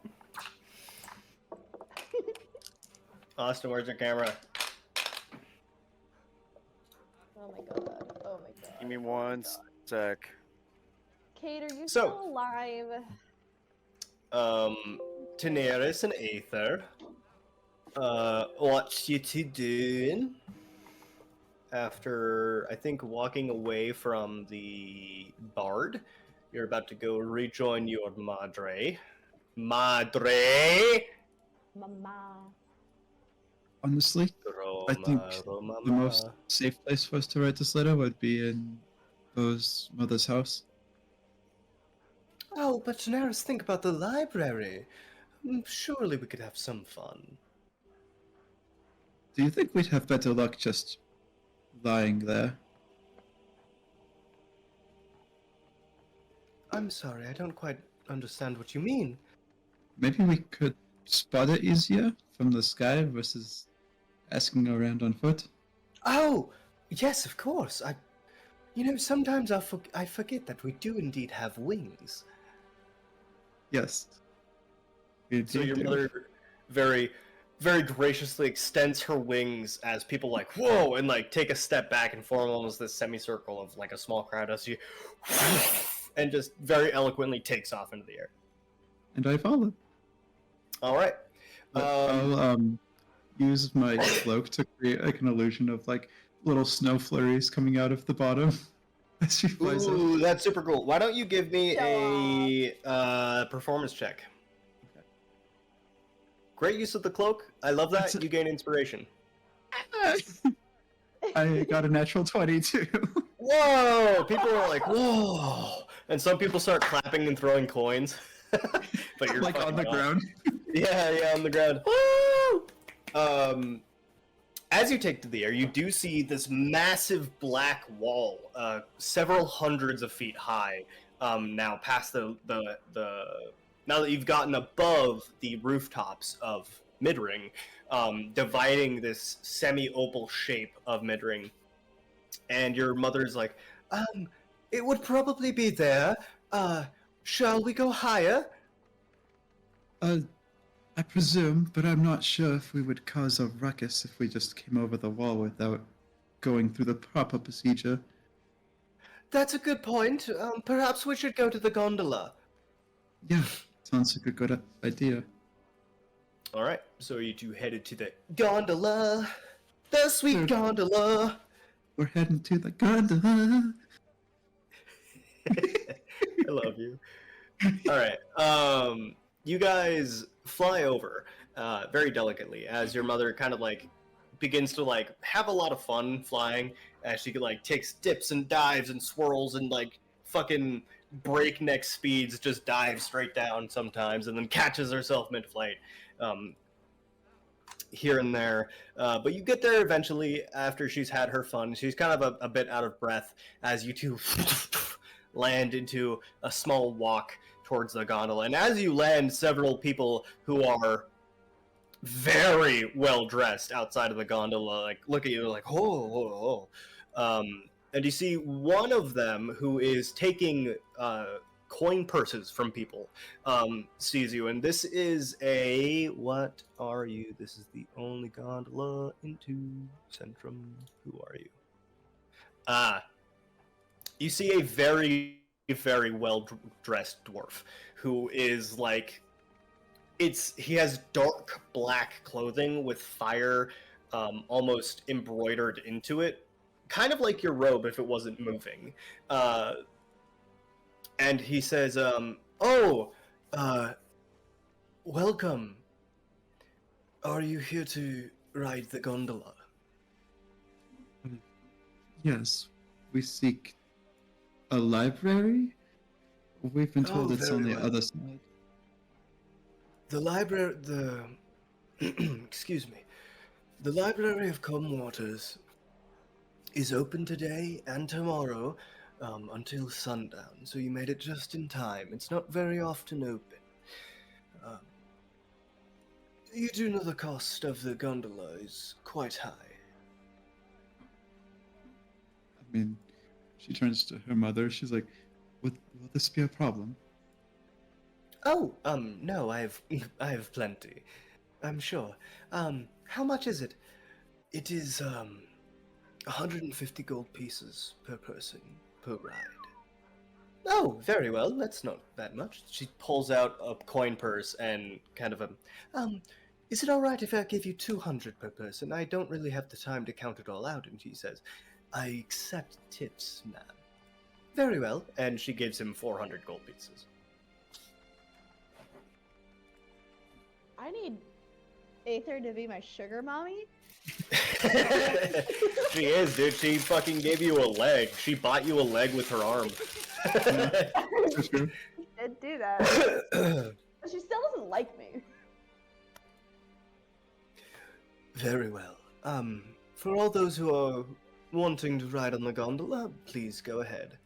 Austin, where's your camera? Oh my god. Oh my god. Give me one sec. Cade, are you So- still alive? Daenerys and Aether. What you two doing? After, I think, walking away from the bard, you're about to go rejoin your madre. Madre! Mama. Honestly, I think Roma, the most safe place for us to write this letter would be in Bo's mother's house. Oh, but Daenerys, think about the library. Surely we could have some fun. Do you think we'd have better luck just lying there? I'm sorry, I don't quite understand what you mean. Maybe we could spot it easier from the sky versus asking around on foot. Oh, yes, of course. Sometimes I forget that we do indeed have wings. Yes. We So indeed your do. mother very, very graciously extends her wings as people like, whoa, and like take a step back and form almost this semicircle of like a small crowd as she and just very eloquently takes off into the air. And I follow. All right. I'll use my cloak to create like an illusion of like little snow flurries coming out of the bottom as she flies up. Ooh, that's super cool. Why don't you give me a performance check? Great use of the cloak. I love that. It's- You gain inspiration. I got a natural 22. Whoa! People are like, whoa! And some people start clapping and throwing coins. But you're like on fucking the off. ground. Yeah, on the ground. Woo! As you take to the air, you do see this massive black wall, several hundreds of feet high. Now past the now that you've gotten above the rooftops of Midring, dividing this semi-oval shape of Midring, and your mother's like, it would probably be there. Shall we go higher? I presume, but I'm not sure if we would cause a ruckus if we just came over the wall without going through the proper procedure. That's a good point. Perhaps we should go to the gondola. Yeah, sounds like a good idea. All right, so you two headed to the gondola, the sweet Sure. gondola. We're heading to the gondola. I love you. All right, you guys fly over very delicately as your mother kind of like begins to like have a lot of fun flying as she like takes dips and dives and swirls and like fucking breakneck speeds, just dives straight down sometimes and then catches herself mid-flight. Here and there, but you get there eventually after she's had her fun. She's kind of a bit out of breath as you two land into a small walk towards the gondola. And as you land, several people who are very well dressed outside of the gondola like look at you like, oh. And you see one of them who is taking coin purses from people, sees you, and this is a, what are you? This is the only gondola into Centrum. Who are you? You see a very, very well dressed dwarf who is like, he has dark black clothing with fire almost embroidered into it, kind of like your robe if it wasn't moving. And he says, welcome. Are you here to ride the gondola? Yes, we seek a library? We've been told it's on very the well. other side. The library, excuse me. The Library of Calm Waters is open today and tomorrow until sundown, so you made it just in time. It's not very often open. You do know the cost of the gondola is quite high. I mean, she turns to her mother. She's like, will this be a problem? Oh, no, I have plenty. I'm sure. How much is it? It is, 150 gold pieces per person, per ride. Oh, very well, that's not that much. She pulls out a coin purse and kind of is it alright if I give you 200 per person? I don't really have the time to count it all out, and she says, I accept tips, ma'am. Very well, and she gives him 400 gold pieces. I need Aether to be my sugar mommy. She is, dude. She fucking gave you a leg. She bought you a leg with her arm. For sure. She did do that. But she still doesn't like me. Very well. For all those who are wanting to ride on the gondola, please go ahead.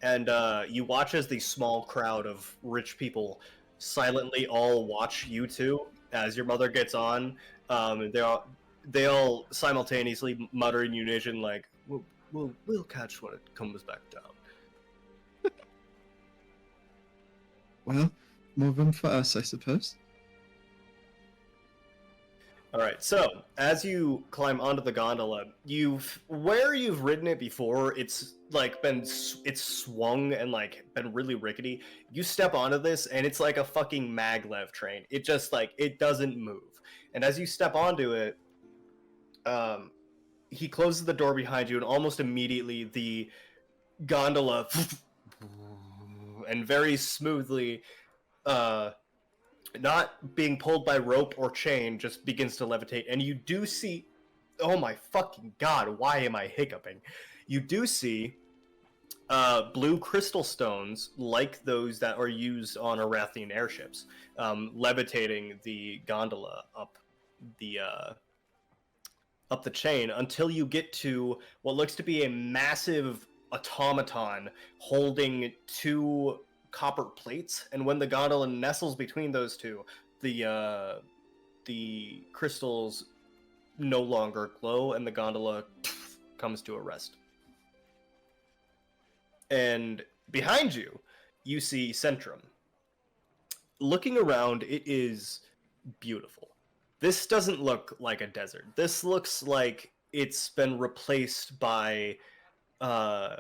And you watch as the small crowd of rich people silently all watch you two as your mother gets on. They all simultaneously mutter in unison, like, "We'll catch when it comes back down." Well, more room for us, I suppose. All right. So as you climb onto the gondola, where you've ridden it before, it's like it's swung and like been really rickety. You step onto this, and it's like a fucking maglev train. It just like it doesn't move. And as you step onto it, he closes the door behind you, and almost immediately the gondola and very smoothly, not being pulled by rope or chain, just begins to levitate. And you do see, oh my fucking god, why am I hiccuping? You do see blue crystal stones like those that are used on Arathian airships, levitating the gondola up the chain until you get to what looks to be a massive automaton holding two copper plates, and when the gondola nestles between those two, the crystals no longer glow and the gondola comes to a rest. And behind you, you see Centrum. Looking around, it is beautiful. This doesn't look like a desert. This looks like it's been replaced by, I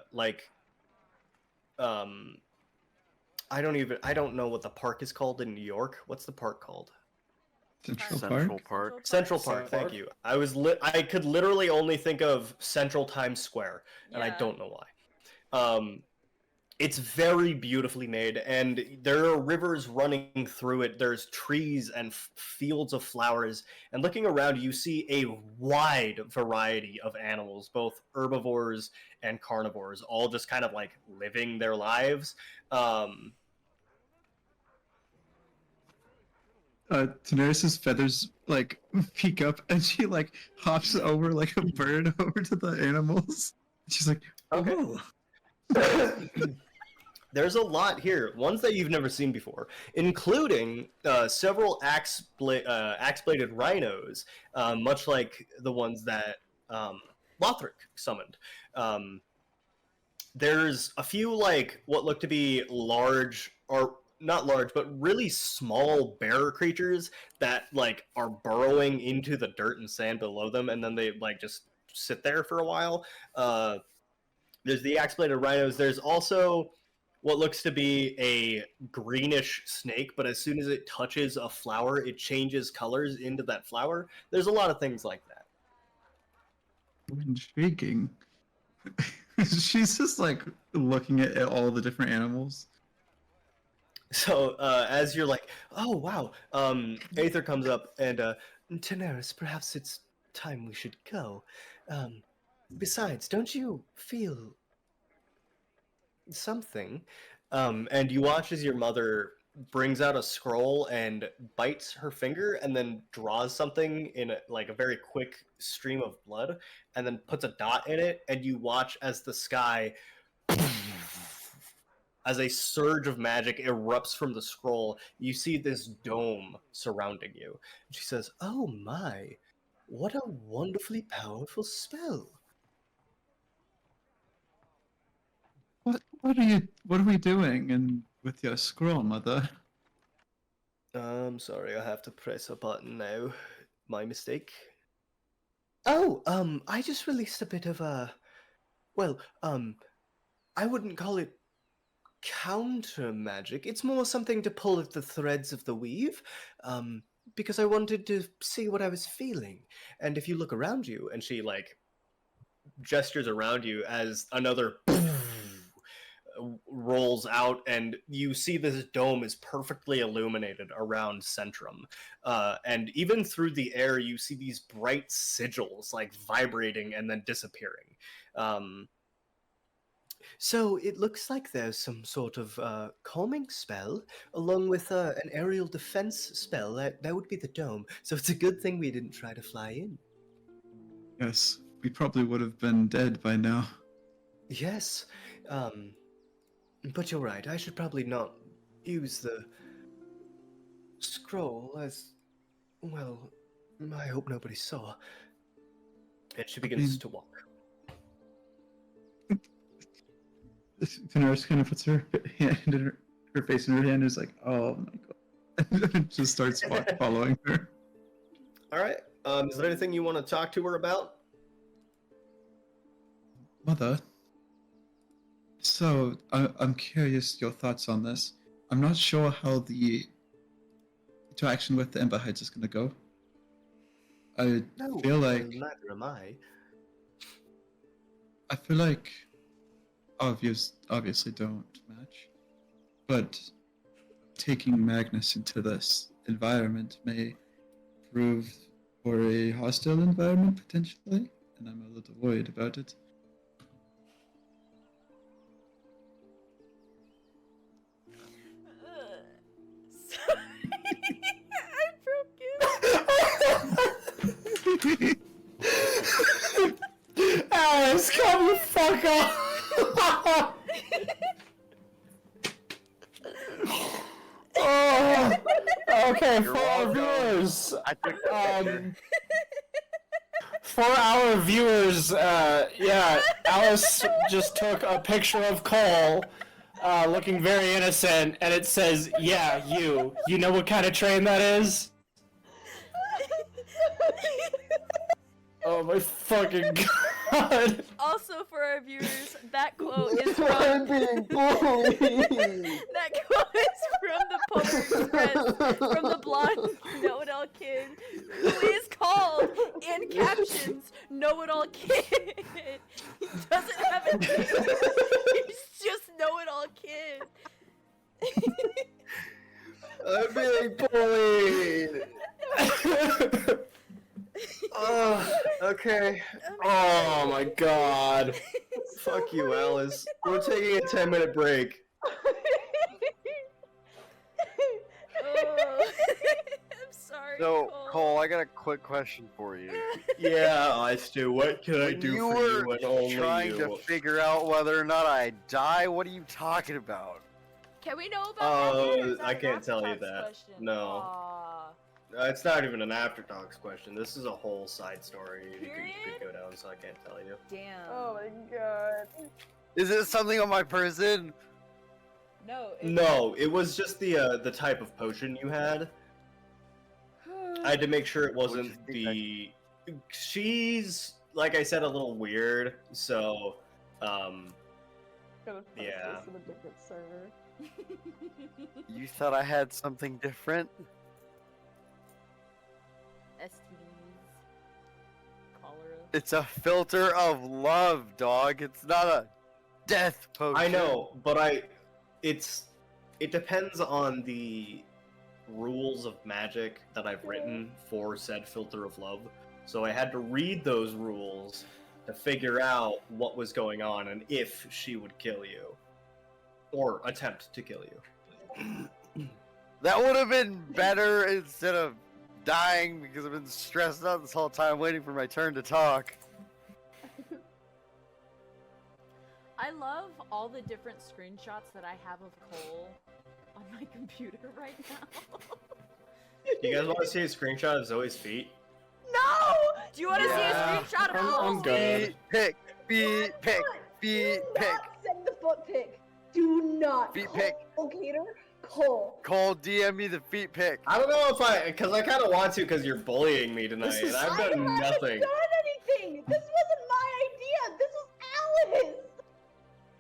don't know what the park is called in New York. What's the park called? Central Central Park? Park. Central Park. Thank you. I could literally only think of Central Times Square, and I Yeah. don't know why. It's very beautifully made, and there are rivers running through it. There's trees and fields of flowers, and looking around, you see a wide variety of animals, both herbivores and carnivores, all just kind of like living their lives. Um, Daenerys's feathers like peek up, and she like hops over like a bird over to the animals. She's like, Okay. "Oh." There's a lot here, ones that you've never seen before, including several axe-bladed rhinos, much like the ones that Lothric summoned. There's a few like what look to be large, or not large, but really small bear creatures that like are burrowing into the dirt and sand below them, and then they like just sit there for a while. There's the axe-bladed rhinos. There's also what looks to be a greenish snake, but as soon as it touches a flower, it changes colors into that flower. There's a lot of things like that. Intriguing. She's just like looking at all the different animals. So as you're like, oh wow, Aether comes up and Daenerys, perhaps it's time we should go. Besides, don't you feel something? And you watch as your mother brings out a scroll and bites her finger and then draws something in like a very quick stream of blood and then puts a dot in it, and you watch as the sky as a surge of magic erupts from the scroll. You see this dome surrounding you. And she says, oh my, what a wonderfully powerful spell. What are we doing and with your scroll, mother? I'm sorry, I have to press a button now. My mistake. Oh, I just released a bit of a... Well, I wouldn't call it counter magic. It's more something to pull at the threads of the weave, because I wanted to see what I was feeling. And if you look around you, and she, like, gestures around you as another rolls out, and you see this dome is perfectly illuminated around Centrum, and even through the air you see these bright sigils like vibrating and then disappearing. So it looks like there's some sort of calming spell along with an aerial defense spell. That would be the dome, so it's a good thing we didn't try to fly in. Yes, we probably would have been dead by now. Yes, but you're right, I should probably not use the scroll as... well, I hope nobody saw. And she begins to walk. Daenerys kind of puts her hand in her face in her hand and is like, oh my god. And just starts following her. Alright, is there anything you want to talk to her about? Mother, so I'm curious your thoughts on this. I'm not sure how the interaction with the Ember Heights is going to go. I feel like... neither am I. I feel like obviously don't match, but taking Magnus into this environment may prove for a hostile environment potentially, and I'm a little worried about it. I broke you. Alice, come the fuck up! Oh, okay, You're for our welcome. viewers, I took the picture. For our viewers, yeah, Alice just took a picture of Cole, looking very innocent, and it says, yeah, you. You know what kind of train that is? Oh my fucking god. Also, for our viewers, that quote is from being bullied. that quote is from the Polar Express, from the blonde know-it-all kid, who is called in captions know-it-all kid. He doesn't have a name. He's just know-it-all I'm being bullied. Oh, okay. Oh my god. Fuck you, Alice. We're taking a 10-minute break. Oh. I'm sorry. So, Cole, I got a quick question for you. Yeah, Stu, what can I When do you for were you and only trying you? to figure out whether or not I die, what are you talking about? Can we know about that yet, or is that I an can't tell you after-talks that. question? No. Aw. It's not even an after-talks question. This is a whole side story you Period? could go down, so I can't tell you. Damn. Oh my god. Is it something on my person? No. No, it was just the type of potion you had. I had to make sure it wasn't Which is the. She's, like I said, a little weird. So, Gotta post Yeah. this in a different server. You thought I had something different? STDs. Cholera. It's a filter of love, dog. It's not a death potion. I know, but it depends on the rules of magic that I've written for said filter of love. So I had to read those rules to figure out what was going on and if she would kill you. Or attempt to kill you. That would have been better instead of dying because I've been stressed out this whole time waiting for my turn to talk. I love all the different screenshots that I have of Cole on my computer right now. You guys want to see a screenshot of Zoe's feet? No! Do you want to Yeah, see a screenshot of I'm Cole's good. feet? Feet pick, feet pick, feet Do pick. not send the foot pic. Do not. Feet Cole, pic. Gator. Cole. Cole, DM me the feet pick. I don't know if because I kind of want to because you're bullying me tonight, This is- and I've I done haven't nothing. done anything. This wasn't my idea. This was Alice.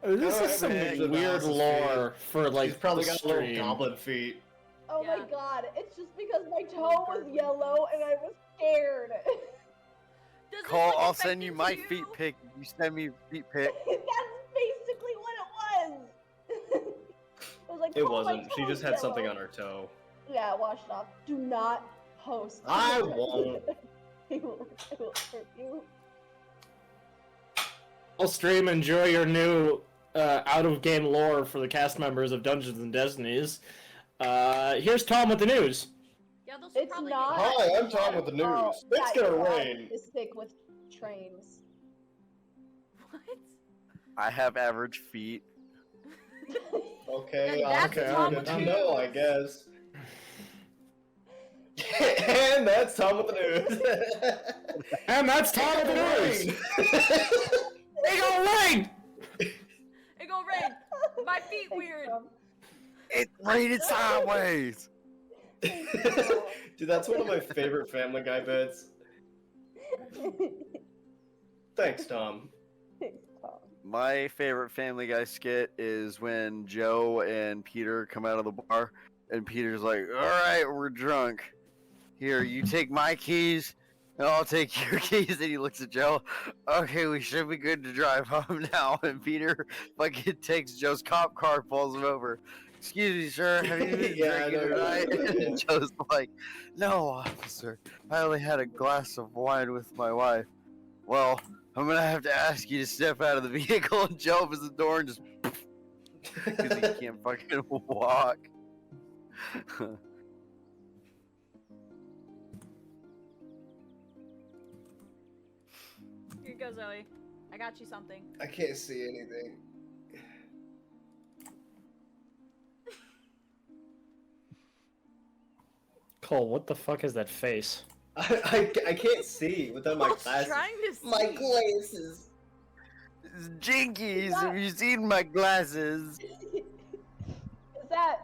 This Alright, is some man. weird Alice's lore for like She's probably the got little stream. goblin feet. Oh my Yeah. god. It's just because my toe was yellow and I was scared. Does this Cole, look I'll send you infected my to feet pick. You send me feet pick. That's basically what it was. I was like, It "Oh, my wasn't. She toe's just had something yellow." on her toe. Yeah, wash it off. Do not post. I won't. I will hurt you. I'll stream. Enjoy your new out-of-game lore for the cast members of Dungeons and Destinies. Here's Tom with the news. Yeah, those will It's probably not. get cut. Hi, I'm Tom with the news. Oh, It's yeah, gonna you're rain. autistic with trains. What? I have average feet. Okay, And that's Okay, Tom good with to the know, I news. guess. And that's Tom with the news. And that's Tom with the news. It gonna rain. It go rain. My feet weird. It rated sideways. Dude, that's one of my favorite Family Guy bits. Thanks, Tom. My favorite Family Guy skit is when Joe and Peter come out of the bar, and Peter's like, "Alright, we're drunk. Here, you take my keys, and I'll take your keys." And he looks at Joe, "Okay, we should be good to drive home now." And Peter fucking takes Joe's cop car, pulls him over. "Excuse me, sir, have you been Yeah, I drinking know. tonight?" And Joe's like, "No, officer, I only had a glass of wine with my wife." "Well, I'm gonna have to ask you to step out of the vehicle." And Joe opens the door and just because he can't fucking walk. Here you go, Zoe. I got you something. I can't see anything. Cole, what the fuck is that face? I can't see without my I was glasses. trying to see. My glasses. Jinkies, have you seen my glasses? Is that?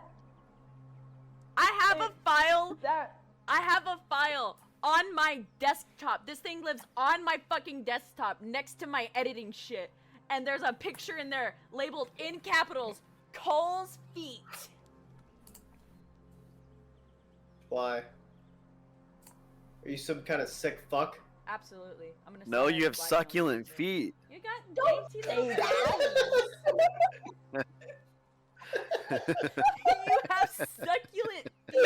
I have a file. Is that? I have a file on my desktop. This thing lives on my fucking desktop next to my editing shit. And there's a picture in there labeled in capitals, Cole's feet. Why? Are you some kind of sick fuck? Absolutely. I'm gonna No, say you have why succulent don't feet. You got Don't dainty say little that. you have succulent feet.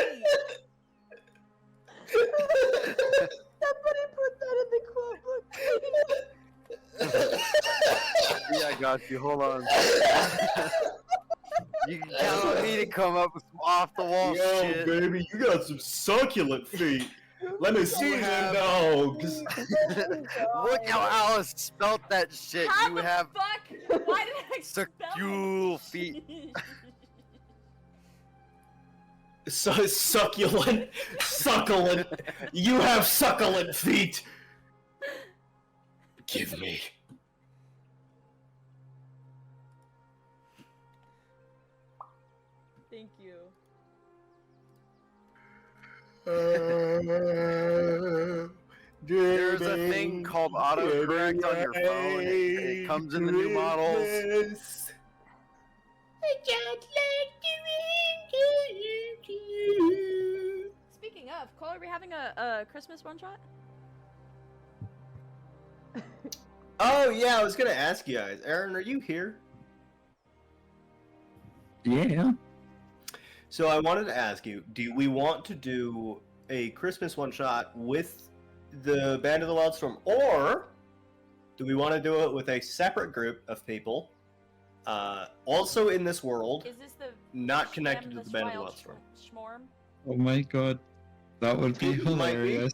got you. Hold on. You can count on me to come up with some off the wall shit. baby, you got some succulent feet. Let me see them have- dogs. Look how Alice spelt that shit. How You the have fuck? Why did I spell succule it? feet. Succulent. Succulent. You have succulent feet. Give me. Thank you. There's a thing called autocorrect on your phone. It comes in the new models. Speaking of, Cole, are we having a Christmas one shot? Oh yeah, I was gonna ask you guys. Aaron, are you here? Yeah. So I wanted to ask you, do we want to do a Christmas one shot with the Band of the Wildstorm, or do we want to do it with a separate group of people, also in this world, Is this the not connected to Shem the Band of the Wild Wildstorm? Schmorm? Oh my god. That would be It might be. hilarious.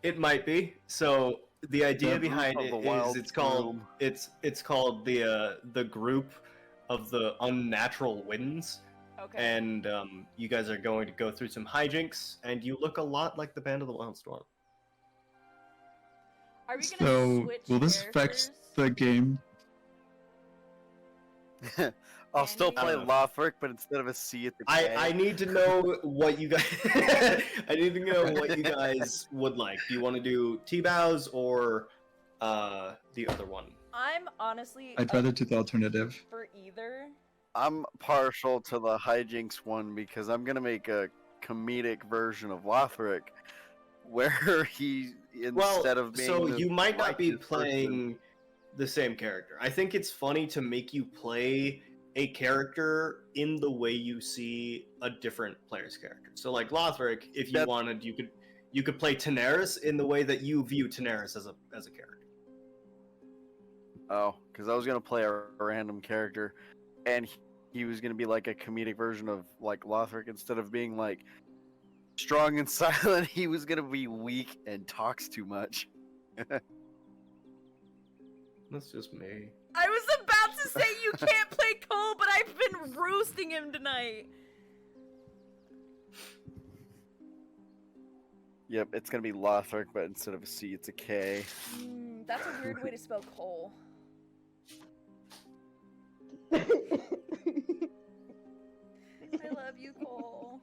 It might be. So the idea The behind group it of the is wild it's called room. it's called the group of the unnatural winds. Okay. And you guys are going to go through some hijinks, and you look a lot like the Band of the Wildstorm. Are we gonna So, switch will this characters? affect the game? I'll still Andy? play I don't know. Lothric, but instead of a C at the K. I need to know what you guys. I need to know what you guys would like. Do you want to do T-Bows or the other one? I'm honestly I'd up rather do the alternative. for either. I'm partial to the hijinks one because I'm gonna make a comedic version of Lothric, where he instead of being so the you might not be righteous person- playing the same character. I think it's funny to make you play a character in the way you see a different player's character. So like Lothric, if you That- wanted, you could play Daenerys in the way that you view Daenerys as a character. Oh, because I was gonna play a random character, and he was gonna be like a comedic version of like Lothric. Instead of being like strong and silent, he was gonna be weak and talks too much. That's just me. I was about to say you can't play Cole, but I've been roasting him tonight. Yep, it's gonna be Lothric, but instead of a C, it's a K. That's a weird way to spell Cole. I love you, Cole.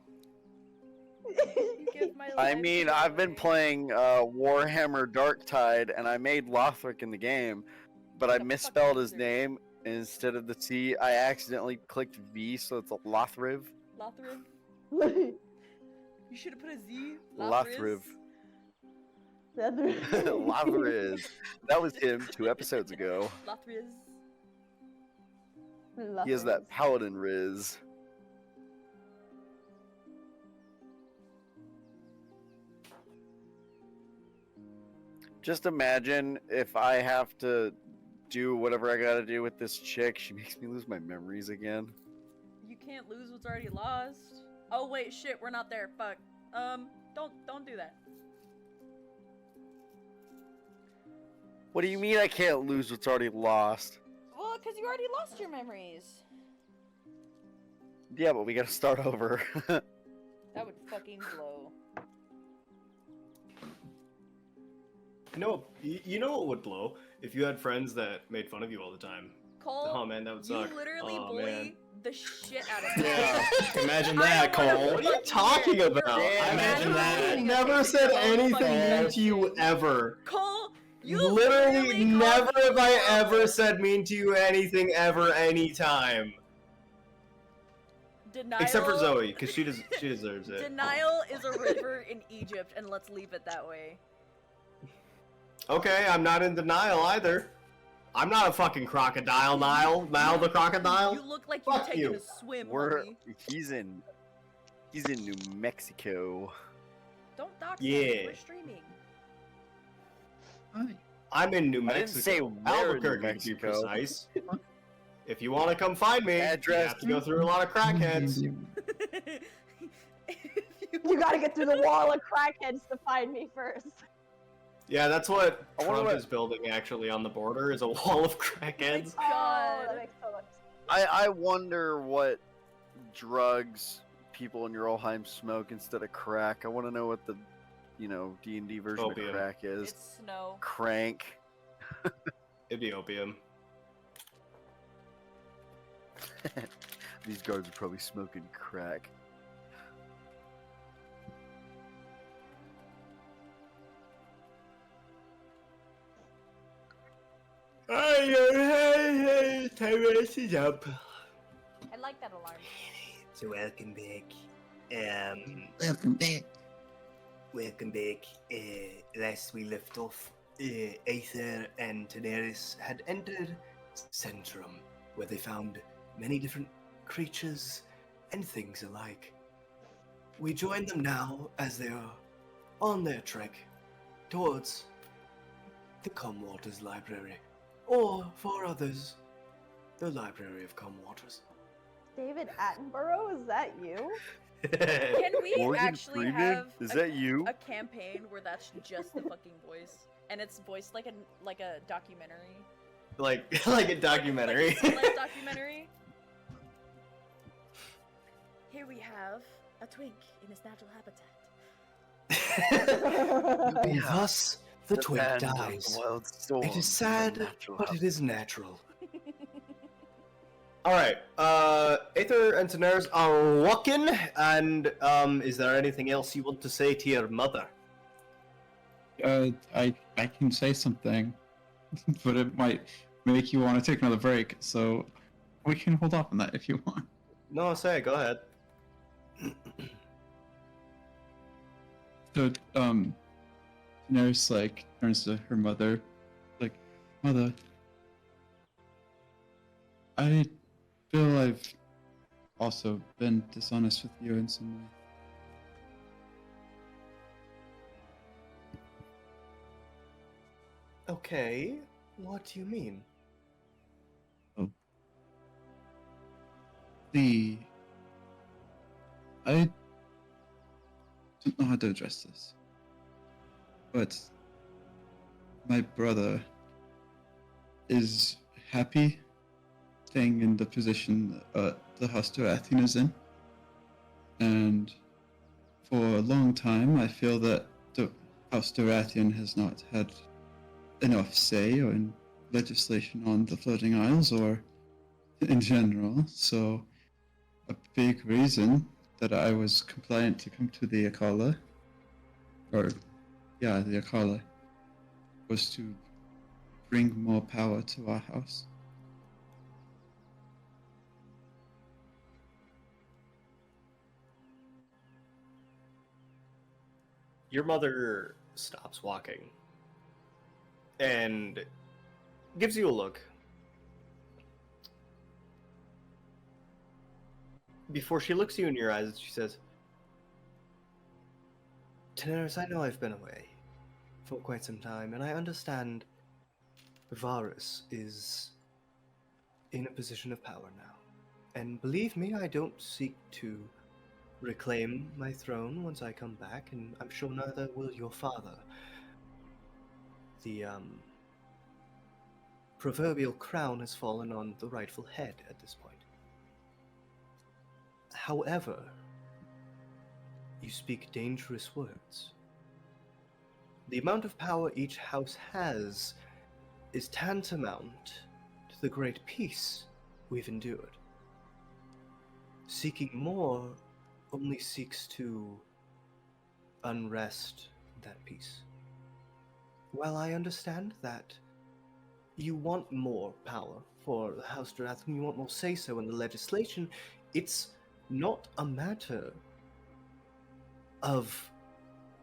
You give my I life mean, I've been joy. playing Warhammer Darktide, and I made Lothric in the game, but I The misspelled fucking his wizard. name. And instead of the C, I accidentally clicked V, so it's a Lothriv. Lothriv. You should have put a Z. Lothriv. Lothriz. Lothriz. That was him 2 episodes ago. Lothriz. He has that paladin riz. Just imagine if I have to do whatever I gotta do with this chick, she makes me lose my memories again. You can't lose what's already lost. Oh wait, shit, we're not there. Fuck. Don't do that. What do you mean I can't lose what's already lost? Well, because you already lost your memories. Yeah, but we gotta start over. That would fucking blow. You know what would blow? If you had friends that made fun of you all the time. Cole, Oh man, that would you suck. literally Oh, bully man. the shit out of me. Yeah, imagine I that, don't wanna Cole. What are you fucking talking hear it. about? You're Yeah, imagine that. literally I never said so anything fucking mean to you messy. ever. Cole, you Literally called never me have I a ever girl. said mean to you anything ever anytime. Denial, Except for Zoe, because she deserves it. Denial is a river in Egypt, and let's leave it that way. Okay, I'm not in denial either. I'm not a fucking crocodile, Nile the crocodile. You look like you've Fuck taken you. a swim, We're homie. he's in New Mexico. Don't dox Yeah. us. We're streaming. Hi. I'm in New I didn't Mexico. say where in New Albuquerque, to be Mexico. precise. If you want to come find me, Address. you have to go through a lot of crackheads. You gotta get through the wall of crackheads to find me first. Yeah, that's what I wonder Trump what- is building actually on the border is a wall of crackheads. Oh, God. that makes so much sense. I wonder what drugs people in Uralheim smoke instead of crack. I want to know what the, D&D version Opium. of crack is. It's snow. Crank. It'd be opium. These guards are probably smoking crack. Time is up. I like that alarm. So welcome back. Welcome back. Welcome back. Last we left off, Aether and Daenerys had entered Centrum, where they found many different creatures and things alike. We join them now as they are on their trek towards the Comwaters Library, or for others, the Library of Comwaters. David Attenborough, is that you? Can we Morgan actually Freeman? have Is that you? a campaign where that's just the fucking voice, and it's voiced like a documentary, like a documentary. like a documentary? Here we have a twink in his natural habitat. And thus, the twink band of dies. Wild Storm It is a sad, natural but it is natural. All right, Aether and Daenerys are walking, and is there anything else you want to say to your mother? I can say something, but it might make you want to take another break. So we can hold off on that if you want. No, say it. Go ahead. So Daenerys turns to her mother, like, Mother, I feel I've also been dishonest with you in some way. Okay, what do you mean? I don't know how to address this, but my brother is happy staying in the position the House Dorathian is in, and for a long time I feel that the House Dorathian has not had enough say or in legislation on the Floating Isles or in general, so a big reason that I was compliant to come to the Akala, the Akala, was to bring more power to our house. Your mother stops walking and gives you a look. Before she looks you in your eyes, she says, Daenerys, I know I've been away for quite some time, and I understand Varys is in a position of power now. And believe me, I don't seek to reclaim my throne once I come back, and I'm sure neither will your father. The proverbial crown has fallen on the rightful head at this point. However, you speak dangerous words. The amount of power each house has is tantamount to the great peace we've endured. Seeking more only seeks to unrest that peace. While I understand that you want more power for the House Dorathian, you want more say-so in the legislation, it's not a matter of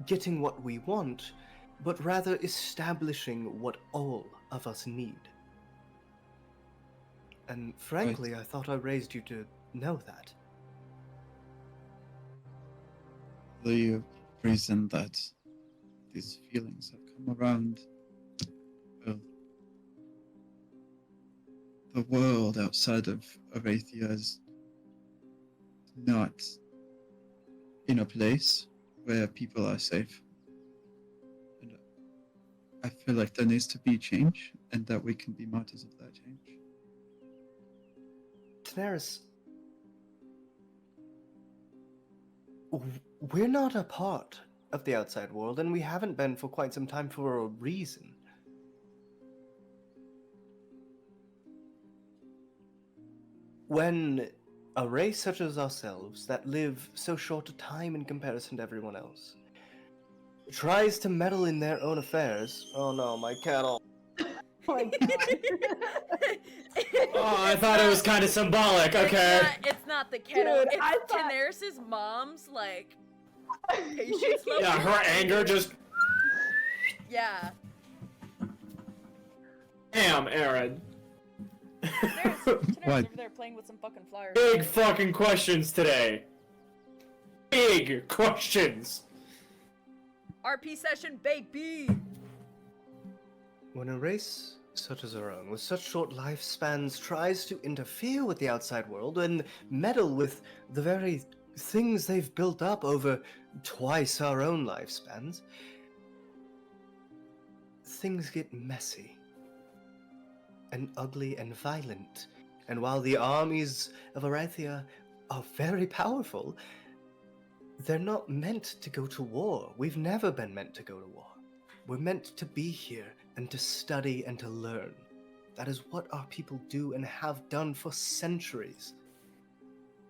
getting what we want, but rather establishing what all of us need. And frankly, I thought I raised you to know that. The reason that these feelings have come around the world outside of Arathia is not in a place where people are safe. And I feel like there needs to be change, and that we can be martyrs of that change. Daenerys, we're not a part of the outside world, and we haven't been for quite some time for a reason. When a race such as ourselves, that live so short a time in comparison to everyone else, tries to meddle in their own affairs. Oh no, my cattle. Oh my god. Oh, I thought it was kind of symbolic. Okay. It's not the kettle. Dude, it's I thought- Daenerys' mom's like patience level. Yeah, her anger just. Yeah. Damn, Aaron. Daenerys What? over there playing with some fucking flyers. Big fucking questions today. Big questions. RP session, baby. When a race such as our own, with such short lifespans, tries to interfere with the outside world and meddle with the very things they've built up over twice our own lifespans, things get messy and ugly and violent. And while the armies of Arathia are very powerful, they're not meant to go to war. We've never been meant to go to war. We're meant to be here and to study and to learn. That is what our people do and have done for centuries,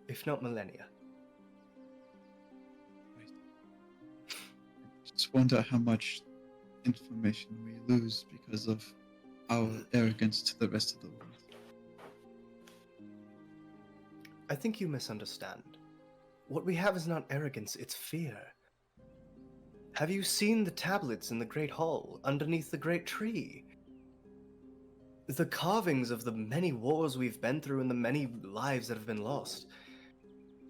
if not millennia. Just wonder how much information we lose because of our arrogance to the rest of the world. I think you misunderstand. What we have is not arrogance, it's fear. Have you seen the tablets in the Great Hall, underneath the Great Tree? The carvings of the many wars we've been through and the many lives that have been lost.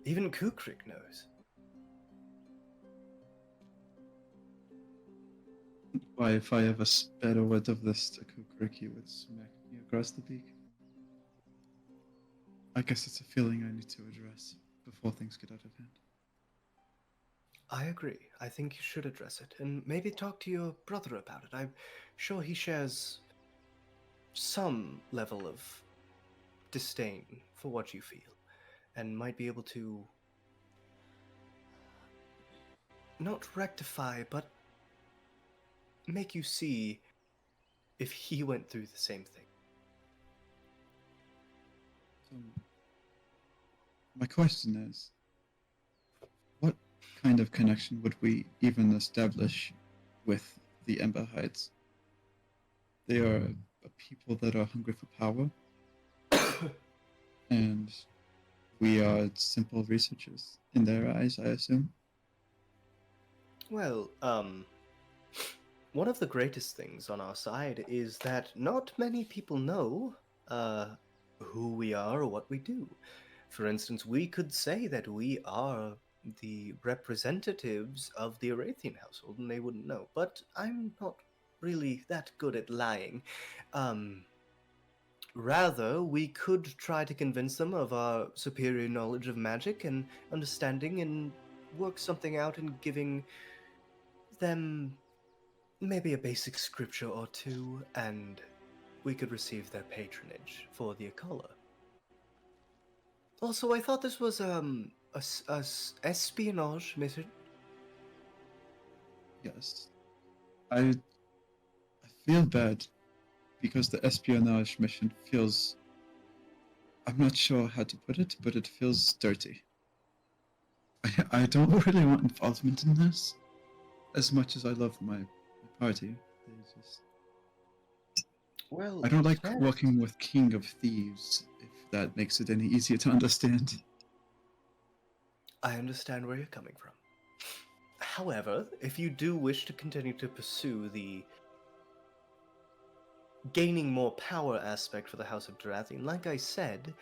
Even Kukrik knows. Why, if I ever sped a word of this to Kukrik, he would smack me across the beak. I guess it's a feeling I need to address before things get out of hand. I agree. I think you should address it, and maybe talk to your brother about it. I'm sure he shares some level of disdain for what you feel, and might be able to not rectify, but make you see if he went through the same thing. So, my question is, what kind of connection would we even establish with the Ember Heights? They are a people that are hungry for power, and we are simple researchers in their eyes, I assume. Well, one of the greatest things on our side is that not many people know, who we are or what we do. For instance, we could say that we are the representatives of the Arathian household, and they wouldn't know. But I'm not really that good at lying. Rather, we could try to convince them of our superior knowledge of magic and understanding and work something out in giving them maybe a basic scripture or two, and we could receive their patronage for the Akala. Also, I thought this was espionage mission. Yes. I feel bad because the espionage mission feels... I'm not sure how to put it, but it feels dirty. I don't really want involvement in this. As much as I love my party. They just... Well, I don't like yes. working with King of Thieves, if that makes it any easier to understand. I understand where you're coming from. However, if you do wish to continue to pursue the gaining more power aspect for the House of Drathian, like I said,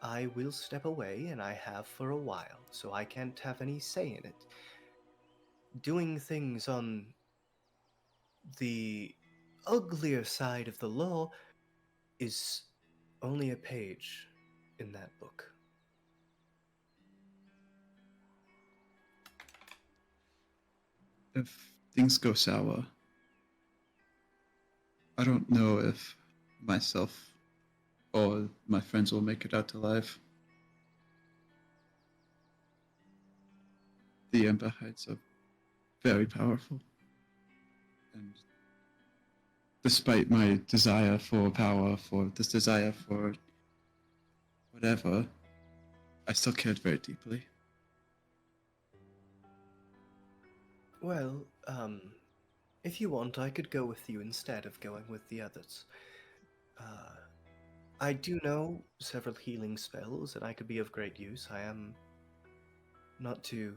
I will step away, and I have for a while, so I can't have any say in it. Doing things on the uglier side of the law is only a page in that book. If things go sour, I don't know if myself or my friends will make it out alive. The Ember Heights are very powerful. And despite my desire for power, for this desire for whatever, I still cared very deeply. Well, if you want, I could go with you instead of going with the others. I do know several healing spells, and I could be of great use. I am not to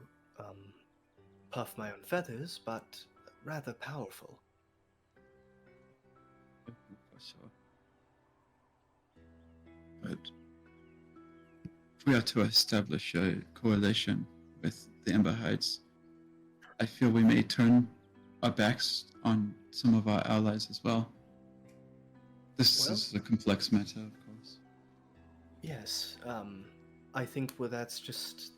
puff my own feathers, but rather powerful. So, but if we are to establish a correlation with the Ember Heights, I feel we may turn our backs on some of our allies as well. This Well- is a complex matter, of course. Yes, I think that's just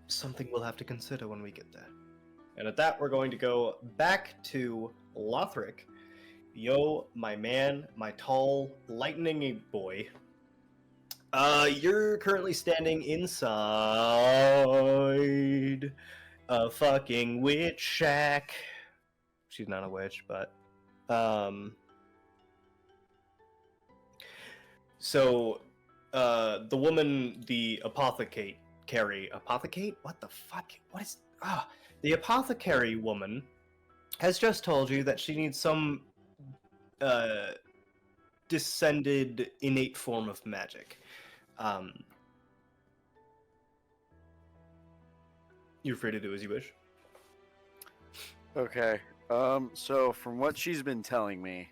something we'll have to consider when we get there. And at that, we're going to go back to Lothric. Yo, my man, my tall, lightning boy. You're currently standing inside a fucking witch shack. She's not a witch, but so the woman, the apothecate, what the fuck? What is the apothecary woman has just told you that she needs some descended innate form of magic. You're free to do as you wish. Okay. So from what she's been telling me,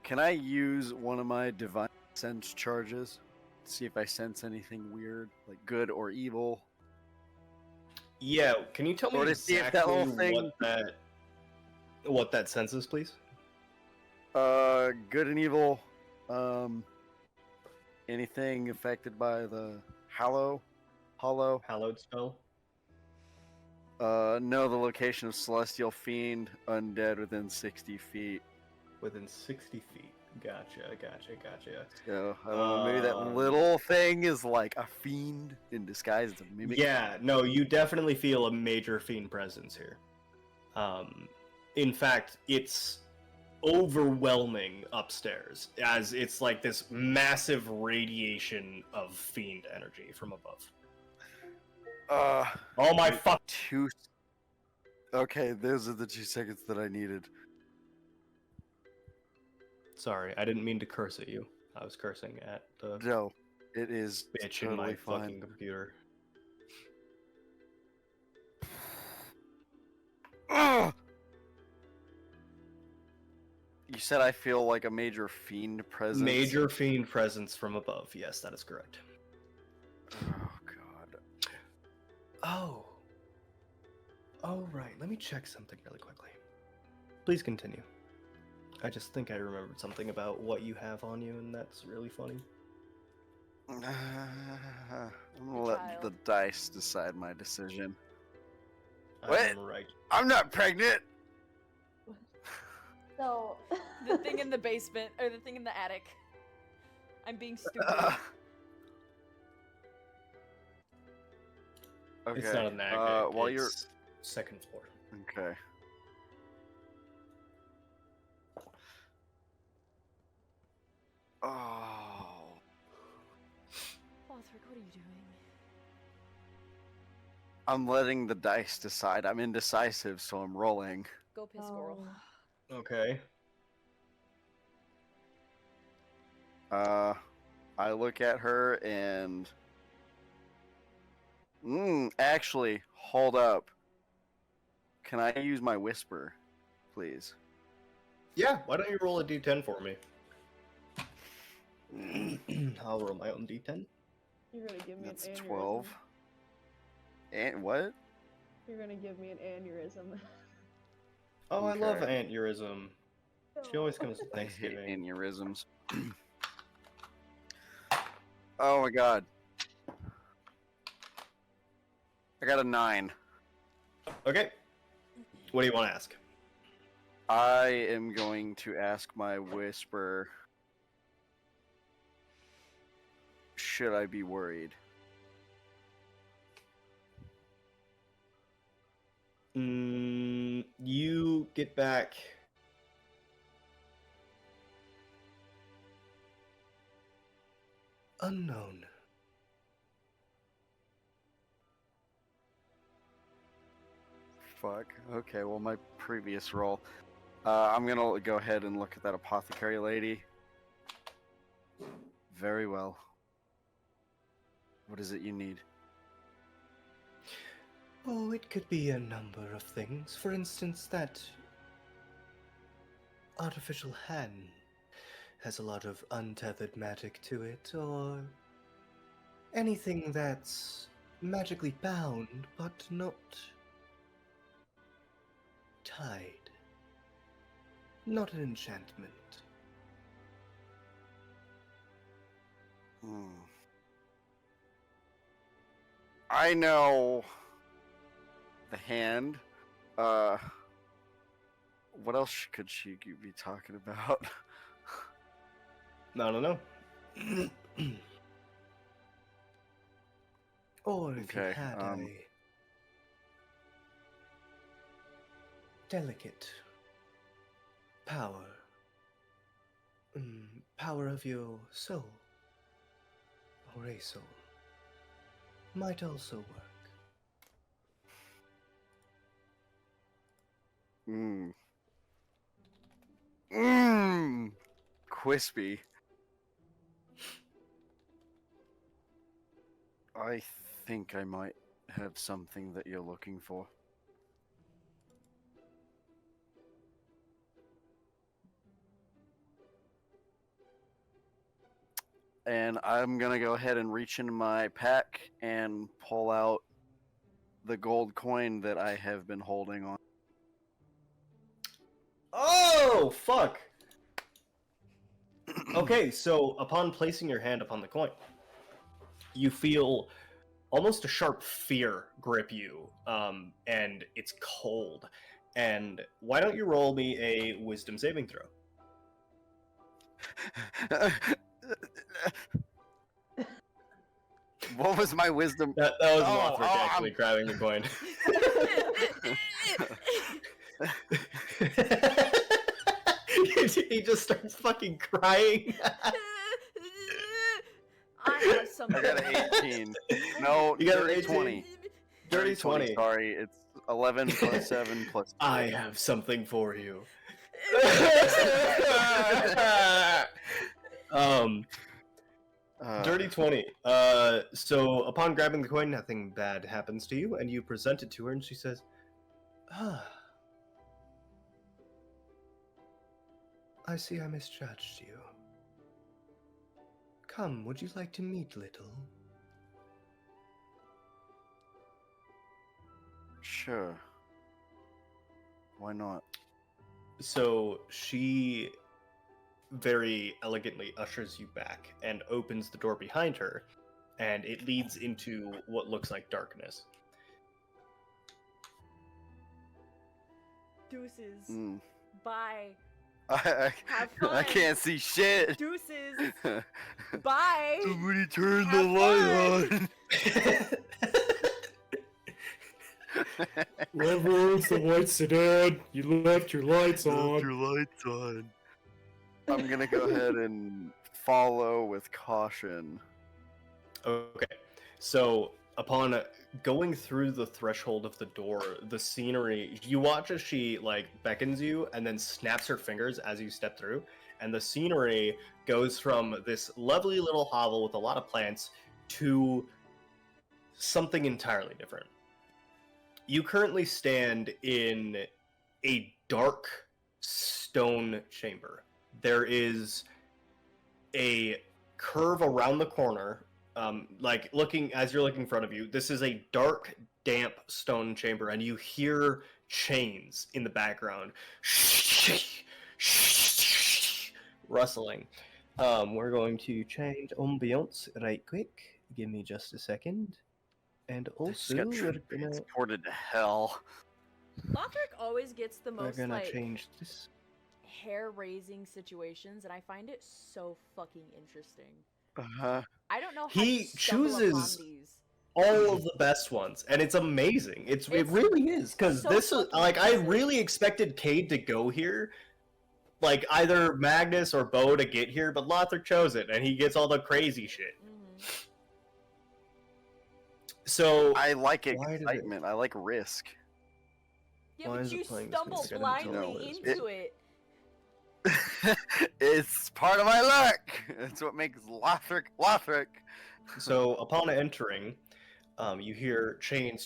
can I use one of my divine sense charges to see if I sense anything weird, like good or evil? Yeah, can you tell me Or to see if exactly that little thing- what that sense is, please? Good and evil. Anything affected by the hollow? Hallowed spell? No, the location of celestial fiend, undead within 60 feet. Within 60 feet. Gotcha. So, I don't know, maybe that little thing is like a fiend in disguise as a mimic. Yeah, no, you definitely feel a major fiend presence here. In fact, it's overwhelming upstairs, as it's like this massive radiation of fiend energy from above. Oh my fuck! Okay, those are the 2 seconds that I needed. Sorry, I didn't mean to curse at you. I was cursing at the No, it is bitch in totally my fine. fucking computer. Ugh! You said I feel like a major fiend presence. Major fiend presence from above. Yes, that is correct. Oh god. Oh, right. Let me check something really quickly. Please continue. I just think I remembered something about what you have on you, and that's really funny. I'm gonna let the dice decide my decision. What? I'm right. I'm not pregnant. So, The thing in the basement, or the thing in the attic. I'm being stupid. Okay. It's not an attic. While it's you're second floor. okay. Oh. Lothric, what are you doing? I'm letting the dice decide. I'm indecisive, so I'm rolling. Go piss squirrel. Okay. I look at her and actually, hold up. Can I use my whisper, please? Yeah, why don't you roll a d10 for me? I'll roll my own d10. you're gonna give me That's an aneurysm. 12. And what? You're gonna give me an aneurysm. Oh, I love Okay. aneurysm. She always comes to I hate Thanksgiving. aneurysms. Oh my god. I got a 9. Okay. What do you want to ask? I am going to ask my whisper. Should I be worried? You get back. Unknown. Fuck. Okay, well, my previous roll. I'm gonna go ahead and look at that apothecary lady. Very well. What is it you need? Oh, it could be a number of things. For instance, that artificial hand has a lot of untethered magic to it, or anything that's magically bound but not tied. Not an enchantment. I know the hand. What else could she be talking about? I don't know. Or if you Okay, had a delicate power. Power of your soul. Or a soul. Might also work. Crispy. I think I might have something that you're looking for. And I'm gonna go ahead and reach into my pack and pull out the gold coin that I have been holding on. Oh, fuck! Okay, so upon placing your hand upon the coin, you feel almost a sharp fear grip you, and it's cold. And why don't you roll me a wisdom saving throw? What was my wisdom? That was Oh, Lothric actually grabbing the coin. He just starts fucking crying. I have something. I got an 18. No, You got an dirty 18? 20. Dirty 20. Sorry, it's 11 plus 7 plus 2. I have something for you. Dirty 20. So upon grabbing the coin, nothing bad happens to you, and you present it to her, and she says, I see I misjudged you. Come, would you like to meet, little? Sure. Why not? So she very elegantly ushers you back and opens the door behind her, and it leads into what looks like darkness. Deuces. Bye. I Have fun. I can't see shit. Deuces. Bye. Somebody turn Have the light on. Whoever owns the white sedan, you left your lights on. Your lights on. I'm gonna go ahead and follow with caution. Okay, so upon going through the threshold of the door, the scenery, you watch as she like beckons you and then snaps her fingers as you step through, and the scenery goes from this lovely little hovel with a lot of plants to something entirely different. You currently stand in a dark stone chamber. There is a curve around the corner, like looking as you're looking in front of you. This is a dark, damp stone chamber, and you hear chains in the background rustling. We're going to change ambiance right quick. Give me just a second. And Just also, got we're gonna transported to hell. Lothric always gets the most like change this. hair-raising situations, and I find it so fucking interesting. Uh-huh. I don't know how He you stumble upon chooses these. all of the best ones, and it's amazing. It It's really is, because so this is fucking like I impressive. really expected Cade to go here, like either Magnus or Bo to get here, but Lothric chose it, and he gets all the crazy shit. Mhm. So I like Why did it- excitement. I like risk. Yeah, Why but is it you playing this stumble music? I didn't tell blindly it was into it. It's part of my luck. It's what makes Lothric. So upon entering, you hear chains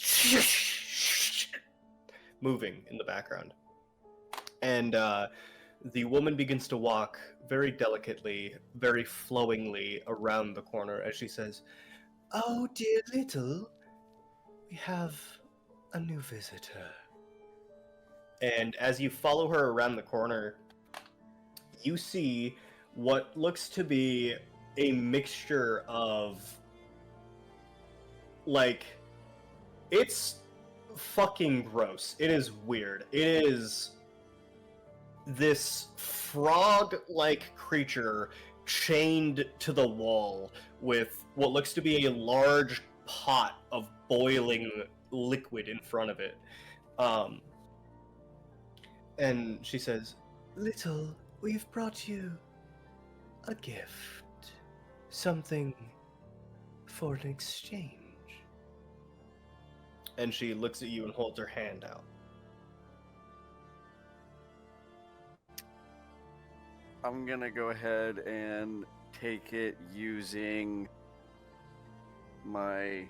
moving in the background, and the woman begins to walk very delicately, very flowingly around the corner as she says, "Oh dear little, we have a new visitor." And as you follow her around the corner, you see what looks to be a mixture of, like, it's fucking gross. It is weird. It is this frog-like creature chained to the wall with what looks to be a large pot of boiling liquid in front of it. And she says, "Little, we've brought you a gift. Something for an exchange." And she looks at you and holds her hand out. I'm gonna go ahead and take it using my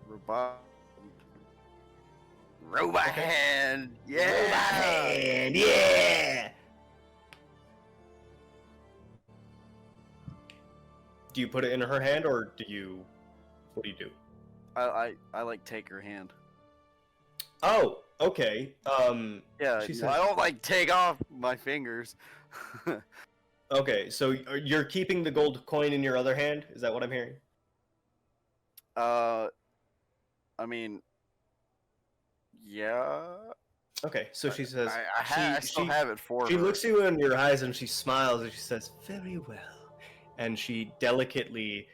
robot hand. Yeah. And yeah! Do you put it in her hand, or do you... What do you do? I like take her hand. Oh, okay. Yeah, She I says- don't like take off my fingers. Okay, so you're keeping the gold coin in your other hand? Is that what I'm hearing? I mean, yeah. Okay, so she says... I still have it for She her. looks you in your eyes and she smiles and she says, "Very well." And she delicately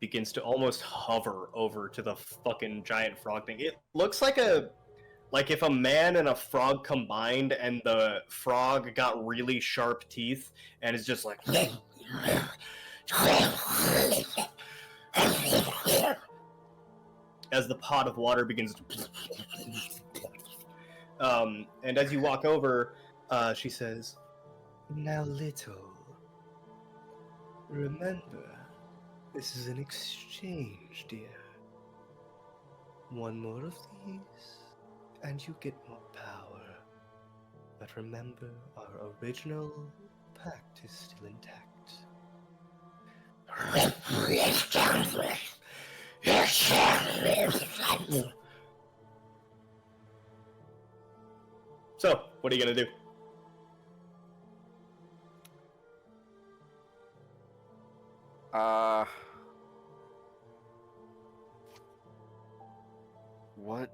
begins to almost hover over to the fucking giant frog thing. It looks like if a man and a frog combined and the frog got really sharp teeth and is just like as the pot of water begins to and as you walk over, she says, "Now, little, remember, this is an exchange, dear. One more of these, and you get more power. But remember, our original pact is still intact." So, what are you gonna do? What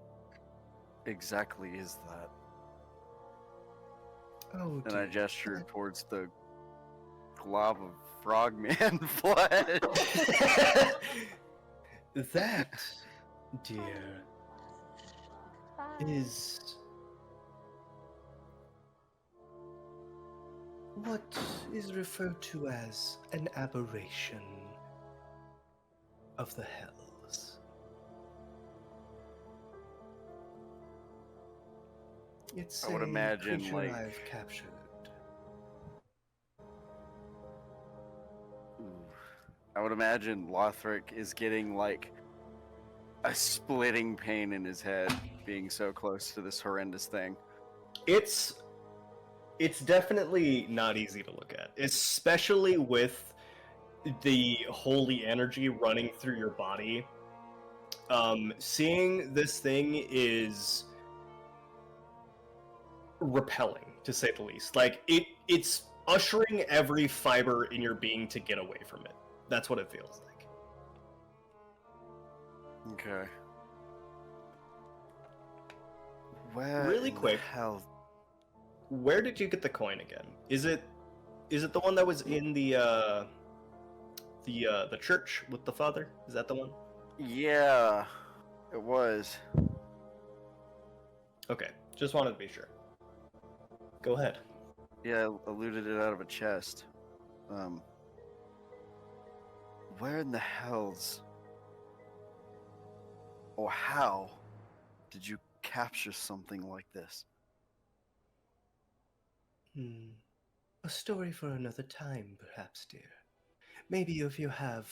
exactly is that? Oh, And I gestured towards the glob of frogman flesh. That, dear, is what is referred to as an aberration of the hells. It's I would a imagine, creature like- I've captured. I would imagine Lothric is getting like a splitting pain in his head being so close to this horrendous thing. It's definitely not easy to look at, especially with the holy energy running through your body. Seeing this thing is repelling, to say the least. Like it's ushering every fiber in your being to get away from it. That's what it feels like. Okay. Where Really in the quick. hell? Where did you get the coin again? Is it the one that was in the church with the father? Is that the one? Yeah, it was. Okay, just wanted to be sure. Go ahead. Yeah, I looted it out of a chest. Where in the hells, or how, did you capture something like this? A story for another time, perhaps, dear. Maybe if you have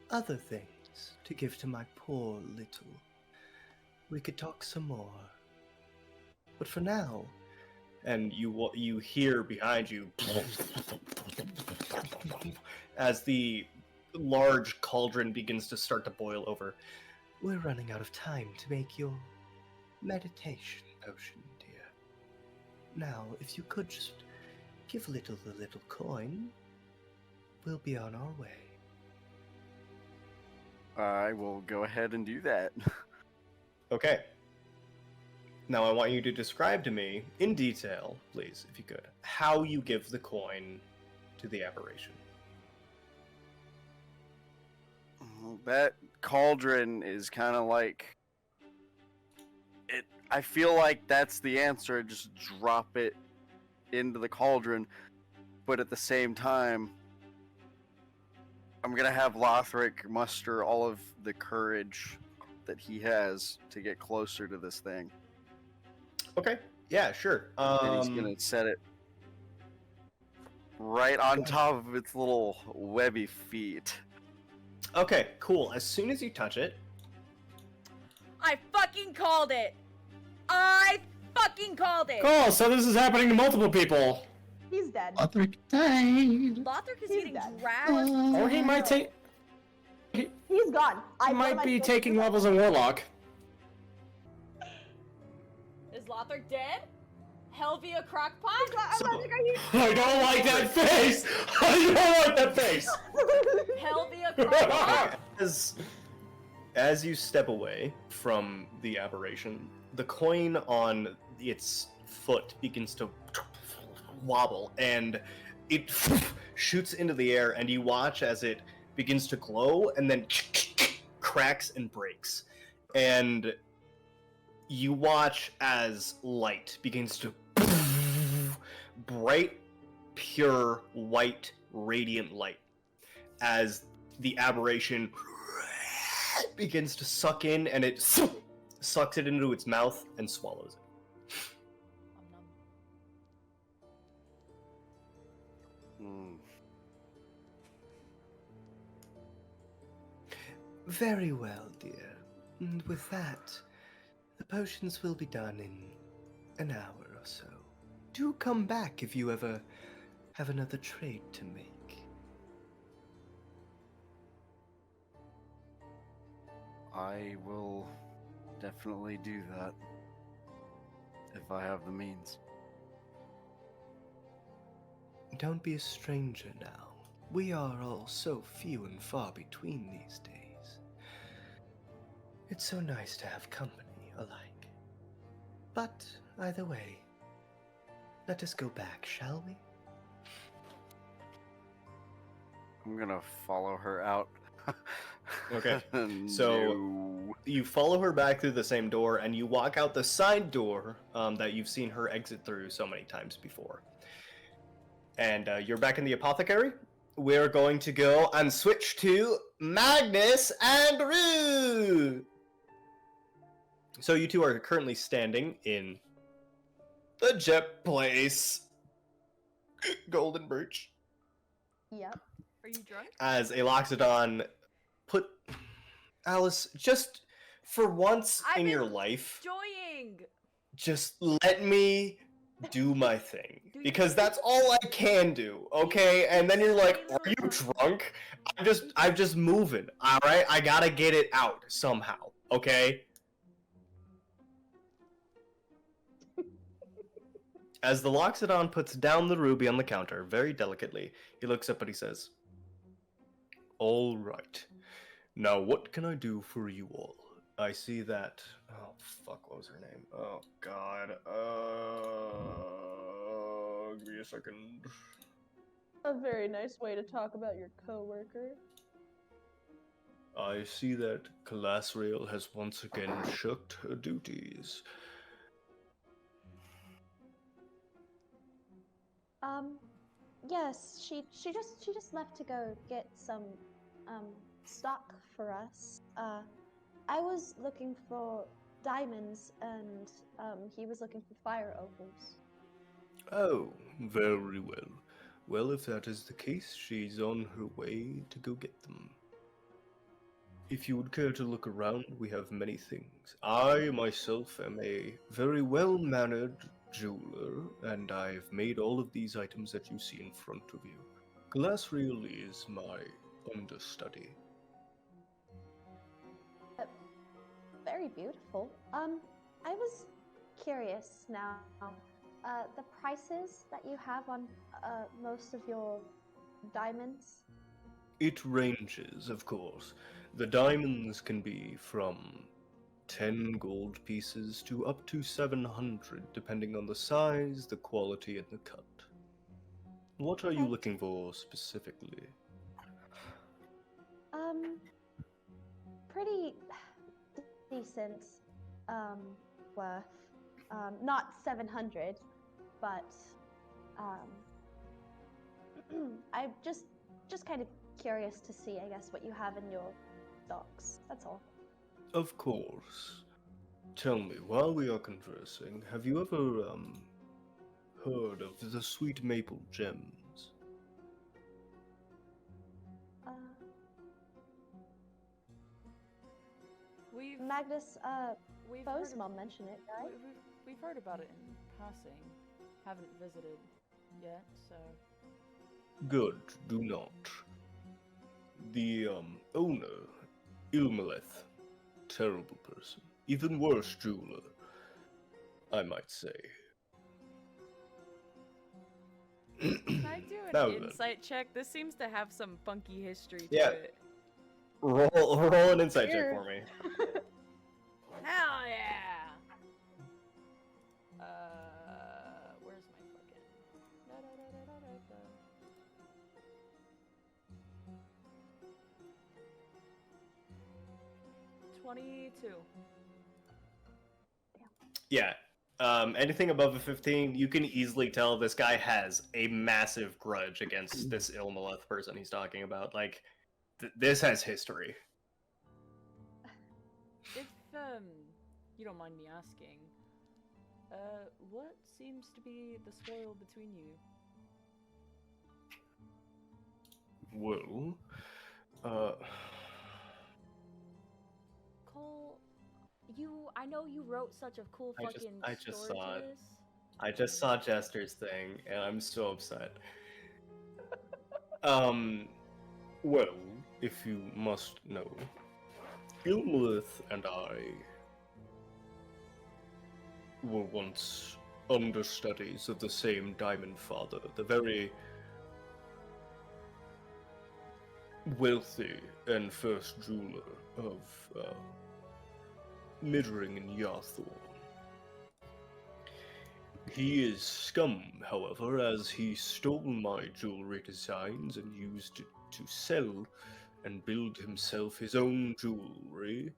other things to give to my poor little, we could talk some more. But for now, And you hear behind you as the large cauldron begins to start to boil over. we're running out of time to make your meditation potion, dear. Now, if you could just give Little the little coin, we'll be on our way. I will go ahead and do that. Okay. Now I want you to describe to me, in detail, please, if you could, how you give the coin to the aberration. That cauldron is kind of like it. I feel like that's the answer. Just drop it into the cauldron, but at the same time, I'm gonna have Lothric muster all of the courage that he has to get closer to this thing, Okay. Yeah, sure. and he's gonna set it right on top of its little webby feet. Okay, cool. As soon as you touch it, I fucking called it. I fucking called it. Cool, so this is happening to multiple people. He's dead. Lothric died. Lothric is He's getting dead. dragged. Or he might take. He's gone. He might be taking levels of Warlock. Is Lothric dead? Helvia Crockpot? So- I don't like that face! I don't like that face! Helvia Crockpot? as you step away from the aberration, the coin on its foot begins to wobble, and it shoots into the air, and you watch as it begins to glow, and then cracks and breaks. And you watch as light begins to bright, pure, white, radiant light as the aberration begins to suck in, and it sucks it into its mouth and swallows it. Hmm. Very well, dear. And with that, the potions will be done in an hour or so. Do come back if you ever have another trade to make. I will definitely do that if I have the means. Don't be a stranger now. We are all so few and far between these days. It's so nice to have company alike. But either way, let us go back, shall we? I'm gonna follow her out. Okay, so- No. You follow her back through the same door, and you walk out the side door that you've seen her exit through so many times before. And you're back in the apothecary. We're going to go and switch to Magnus and Rue. So you two are currently standing in the Jet Place, Golden Birch, Yep. Are you drunk? as Eloxodon put Alice, just for once I've in your been life, Enjoying. just let me do my thing, Do you because think- that's all I can do, okay? And then you're like, Say are you something. drunk? I'm just moving, all right? I gotta get it out somehow, okay? As the Loxodon puts down the ruby on the counter, very delicately, he looks up and he says, "All right. Now what can I do for you all? I see that... Oh, fuck, what was her name? Oh, God. Give me a second. A very nice way to talk about your coworker. I see that Calasriel has once again shirked her duties. Yes, she just left to go get some stock for us. I was looking for diamonds, and he was looking for fire opals. Oh, very well. Well, if that is the case, she's on her way to go get them. If you would care to look around, we have many things. I myself am a very well-mannered jeweler, and I've made all of these items that you see in front of you. Glassreel is my understudy. Very beautiful. I was curious now. The prices that you have on most of your diamonds. It ranges, of course. The diamonds can be from 10 gold pieces to up to 700, depending on the size, the quality, and the cut. What are you Okay. looking for specifically? Pretty decent worth. Not 700, but I'm just kind of curious to see, I guess, what you have in your stocks. That's all. Of course. Tell me, while we are conversing, have you ever, heard of the sweet maple gems? Magnus, We've Bo's heard, mom mentioned it, right? we've heard about it in passing. Haven't visited yet, so. Good, do not. The, owner, Ilmeleth, terrible person. Even worse jeweler, I might say. Can I do Now an then. insight check? This seems to have some funky history to Yeah. it. Roll an insight check Sure. for me. Hell yeah! Where's my fucking... Da-da-da-da-da-da. 22. Yeah. Anything above a 15, you can easily tell this guy has a massive grudge against this Ilmaleth person he's talking about. Like, this has history. If, you don't mind me asking, what seems to be the spoil between you? Well, Cole, I know you wrote such a cool fucking I just story saw to it. this. I just saw Jester's thing, and I'm so upset. Well, if you must know, Ilmalith and I were once understudies of the same Diamond Father, the very wealthy and first jeweler of Midring and Yarthorn. He is scum, however, as he stole my jewelry designs and used it to sell and build himself his own jewelry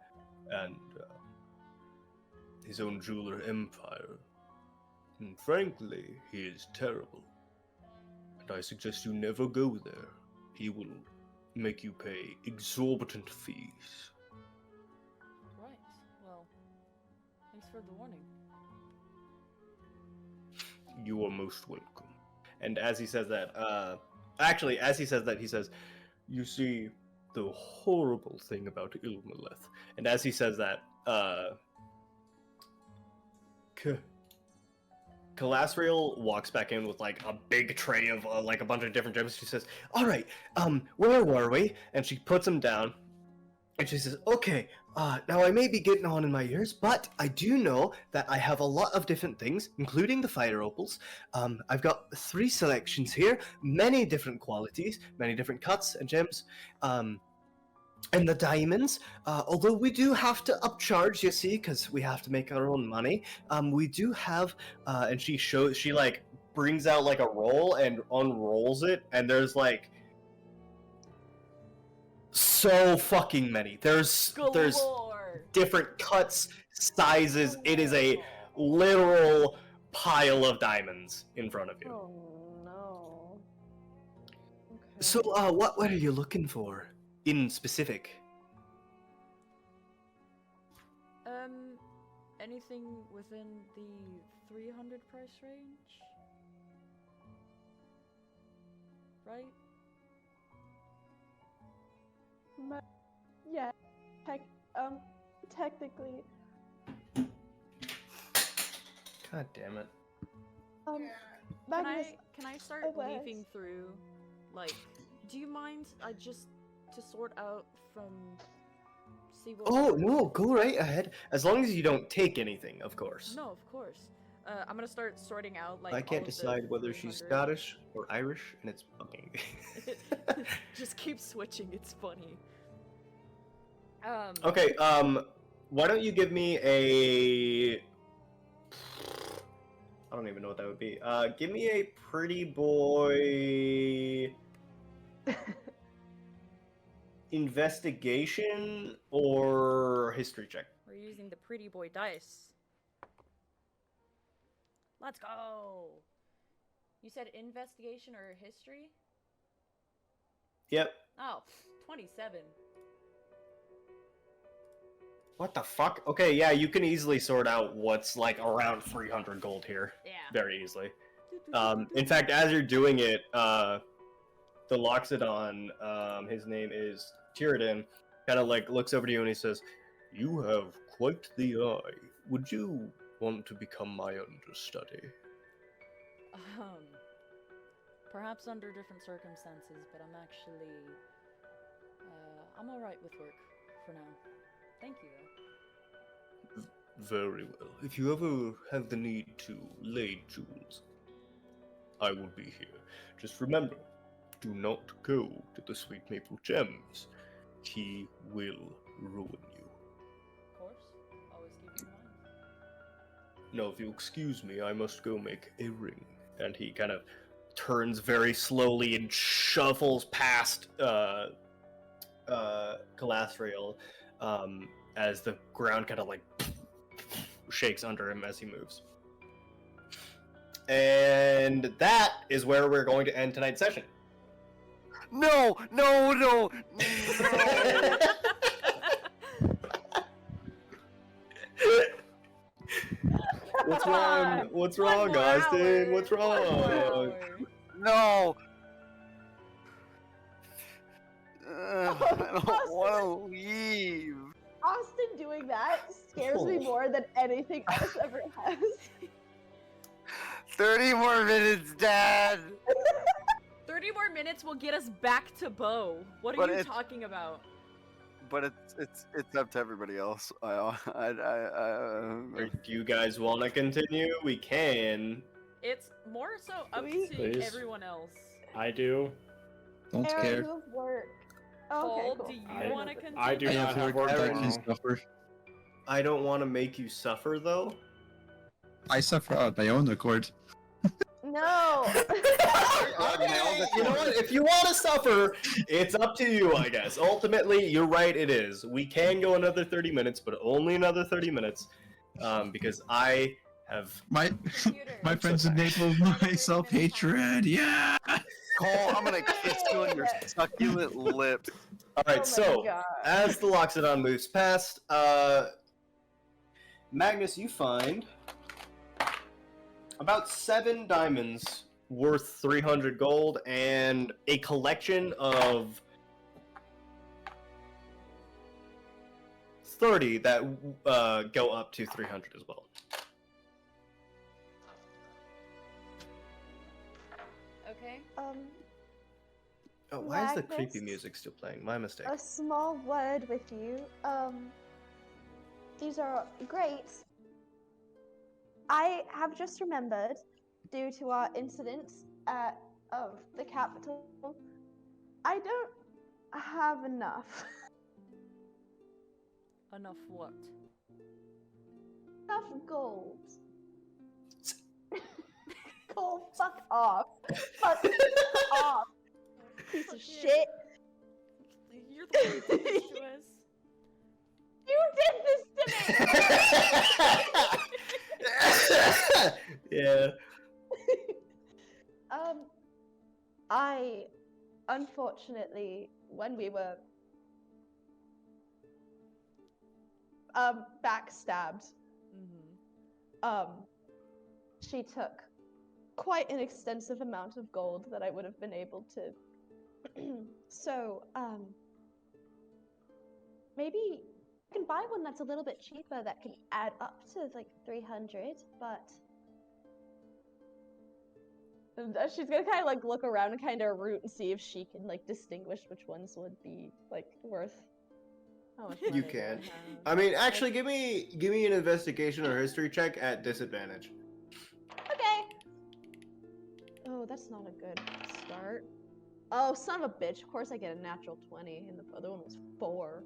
and his own jeweler empire. And frankly, he is terrible. And I suggest you never go there. He will make you pay exorbitant fees. Right. Well, thanks for the warning. You are most welcome. And as he says that, actually, as he says that, he says, "You see, the horrible thing about Ilmaleth." And as he says that, Calasriel walks back in with like a big tray of like a bunch of different gems. She says, "All right, where were we?" And she puts them down. And she says, okay, now I may be getting on in my years, but I do know that I have a lot of different things, including the fire opals. I've got 3 selections here, many different qualities, many different cuts and gems. And the diamonds, although we do have to upcharge, you see, because we have to make our own money, we do have, and she like brings out like a roll and unrolls it, and there's like so fucking many. There's Galore. different cuts, sizes. It is a literal pile of diamonds in front of you. Oh no. Okay. So, what are you looking for in specific? Anything within the 300 price range? Right? Yeah, technically. God damn it. Magnus, Can I start Alas. leafing through? Like, do you mind? I just to sort out from. See what. Oh, no, go right ahead. As long as you don't take anything, of course. No, of course. I'm gonna start sorting out like. I all can't of the decide whether she's 300. Scottish or Irish, and it's fucking. Just keep switching. It's funny. Okay, why don't you give me a... I don't even know what that would be. Give me a pretty boy... investigation or history check. We're using the pretty boy dice. Let's go. You said investigation or history? Yep. Oh, 27. What the fuck? Okay, yeah, you can easily sort out what's like around 300 gold here. Yeah. Very easily. In fact, as you're doing it, the Loxodon, his name is Tyradin, kind of like looks over to you and he says, "You have quite the eye. Would you want to become my understudy?" Perhaps under different circumstances, but I'm actually, I'm alright with work for now. Thank you, though. Very well. If you ever have the need to lay jewels, I will be here. Just remember, do not go to the Sweet Maple Gems. He will ruin you. Of course, always keep in mind. Now, if you excuse me, I must go make a ring. And he kind of turns very slowly and shuffles past Calastriel, as the ground kind of like shakes under him as he moves. And that is where we're going to end tonight's session. No, no, no, no. What's wrong? What's One wrong, more Austin? hour. What's One more wrong? hour. No. I don't want to leave. Austin doing that scares me more than anything else ever has. 30 more minutes, Dad. 30 more minutes will get us back to Bo. What are But you it's- talking about? But it's up to everybody else. Do you guys want to continue? We can. It's more so up Please. to Please. everyone else. I do. Don't Aaron, care. you have work. Okay, Cole, cool. do you I- want to continue? I do I not have have work work that can tomorrow. suffer. I don't want to make you suffer, though. I suffer on my own accord. No. Okay, you know what? If you want to suffer, it's up to you, I guess. Ultimately, you're right, it is. We can go another 30 minutes, but only another 30 minutes, because I have... My Computer. my friends enable my self-hatred. Yeah. Cole, I'm gonna kiss you on your succulent lips. All right, Oh my so, God. as the Loxodon moves past, Magnus, you find about 7 diamonds worth 300 gold and a collection of 30 that go up to 300 as well. Okay. Oh, why is the creepy Magnus, music still playing? My mistake. a small word with you. These are great. I have just remembered, due to our incident of the capital, I don't have enough. Enough what? Enough gold. Cole, fuck off. Fuck off. Piece of shit. You're the one who did this to us. You did this to me! Yeah. I unfortunately, when we were backstabbed, she took quite an extensive amount of gold that I would have been able to. So, maybe I can buy one that's a little bit cheaper that can add up to like 300, but she's gonna kind of like look around and kind of root and see if she can like distinguish which ones would be like worth. How much You money do I can. have? I mean, actually, give me an investigation or history check at disadvantage. Okay. Oh, that's not a good start. Oh, son of a bitch. Of course I get a natural 20, and the other one was 4.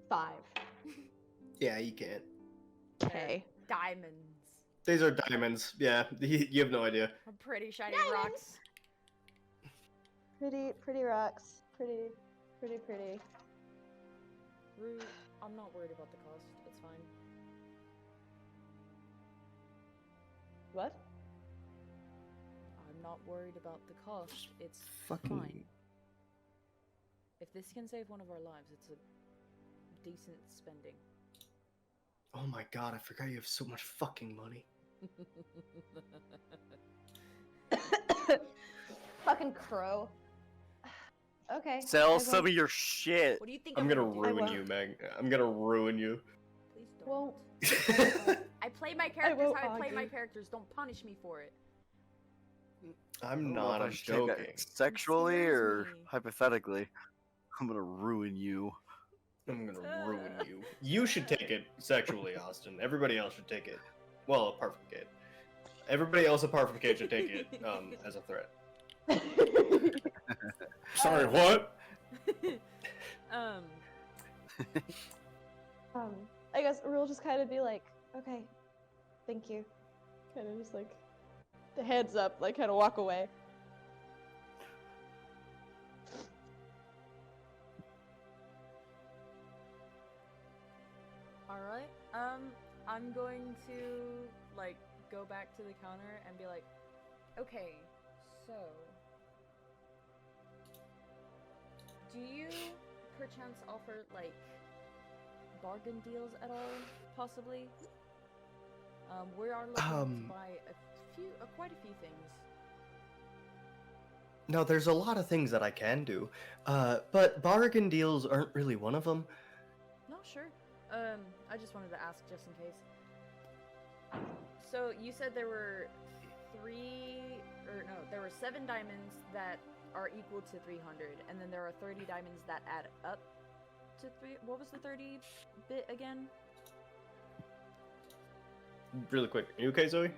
5. Yeah, you can't. Okay. Diamonds. These are diamonds. Yeah, you have no idea. Pretty shiny Diamonds. rocks. Pretty rocks. Pretty. Rue, I'm not worried about the cost. It's fine. What? I'm not worried about the cost. It's Fucking. fine. If this can save one of our lives, it's a decent spending. Oh my god, I forgot you have so much fucking money. Fucking crow. Okay. Sell I some won't. of your shit. What do you think I'm gonna do? ruin won't. you, Meg. I'm gonna ruin you. Please don't. Won't. I play my characters won't how I play my argue. characters. Don't punish me for it. I I'm don't know not. if I I'm should take that joking. sexually or Scares me. hypothetically. I'm gonna ruin you. I'm gonna ruin you. You should take it sexually, Austin. Everybody else should take it. Well, apart from Kate. Everybody else apart from Kate should take it as a threat. Sorry, what? I guess we'll just kind of be like, okay, thank you. Kind of just like, the heads up, like kind of walk away. Alright, I'm going to, like, go back to the counter and be like, okay, so, do you, perchance, offer, like, bargain deals at all, possibly? We are looking to buy quite a few things. No, there's a lot of things that I can do, but bargain deals aren't really one of them. No, sure. I just wanted to ask just in case. So you said there were there were 7 diamonds that are equal to 300, and then there are 30 diamonds that add up to 3. What was the 30 bit again? Really quick, are you okay, Zoe?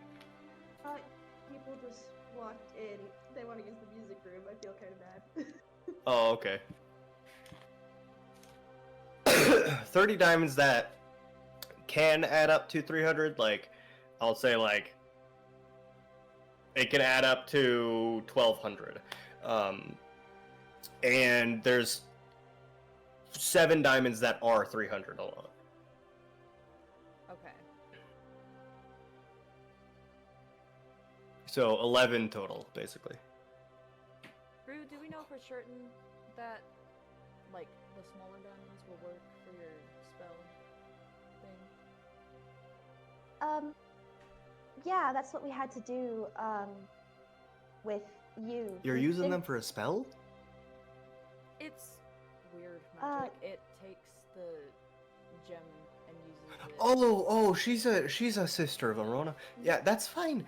People just walked in. They want to use the music room. I feel kind of bad. Oh, okay. 30 diamonds that can add up to 300, like, I'll say, like, it can add up to 1200. And there's 7 diamonds that are 300 alone. Okay. So 11 total, basically. Rue, do we know for certain that, like, the smaller diamonds will work for your spell thing? Yeah, that's what we had to do, with you. You're We using didn't- them for a spell? It's weird magic. It takes the gem and uses it. Oh, she's a sister of Arona. Yeah, that's fine.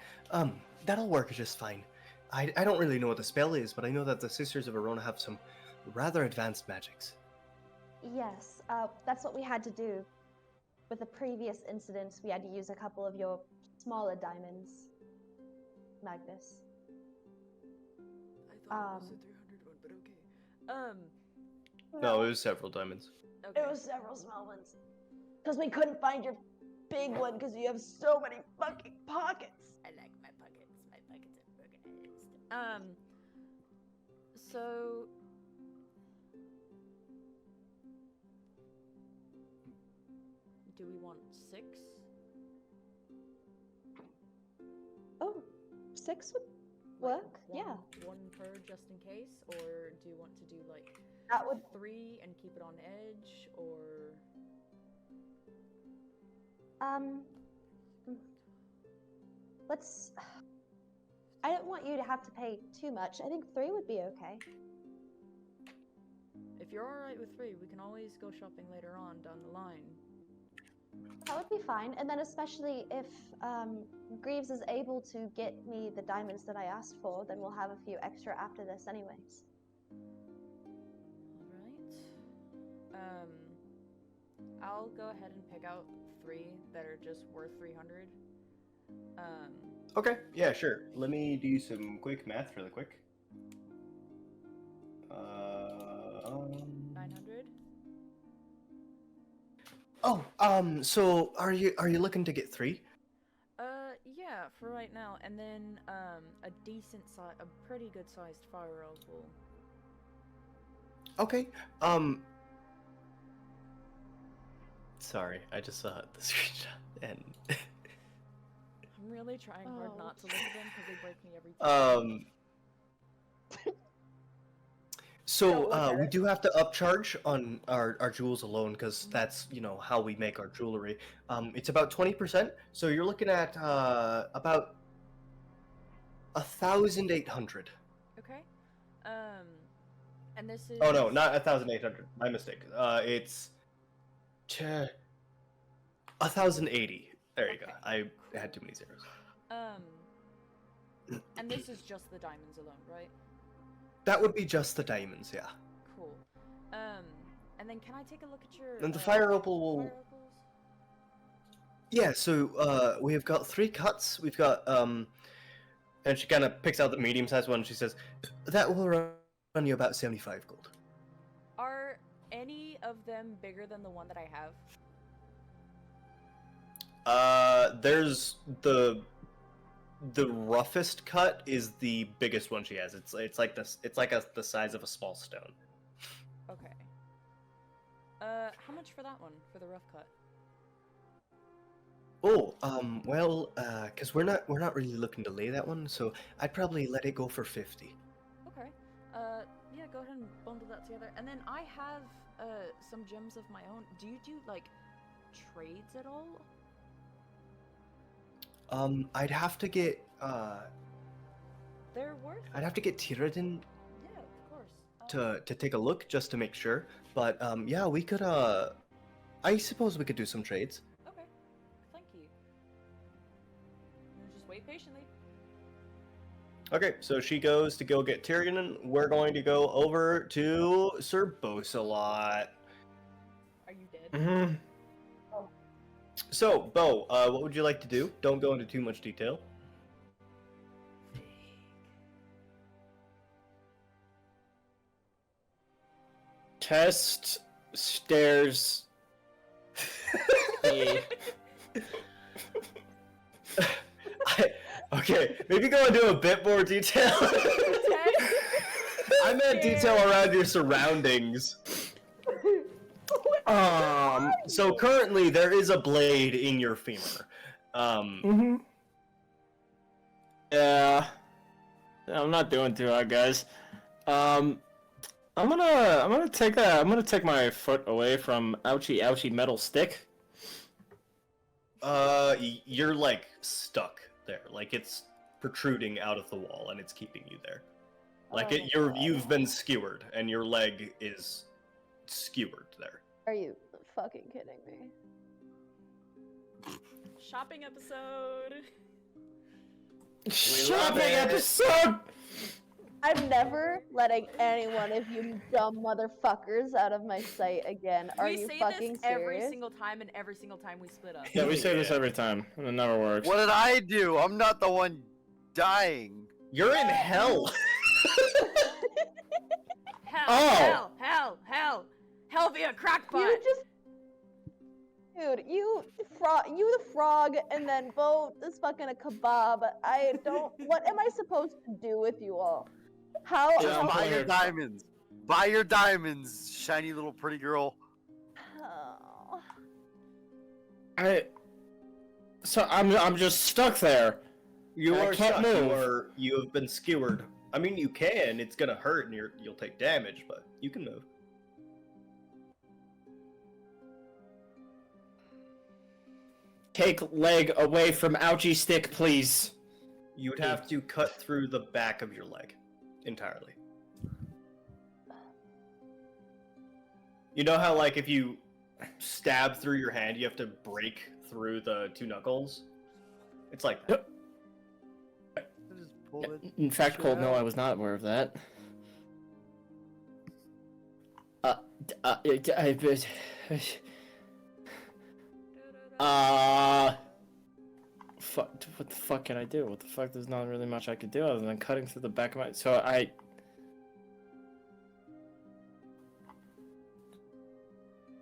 That'll work just fine. I don't really know what the spell is, but I know that the Sisters of Arona have some rather advanced magics. Yes, that's what we had to do. With the previous incident, we had to use a couple of your smaller diamonds, Magnus. I thought it was a 300 one, but okay. No, it was several diamonds. Okay. It was several small ones. Because we couldn't find your big one because you have so many fucking pockets. I like my pockets. My pockets are organized. So do we want 6? Oh, 6 would work, yeah. One per just in case, or do you want to do like That would 3 and keep it on edge, or let's. I don't want you to have to pay too much. I think 3 would be okay. if you're alright with 3, we can always go shopping later on down the line. That would be fine. And then especially if Greaves is able to get me the diamonds that I asked for, then we'll have a few extra after this anyways. Alright. I'll go ahead and pick out 3 that are just worth 300. Okay, yeah, sure. Let me do some quick math really quick. 900? Oh, so are you looking to get 3? Yeah, for right now, and then a decent size, a pretty good sized fire opal. Okay. Sorry, I just saw the screenshot and I'm really trying hard Oh. not to look at them because they break me every time. So we do have to upcharge on our jewels alone because that's how we make our jewelry. It's about 20%, so you're looking at about 1,800. Okay. And this is. Oh no, not 1,800. My mistake. It's 1,080. There you go. I had too many zeros. And this is just the diamonds alone, right? That would be just the diamonds, yeah. Cool. And then can I take a look at your? And the fire opal will. fire opals? Yeah, so we have got 3 cuts. We've got and she kind of picks out the medium-sized one. And she says, "That will run you about 75 gold." Are any of them bigger than the one that I have? There's the roughest cut is the biggest one she has. It's like this. It's like the size of a small stone. Okay. How much for that one? For the rough cut? Oh, well, because we're not really looking to lay that one, so I'd probably let it go for 50. Okay. Yeah, go ahead and bundle that together. And then I have some gems of my own. Do you do like trades at all? I'd have to get They're worth I'd have to get Tyradin Yeah, of course. to take a look just to make sure. But yeah, we could I suppose we could do some trades. Okay. Thank you. Just wait patiently. Okay, so she goes to go get Tyrion. We're going to go over to Sir Bosalot. Are you dead? Mm-hmm. So, Bo, what would you like to do? Don't go into too much detail. Test stares. me. Okay, maybe go into a bit more detail. I meant detail around your surroundings. So currently there is a blade in your femur. Yeah. I'm not doing too hot, guys. I'm gonna take my foot away from ouchie metal stick. You're like stuck there. Like it's protruding out of the wall and it's keeping you there. Like you've been skewered and your leg is skewered there. Are you fucking kidding me? Shopping episode. Shopping episode. I'm never letting any one of you dumb motherfuckers out of my sight again. Are We you say fucking this every serious? single time, and every single time we split up. Yeah, we say this Yeah. every time, and it never works. What did I do? I'm not the one dying. You're in hell. Hell, Oh! hell via crackpot. You just, dude, you the frog, and then Bo is fucking a kebab. I don't. What am I supposed to do with you all? How? Yeah, how I'm Buy playing your it. diamonds. Buy your diamonds, shiny little pretty girl. oh. So I'm just stuck there. You I are can't stuck. move. You have been skewered. I mean, you can. It's gonna hurt, and you'll take damage, but you can move. Take leg away from ouchie stick, please. You would have to cut through the back of your leg entirely. You know how, like, if you stab through your hand, you have to break through the two knuckles? It's like that. Just pull it. In fact, shit Cold, no, out. I was not aware of that. Fuck, what the fuck can I do? What the fuck? There's not really much I could do other than cutting through the back of my. So I.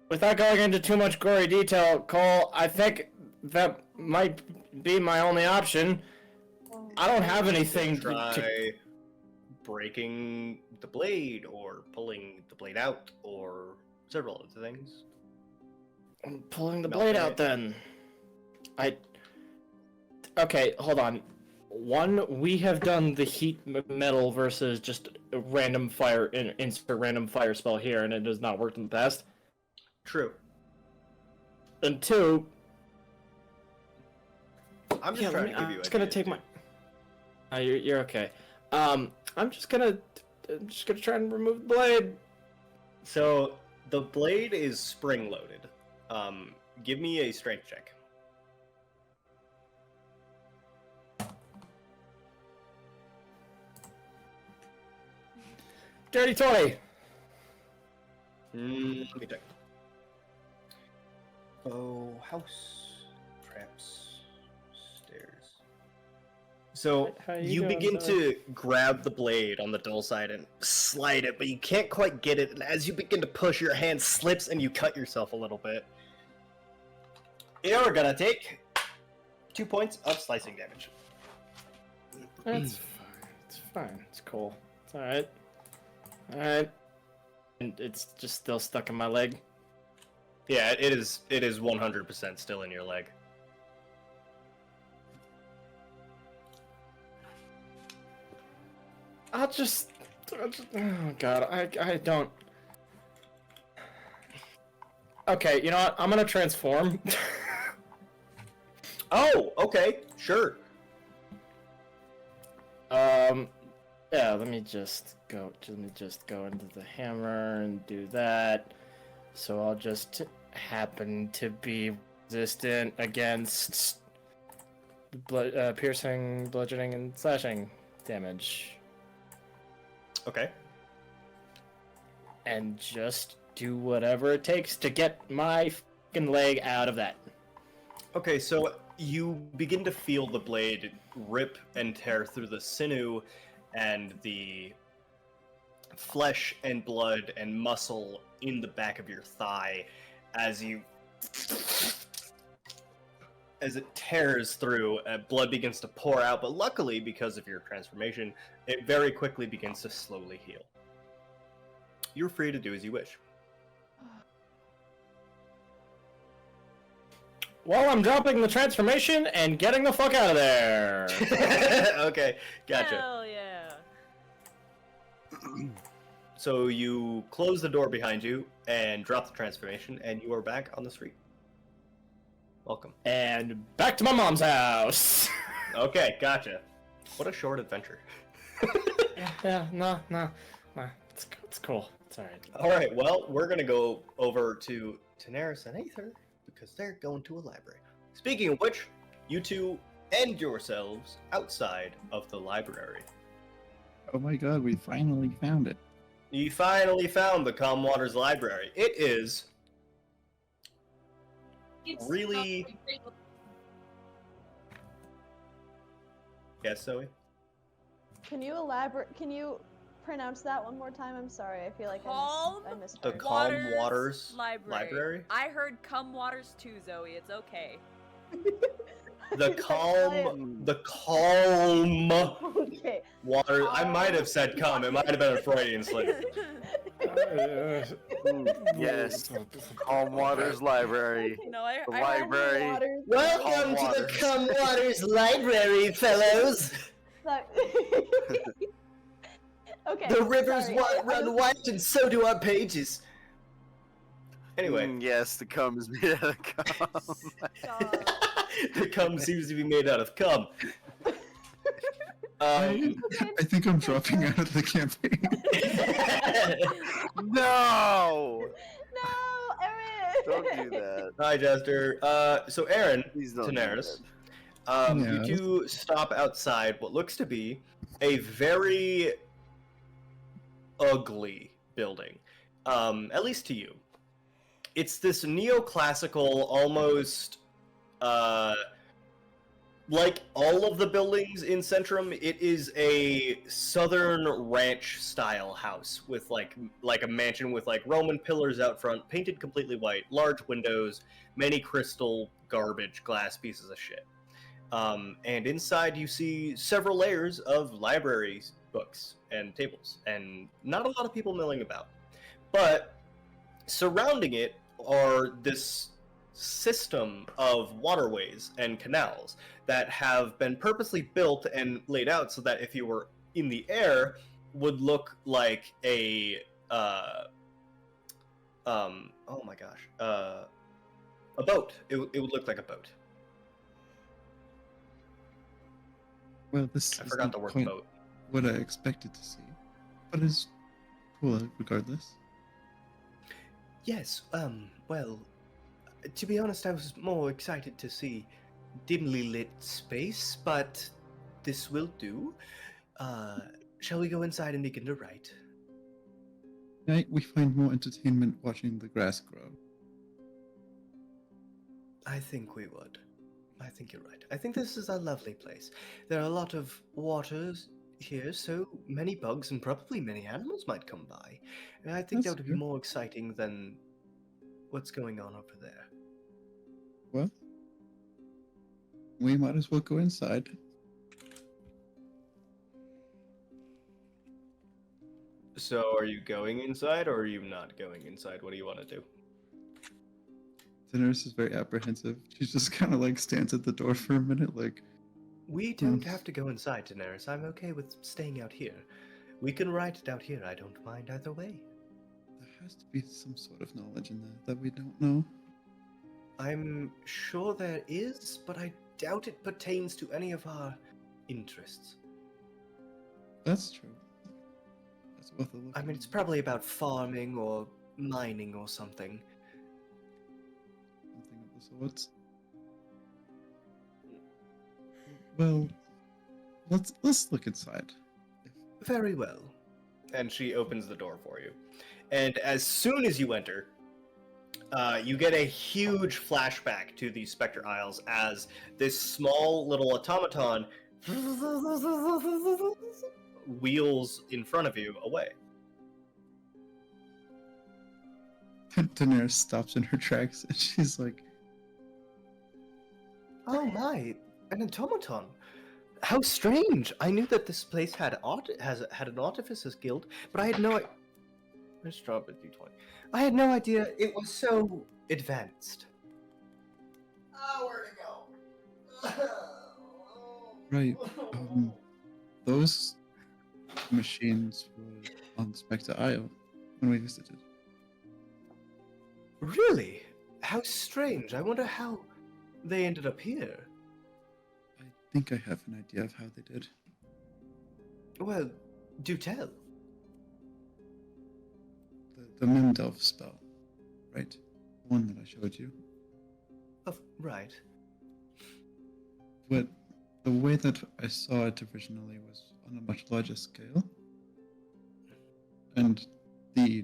Without going into too much gory detail, Cole, I think that might be my only option. I don't have anything Try to. breaking the blade, or pulling the blade out, or several other things. I'm pulling the No, blade okay. out then. Okay, hold on. One, we have done the heat metal versus just a random fire, insert random fire spell here, and it has not worked in the past. True. And two, I'm just yeah, trying to give you I'm just gonna ideas, take dude. my. You're okay. I'm just gonna try and remove the blade. So the blade is spring loaded. Give me a strength check. Dirty 20. Let me check. Oh, house, traps, stairs. So How you you doing, begin Zoe? to grab the blade on the dull side and slide it, but you can't quite get it. And as you begin to push, your hand slips and you cut yourself a little bit. You're gonna take 2 points of slicing damage. That's fine. It's fine. It's cool. It's alright. Alright. And it's just still stuck in my leg. Yeah, it is 100% still in your leg. I'll just oh god, I don't. Okay, you know what? I'm gonna transform. Oh, okay, sure. Yeah, let me just go into the hammer and do that. So I'll just happen to be resistant against piercing, bludgeoning, and slashing damage. Okay. And just do whatever it takes to get my fucking leg out of that. Okay, so you begin to feel the blade rip and tear through the sinew and the flesh and blood and muscle in the back of your thigh as it tears through. Blood begins to pour out, but luckily, because of your transformation, it very quickly begins to slowly heal. You're free to do as you wish. Well, I'm dropping the transformation and getting the fuck out of there. Okay, gotcha. Hell yeah. So you close the door behind you and drop the transformation, and you are back on the street. Welcome. And back to my mom's house. Okay, gotcha. What a short adventure. No, it's cool. It's alright. All right, well, we're gonna go over to Daenerys and Aether because they're going to a library. Speaking of which, you two end yourselves outside of the library. Oh my god, we finally found it. You finally found the Calm Waters Library. It is really. Yes, Zoe? Can you elaborate? Can you pronounce that one more time? I'm sorry. I feel like Calm I missed The her. Calm Waters Library. Library? I heard Cum Waters too, Zoe. It's okay. The calm Okay. water. I might have said cum. It might have been a Freudian slip. Yes. Calm Waters Library. No, I The heard library. Waters. Welcome to the Calm Waters Library, fellows. Okay. The rivers sorry, I run was- white, and so do our pages. Anyway, Yes, the cum is made out of cum. Stop. the cum seems to be made out of cum. I think I'm dropping out of the campaign. No! No, Erin. Don't do that. Hi, Jester. So Aaron, Please don't do Daenerys, Yeah. you two stop outside what looks to be a very ugly building, at least to you. It's this neoclassical, almost, like all of the buildings in Centrum, it is a southern ranch-style house with like a mansion with like Roman pillars out front, painted completely white, large windows, many crystal garbage glass pieces of shit. And inside you see several layers of libraries, books, and tables, and not a lot of people milling about. But surrounding it are this system of waterways and canals that have been purposely built and laid out so that if you were in the air would look like a oh my gosh, a boat. It would look like a boat. Well, this I is forgot not the word quite boat. what I expected to see, but it's cool regardless. Yes, well, to be honest, I was more excited to see dimly lit space, but this will do. Shall we go inside and begin to write? Tonight we find more entertainment watching the grass grow. I think we would. I think you're right. I think this is a lovely place. There are a lot of waters here, so many bugs and probably many animals might come by. And I think That's that would be fair. more exciting than what's going on over there. Well, we might as well go inside. So, are you going inside or are you not going inside? What do you want to do? The nurse is very apprehensive. She just kind of like stands at the door for a minute, like, We don't have to go inside, Daenerys. I'm okay with staying out here. We can write it out here. I don't mind either way. there has to be some sort of knowledge in there that we don't know. I'm sure there is, but I doubt it pertains to any of our interests. That's true. That's worth a look. I mean, it's probably about farming or mining or something. Something of the sorts. Well, let's look inside. Very well. And she opens the door for you. And as soon as you enter, you get a huge flashback to the Spectre Isles as this small little automaton wheels in front of you away. Daenerys stops in her tracks and she's like, Oh my, an automaton. How strange! I knew that this place had an artificers guild, but I had no. Let's drop it, D20. I had no idea it was so advanced. Oh, where'd it go? right, those machines were on Spectre Isle when we visited. Really? How strange! I wonder how they ended up here. I think I have an idea of how they did. Well, do tell. The Mimdelf spell, right? The one that I showed you. Right. But the way that I saw it originally was on a much larger scale. And the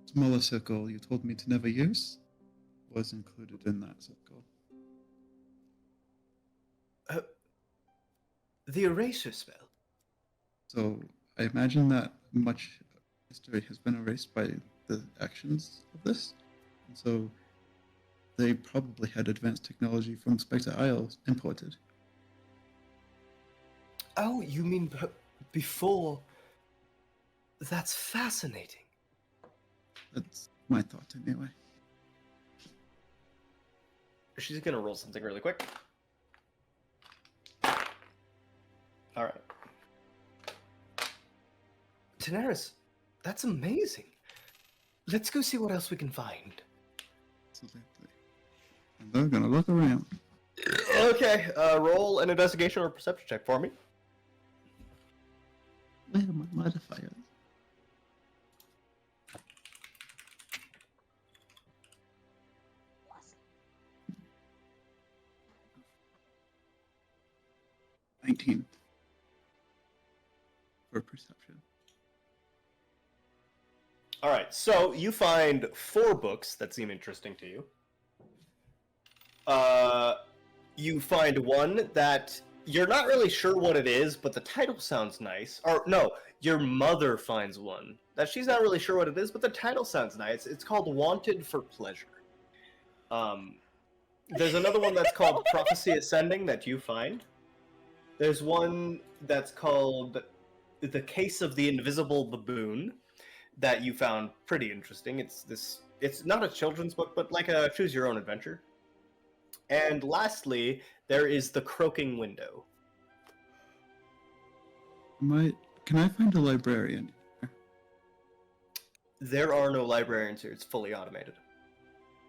smaller circle you told me to never use was included in that circle. The eraser spell. So I imagine that much history has been erased by the actions of this. And so they probably had advanced technology from Spectre Isle imported. Oh, you mean before? That's fascinating. That's my thought anyway. She's gonna roll something really quick. Alright. Daenerys, that's amazing. Let's go see what else we can find. Absolutely. And they're gonna look around. Okay, roll an investigation or perception check for me. Where are my modifiers? Plus. 19 for perception. Alright, so you find 4 books that seem interesting to you. You find one that you're not really sure what it is, but the title sounds nice. Or, no, your mother finds one that she's not really sure what it is, but the title sounds nice. It's called Wanted for Pleasure. There's another one that's called Prophecy Ascending that you find. There's one that's called The Case of the Invisible Baboon that you found pretty interesting. It's not a children's book, but like a choose your own adventure. And lastly, there is The Croaking Window. Can I find a librarian? There are no librarians here. It's fully automated.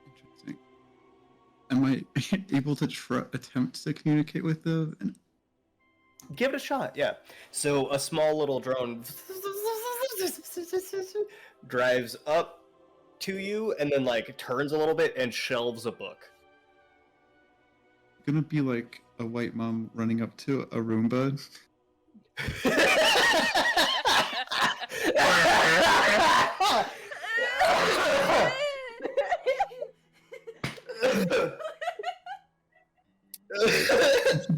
Interesting. Am I able to attempt to communicate with the? Give it a shot, yeah. So a small little drone drives up to you and then like turns a little bit and shelves a book. Gonna be like a white mom running up to a Roomba.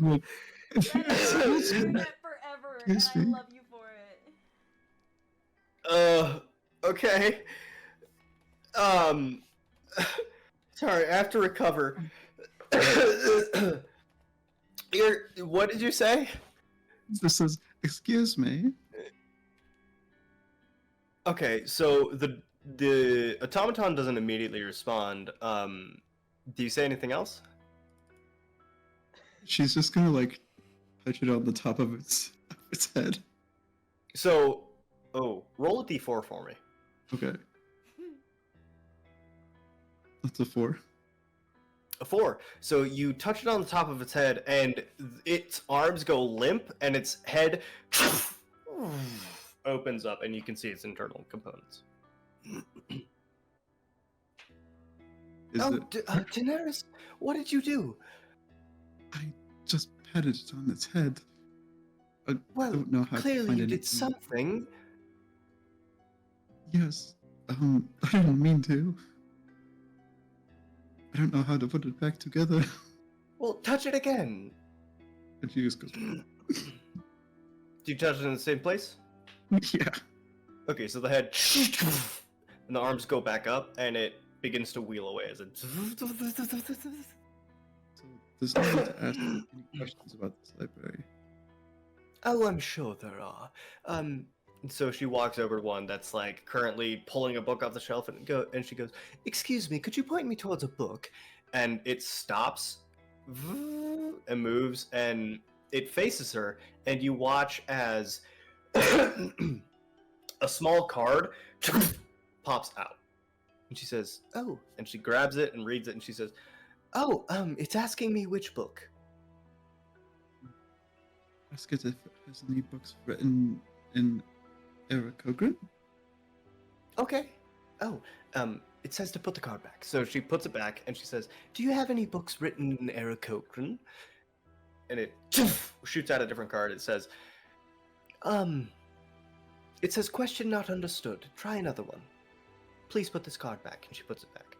Like, That is met forever, and Excuse I me. love you for it. Okay. Sorry, I have to recover. What did you say? This is, excuse me. Okay, so the automaton doesn't immediately respond. Do you say anything else? She's just gonna like touch it on the top of its head. So, roll a d4 for me. Okay. That's a 4. A 4. So you touch it on the top of its head, and its arms go limp, and its head opens up, and you can see its internal components. Is it? Daenerys, what did you do? I just patted it on its head. I Well, don't know how to clearly find you anything. did something. Yes. I didn't mean to. I don't know how to put it back together. Well, touch it again. And she just goes, Do you touch it in the same place? yeah. Okay, so the head and the arms go back up, and it begins to wheel away as it. So there's no need to ask any questions about this library. Oh, I'm sure there are. So she walks over to one that's like currently pulling a book off the shelf, and she goes, "Excuse me, could you point me towards a book?" And it stops and moves, and it faces her, and you watch as a small card pops out, and she says, "Oh," and she grabs it and reads it, and she says, "Oh, it's asking me which book." Ask it if it has any books written in Aarakocra. Okay. Oh, it says to put the card back. So she puts it back and she says, "Do you have any books written in Aarakocra?" And it shoots out a different card. It says, It says question not understood. Try another one. Please put this card back. And she puts it back.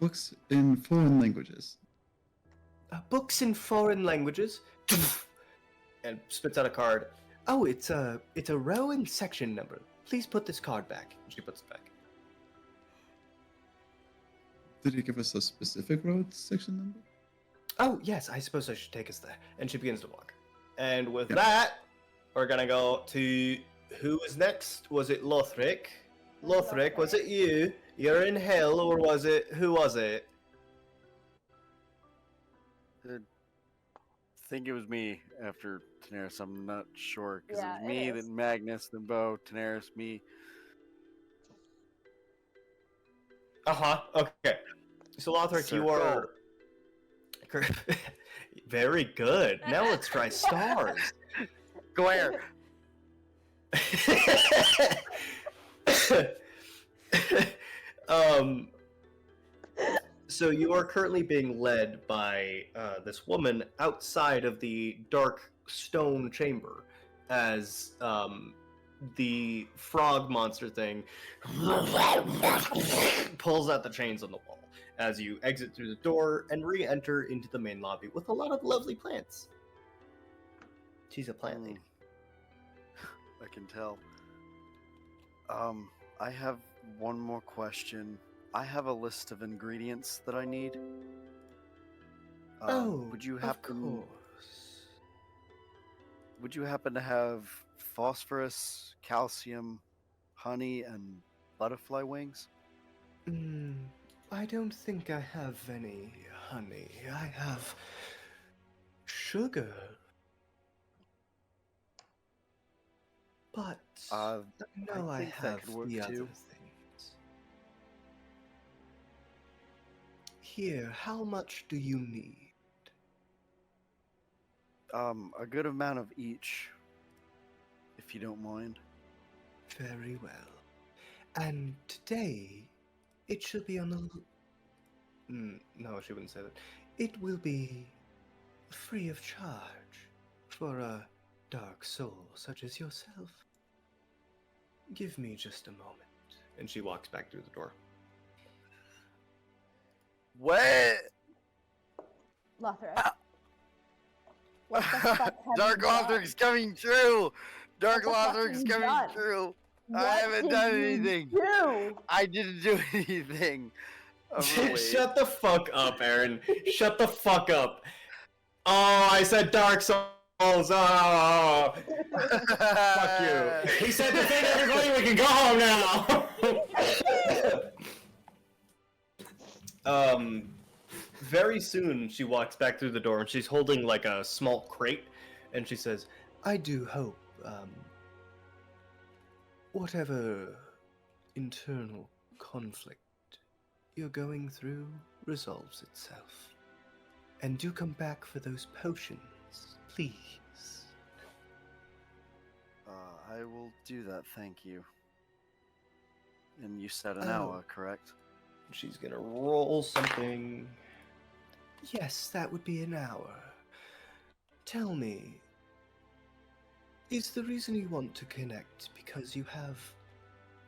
Books in foreign languages. Books in foreign languages. And spits out a card. Oh, it's a row and section number. Please put this card back. And she puts it back. Did he give us a specific road section number? Oh, yes, I suppose I should take us there. And she begins to walk. And with Yep. that, we're gonna go to who was next? Was it Lothric? Lothric, was it you? You're in hell, or was it who was it? I think it was me after Daenerys. I'm not sure because Yeah, it was me, it is. then Magnus, then Bo, Daenerys, me. Okay. So Lothric, you are very good. Now let's try stars. Glare. So you are currently being led by this woman outside of the dark stone chamber as the frog monster thing pulls out the chains on the wall as you exit through the door and re-enter into the main lobby with a lot of lovely plants. She's a plant lady. I can tell. I have one more question. I have a list of ingredients that I need. Would you of happen? course. Would you happen to have phosphorus, calcium, honey, and butterfly wings? I don't think I have any honey. I have sugar. But no, I think that have could work the other too. things. Here, how much do you need? A good amount of each, if you don't mind. Very well. And today, it should be on the... no, she wouldn't say that. It will be free of charge for a dark soul such as yourself. Give me just a moment. And she walks back through the door. What? Lothric. What the fuck have Dark you done? Lothric's coming true! Dark What the fuck have Lothric's you coming done? true! I What haven't did done you anything. do? I didn't do anything. Really. Shut the fuck up, Aaron. Shut the fuck up. Oh, I said Dark Souls. Oh, fuck you. He said the thing, everybody. We can go home now. Very soon she walks back through the door and she's holding like a small crate, and she says, "I do hope, whatever internal conflict you're going through resolves itself. And do come back for those potions, please." I will do that, thank you. And you said an Oh. hour, correct? She's gonna roll something. Yes, that would be an hour. Tell me, is the reason you want to connect because you have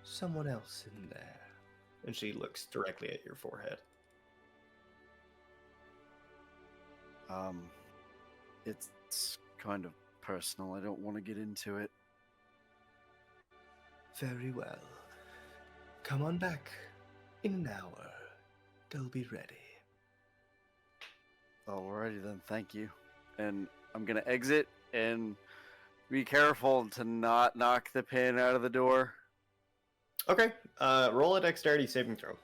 someone else in there? And she looks directly at your forehead. It's kind of personal. I don't want to get into it. Very well. Come on back. In an hour. They'll be ready. Alrighty then, thank you. And I'm gonna exit and be careful to not knock the pin out of the door. Okay, roll a dexterity saving throw.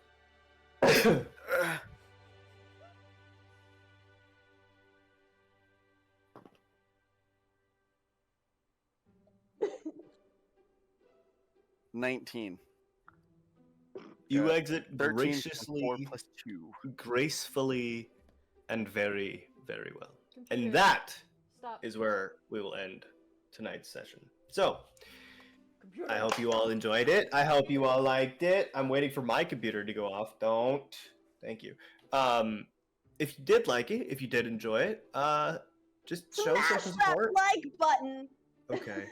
19. You Yeah, exit 13 graciously, 4 plus 2. gracefully, and very, very well. Computer, And that stop. is where we will end tonight's session. So, Computer. I hope you all enjoyed it. I hope you all liked it. I'm waiting for my computer to go off. Don't. Thank you. If you did like it, if you did enjoy it, Just show some Smash that support. like button. Okay.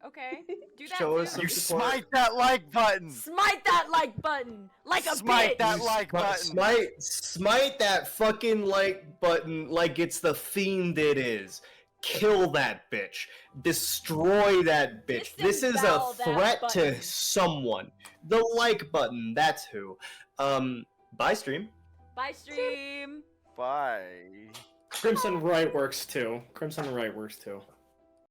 Okay, do that Show too. us some You support. smite that like button. Smite that like button like a Smite bitch. that like button. Smite that fucking like button like it's the fiend it is. Kill that bitch. Destroy that bitch. This is a Disembowel that threat button. to someone. The like button, that's who. Bye stream. Bye, stream. Bye. Crimson Right works too. Crimson Right works too.